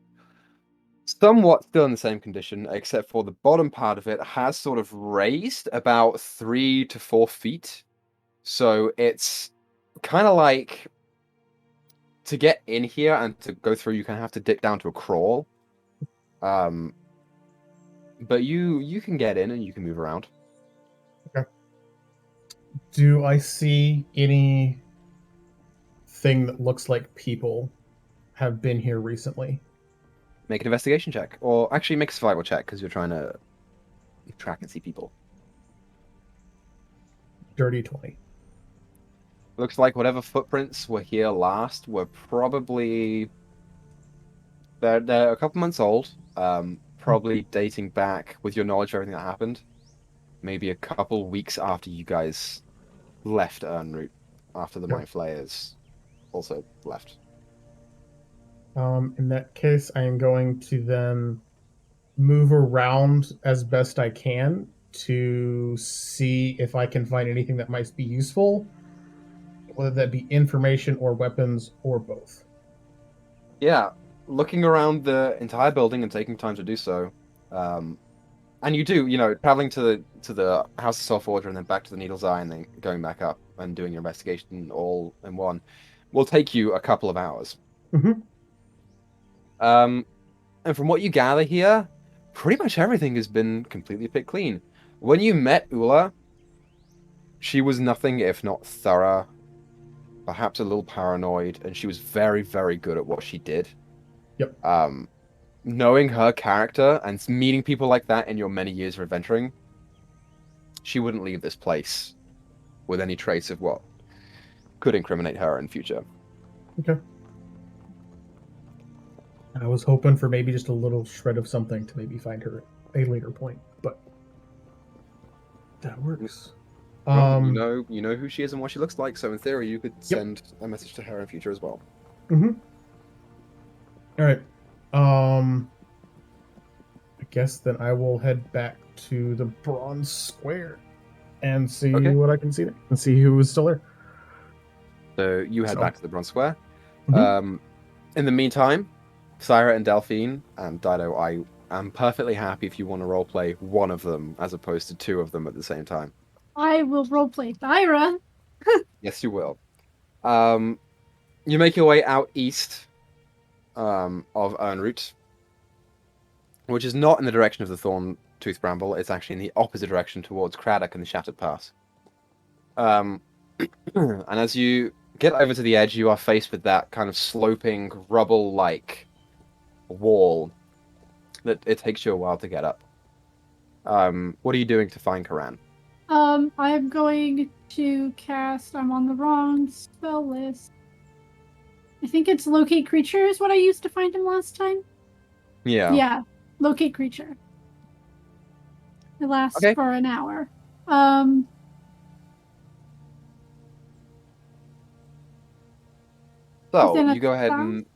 somewhat still in the same condition, except for the bottom part of it has sort of raised about 3 to 4 feet. So it's kind of like, to get in here and to go through, you kind of have to dip down to a crawl. But you can get in and you can move around. Do I see anything that looks like people have been here recently? Make an investigation check, or actually make a survival check because you're trying to track and see people. Dirty 20. Looks like whatever footprints were here last were probably they're a couple months old. Probably dating back, with your knowledge of everything that happened, maybe a couple weeks after you guys left En route, after the Mind Flayers also left. In that case, I am going to then move around as best I can to see if I can find anything that might be useful, whether that be information or weapons or both. Yeah, looking around the entire building and taking time to do so, and you do, traveling to the House of Soul Forger and then back to the Needle's Eye and then going back up and doing your investigation all in one, will take you a couple of hours. Mm-hmm. And from what you gather here, pretty much everything has been completely picked clean. When you met Ula, she was nothing if not thorough, perhaps a little paranoid, and she was very, very good at what she did. Yep. Knowing her character and meeting people like that in your many years of adventuring, she wouldn't leave this place with any trace of what could incriminate her in future. Okay. I was hoping for maybe just a little shred of something to maybe find her at a later point, but that works. Well, you know who she is and what she looks like, so in theory you could send a message to her in future as well. Mm-hmm. All right. I guess then I will head back to the Bronze Square and see what I can see there and see who is still there. So you head back to the Bronze Square. Mm-hmm. In the meantime, Syra and Delphine and Dyto, I am perfectly happy if you want to roleplay one of them as opposed to two of them at the same time. I will roleplay Thyra. Yes, you will. You make your way out east of En route, which is not in the direction of the Thorn Tooth Bramble. It's actually in the opposite direction towards Craddock and the Shattered Pass. And as you get over to the edge, you are faced with that kind of sloping, rubble-like wall that it takes you a while to get up. What are you doing to find Karan? I'm going to cast. I'm on the wrong spell list. I think it's locate creature is what I used to find him last time. Yeah. Yeah, locate creature. It lasts for an hour. So you go ahead and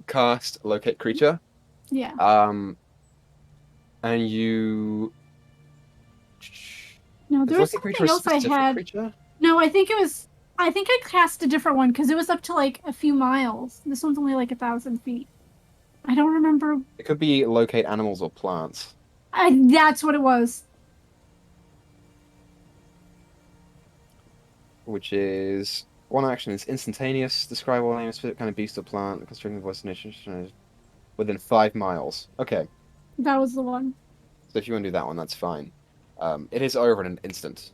cast locate creature. Yeah. And you. No, there was something else I had. Creature? No, I think I cast a different one because it was up to like a few miles. This one's only like 1,000 feet. I don't remember. It could be locate animals or plants. That's what it was. Which is one action. It's instantaneous. Describe all name, specific kind of beast or plant. Constricting voice nation within 5 miles. Okay. That was the one. So if you want to do that one, that's fine. It is over in an instant.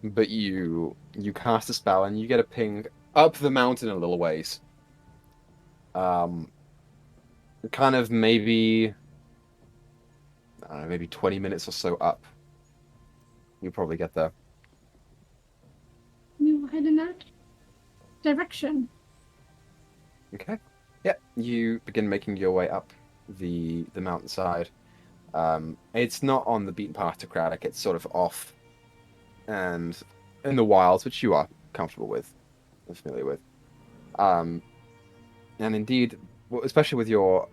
But you cast a spell and you get a ping up the mountain a little ways. Kind of maybe, I don't know, maybe 20 minutes or so up. You'll probably get there. You head in that direction. Okay. Yeah, you begin making your way up the mountainside. It's not on the beaten path to Craddock. It's sort of off and in the wilds, which you are comfortable with and familiar with. And indeed, well, especially with your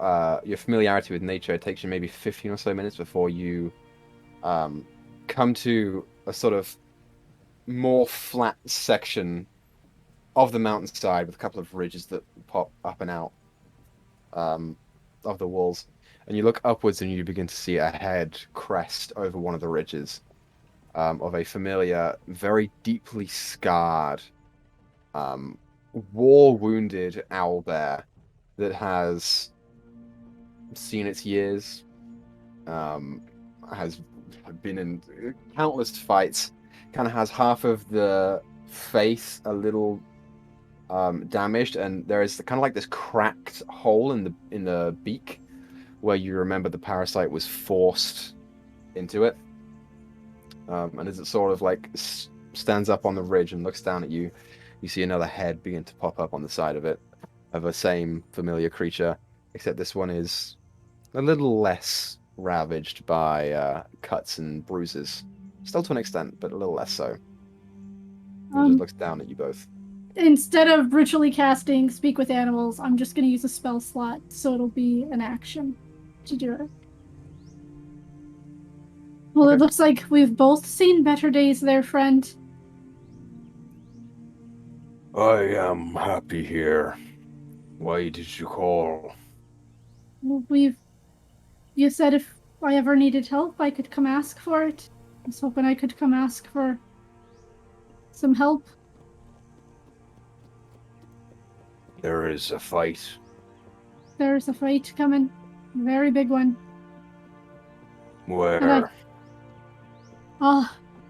familiarity with nature, it takes you maybe 15 or so minutes before you come to a sort of more flat section of the mountainside with a couple of ridges that pop up and out um, of the walls. And you look upwards and you begin to see a head crest over one of the ridges of a familiar, very deeply scarred, um, war-wounded owlbear that has seen its years, um, has been in countless fights, kind of has half of the face a little damaged, and there is kind of like this cracked hole in the beak where you remember the parasite was forced into it. And as it sort of like stands up on the ridge and looks down at you, you see another head begin to pop up on the side of it, of a same familiar creature, except this one is a little less ravaged by cuts and bruises. Still to an extent, but a little less so. It just looks down at you both. Instead of ritually casting Speak with Animals, I'm just going to use a spell slot, so it'll be an action to do it. Well, Okay. It looks like we've both seen better days there, friend. I am happy here. Why did you call? You said if I ever needed help, I could come ask for it. I was hoping I could come ask for some help. There is a fight. There's a fight coming. A very big one. Where?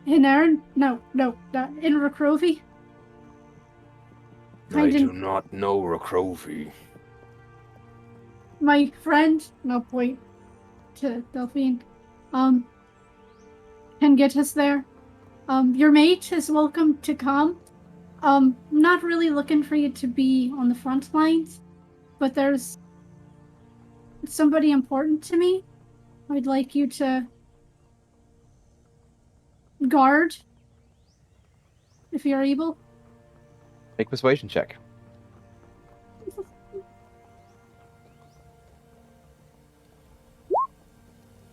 In Erin? No, in Rakrovi. I do not know Rakrovi. My friend, no point to Delphine, can get us there. Your mate is welcome to come. Not really looking for you to be on the front lines, but there's somebody important to me. I'd like you to guard, if you're able. Make a persuasion check.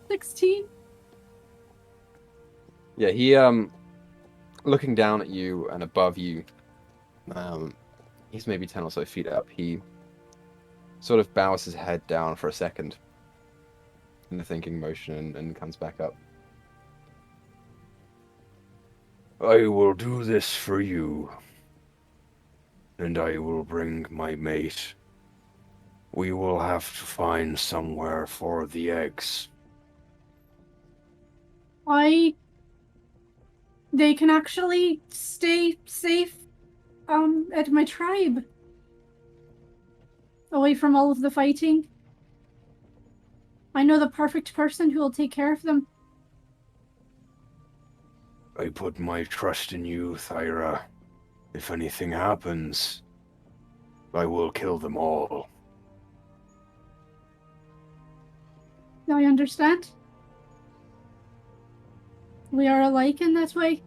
$16. Yeah, he looking down at you and above you, he's maybe 10 or so feet up. He sort of bows his head down for a second in a thinking motion and comes back up. I will do this for you. And I will bring my mate. We will have to find somewhere for the eggs. They can actually stay safe at my tribe. Away from all of the fighting. I know the perfect person who will take care of them. I put my trust in you, Thyra. If anything happens, I will kill them all. I understand. We are alike in that way.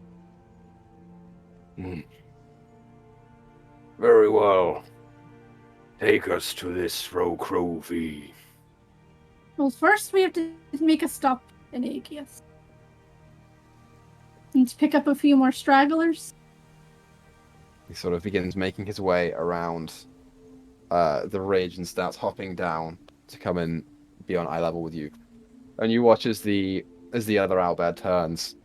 Very well. Take us to this Rakrovi. Well, first we have to make a stop in Aegius. Need to pick up a few more stragglers. He sort of begins making his way around the ridge and starts hopping down to come and be on eye level with you. And you watch as the other owlbear turns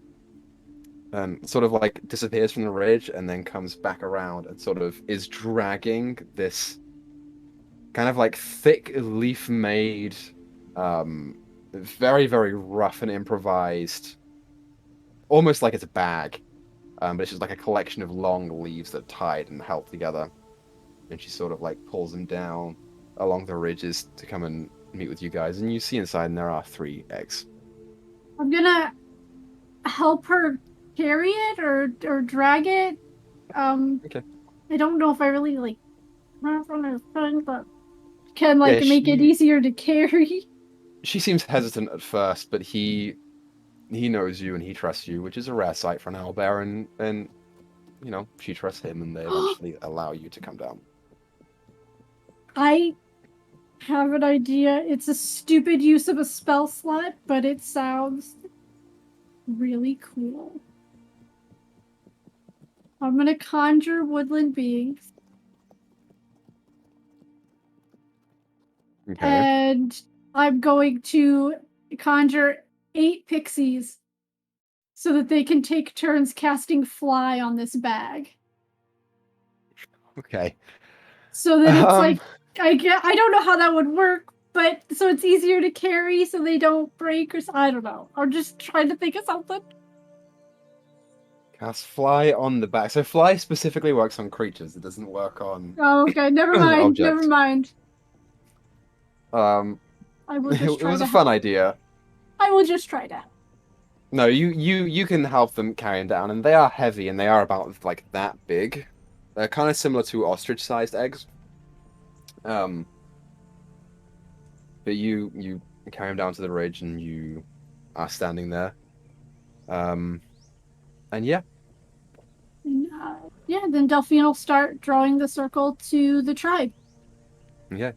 and sort of like disappears from the ridge and then comes back around and sort of is dragging this kind of like thick leaf-made, very, very rough and improvised, almost like it's a bag. But it's just like a collection of long leaves that are tied and held together. And she sort of like pulls them down along the ridges to come and meet with you guys. And you see inside, and there are 3 eggs. I'm gonna help her carry it or drag it. Okay. I don't know if I really like but can like Yeah, make it easier to carry. She seems hesitant at first, but he knows you and he trusts you, which is a rare sight for an owlbear, and you know, she trusts him, and they eventually allow you to come down. I have an idea. It's a stupid use of a spell slot, but it sounds really cool. I'm gonna conjure woodland beings. Okay. And I'm going to conjure 8 pixies so that they can take turns casting fly on this bag. Okay. So that it's Um, like I don't know how that would work, but so it's easier to carry so they don't break or I don't know. I'm just trying to think of something. Cast fly on the back. So fly specifically works on creatures. It doesn't work on Oh, okay, never mind. Never objects. mind. Um, I will it just try was to a fun help. idea. I will just try to help. No, you can help them carry them down, and they are heavy, and they are about like that big. They're kind of similar to ostrich-sized eggs. But you carry them down to the ridge, and you are standing there. And yeah, And, yeah, then Delphine will start drawing the circle to the tribe. yeah.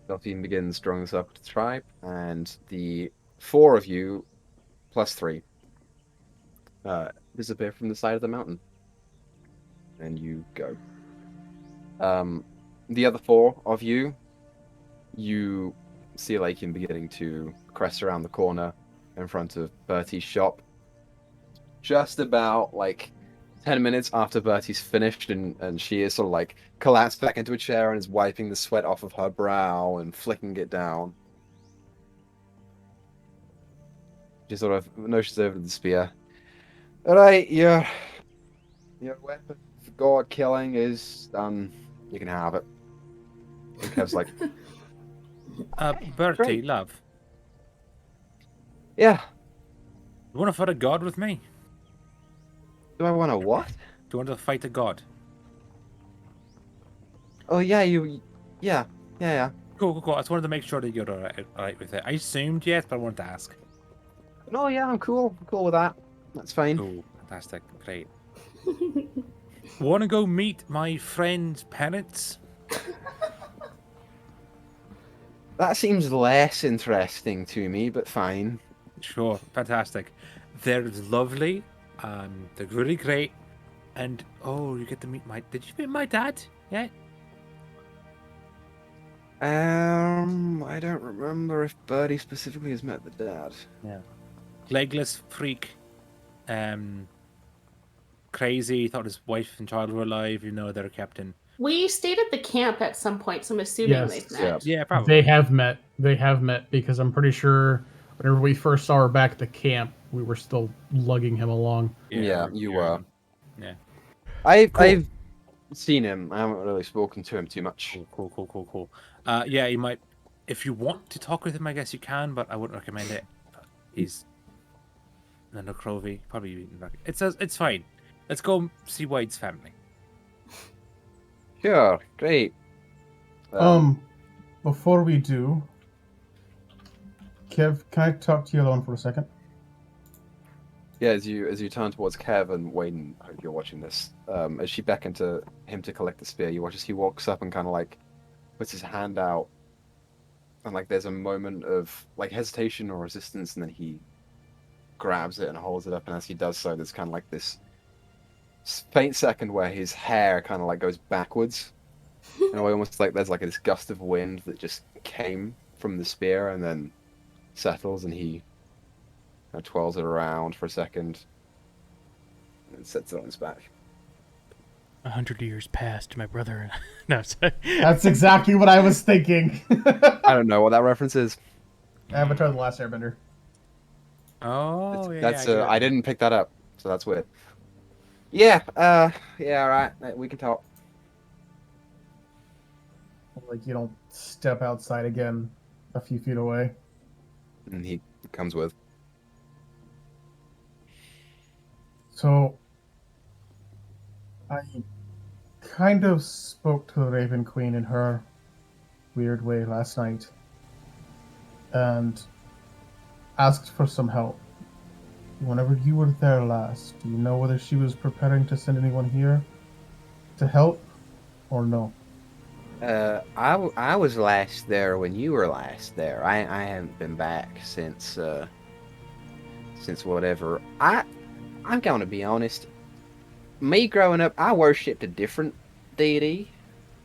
Delphine begins drawing the circle to the tribe, and the 4 of you plus 3 disappear from the side of the mountain, and you go. The other 4 of you, you see Lakin beginning to crest around the corner in front of Bertie's shop. Just about like 10 minutes after Bertie's finished, and she is sort of like collapsed back into a chair and is wiping the sweat off of her brow and flicking it down. She sort of notions over the spear. Alright, your weapon for god killing is done. You can have it. And Kev's like, Bertie, great. love, yeah. you want to fight a god with me? Do I want to what? Do you want to fight a god? Oh yeah, yeah. Cool. I just wanted to make sure that you're alright with it. I assumed yes, but I wanted to ask. No, yeah, I'm cool. I'm cool with that. That's fine. Cool, fantastic, great. Want to go meet my friend Penance? That seems less interesting to me, but fine. Sure, fantastic. They're lovely, they're really great, and oh, you get to meet my. Did you meet my dad? Yeah. I don't remember if Birdie specifically has met the dad. Yeah. Legless freak, crazy. Thought his wife and child were alive. You know, they're a captain. We stayed at the camp at some point, so I'm assuming Yes. they've met. Yeah, probably. They have met. They have met because I'm pretty sure whenever we first saw her back at the camp, we were still lugging him along. Yeah, you were. Yeah. I've seen him. I haven't really spoken to him too much. Cool. Yeah, you might. If you want to talk with him, I guess you can, but I wouldn't recommend it. He's a Necrovi, probably. It's fine. Let's go see Wade's family. Sure, great. Before we do, Kev, can I talk to you alone for a second? Yeah, as you turn towards Kev and Wayne, I hope you're watching this. As she beckons to him to collect the spear, you watch as he walks up and kind of like puts his hand out, and like there's a moment of like hesitation or resistance, and then he grabs it and holds it up, and as he does so, there's kind of like this faint second where his hair kind of like goes backwards, and almost like there's like this gust of wind that just came from the spear and then settles, and he kind of twirls it around for a second and sets it on his back. 100 years passed, my brother. No, sorry. That's exactly what I was thinking. I don't know what that reference is. Avatar: The Last Airbender. Oh, That's yeah. I didn't pick that up, so that's weird. Yeah, yeah, all right, we can talk. Like you don't step outside again a few feet away. And he comes with. So I kind of spoke to the Raven Queen in her weird way last night and asked for some help. Whenever you were there last, do you know whether she was preparing to send anyone here to help or no? I was last there when you were last there. I haven't been back since whatever. I'm going to be honest. Me growing up, I worshipped a different deity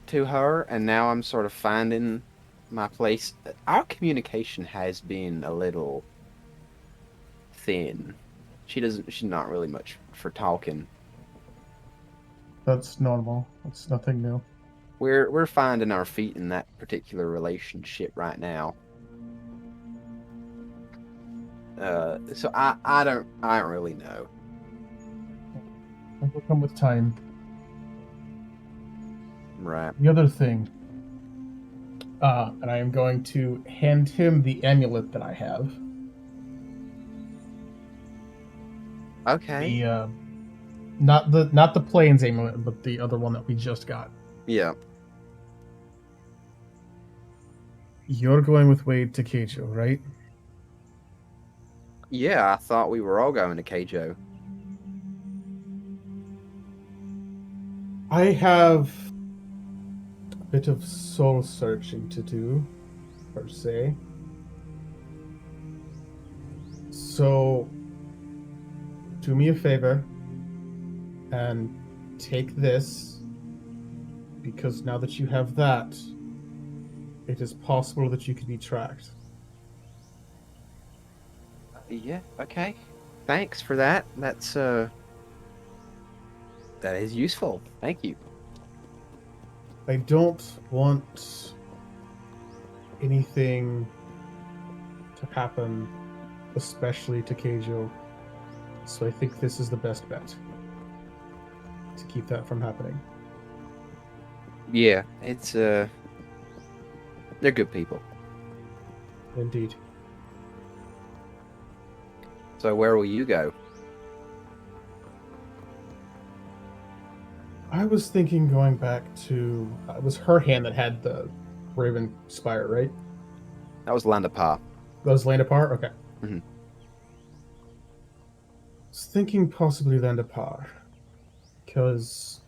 to her, and now I'm sort of finding my place. Our communication has been a little thin. She's not really much for talking. That's normal. That's nothing new. We're finding our feet in that particular relationship right now. So I don't really know. It will come with time. Right. The other thing, and I am going to hand him the amulet that I have. Okay. The not the plains amulet, but the other one that we just got. Yeah. You're going with Wade to Keijo, right? Yeah, I thought we were all going to Keijo. I have a bit of soul searching to do, per se. So, do me a favor and take this, because now that you have that, it is possible that you could be tracked. Yeah, okay. Thanks for that. That is useful. Thank you. I don't want anything to happen, especially to Keijo, so I think this is the best bet to keep that from happening. Yeah, it's they're good people. Indeed. So where will you go? I was thinking going back to... it was her hand that had the Raven Spire, right? That was Landapar. That was Land Apart? Okay. Mhm. I was thinking possibly Land Apart, because,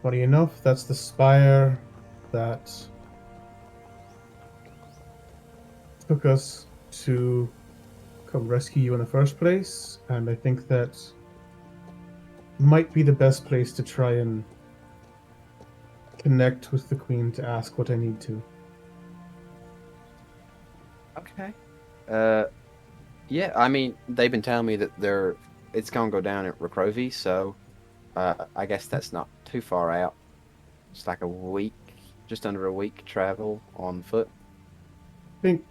funny enough, that's the spire that took us to come rescue you in the first place, and I think that might be the best place to try and connect with the Queen to ask what I need to. Okay. Yeah, I mean, they've been telling me that it's gonna go down at Rakrovi, so I guess that's not too far out. It's like a week, just under a week travel on foot. I think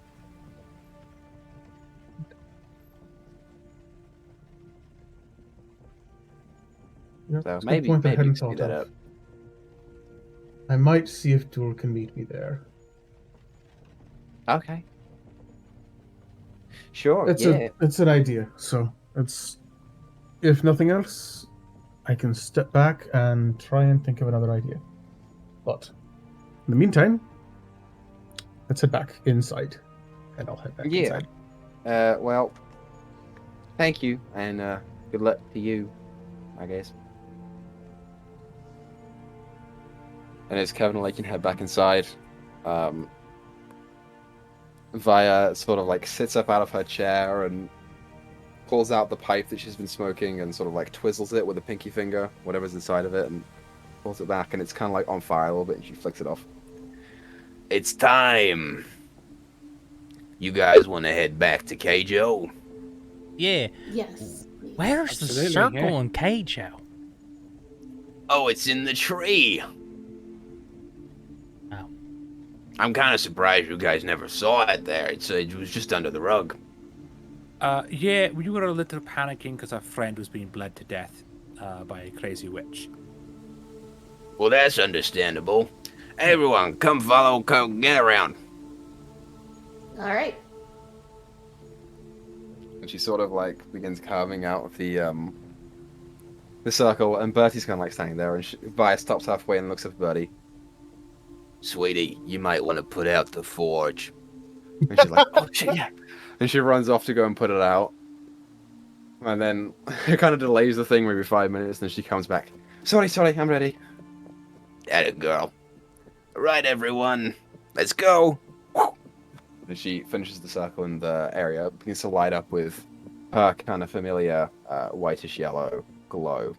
So that's a good maybe point I you hadn't can speed thought that of. up. I might see if Duel can meet me there. Okay. Sure. It's Yeah. it's an idea, so it's, if nothing else, I can step back and try and think of another idea. But in the meantime, let's head back inside, and I'll head back Yeah. inside. Well, thank you, and good luck to you, I guess. And as Kevin and can head back inside, Via sort of like sits up out of her chair and pulls out the pipe that she's been smoking and sort of like twizzles it with a pinky finger, whatever's inside of it, and pulls it back, and it's kind of like on fire a little bit, and she flicks it off. It's time. You guys want to head back to Keijo? Yeah. Yes. Where's the Absolutely, circle yeah. in Keijo? Oh, it's in the tree. Oh. I'm kind of surprised you guys never saw it there. It was just under the rug. Yeah, we were a little panicking because our friend was being bled to death by a crazy witch. Well, that's understandable. Everyone, come follow, come get around. All right. And she sort of like begins carving out of the circle, and Bertie's kind of like standing there, and Via stops halfway and looks at Bertie. Sweetie, you might want to put out the forge. And she's like, oh shit, yeah. And she runs off to go and put it out. And then it kind of delays the thing maybe 5 minutes, and then she comes back. Sorry, I'm ready. Atta girl. Right, everyone, let's go. As she finishes the circle in the area, it begins to light up with her kind of familiar whitish yellow glow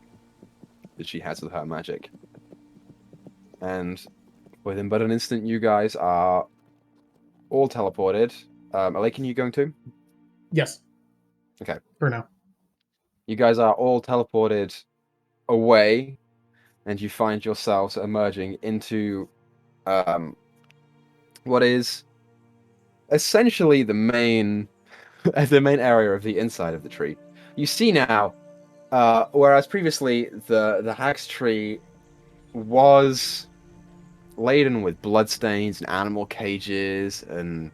that she has with her magic. And within but an instant, you guys are all teleported. Alaken, you going to? Yes. Okay. For now. You guys are all teleported away, and you find yourselves emerging into what is essentially the main area of the inside of the tree. You see now, whereas previously the hag's tree was laden with bloodstains and animal cages and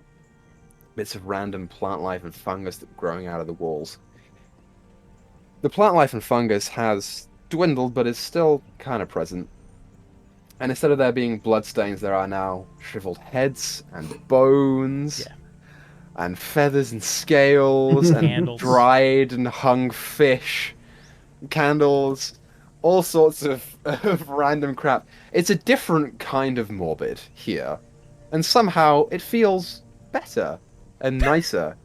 bits of random plant life and fungus that were growing out of the walls. The plant life and fungus has dwindled, but is still kind of present. And instead of there being bloodstains, there are now shriveled heads and bones, and feathers and scales, and Candles. dried and hung fish, candles, all sorts of random crap. It's a different kind of morbid here, and somehow it feels better and nicer.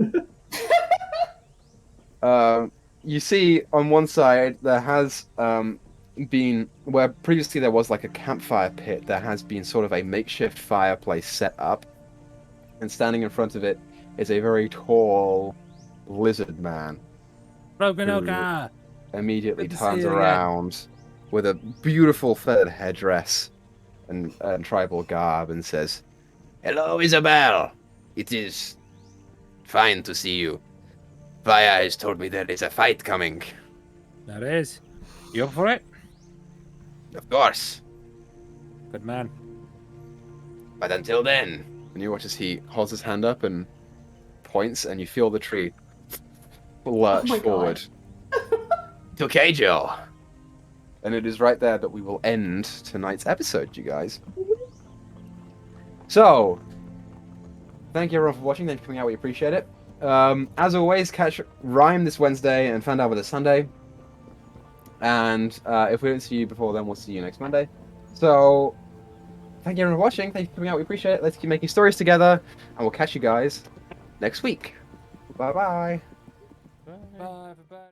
You see, on one side, there has been, where previously there was like a campfire pit, there has been sort of a makeshift fireplace set up, and standing in front of it is a very tall lizard man. Roganoka! Immediately Good to see turns you again. around with a beautiful feathered headdress and tribal garb and says, Hello, Isabel. It is fine to see you. Vaya has told me there is a fight coming. That is. You up for it? Of course. Good man. But until then, and you watch as he holds his hand up and points, and you feel the tree lurch my God. forward. to Keijo. And it is right there that we will end tonight's episode, you guys. So, thank you everyone for watching. Thank you for coming out. We appreciate it. As always, catch Rhyme this Wednesday and Find Out this Sunday. And if we don't see you before then, we'll see you next Monday. So, thank you everyone for watching. Thank you for coming out. We appreciate it. Let's keep making stories together. And we'll catch you guys next week. Bye-bye. Bye, everybody.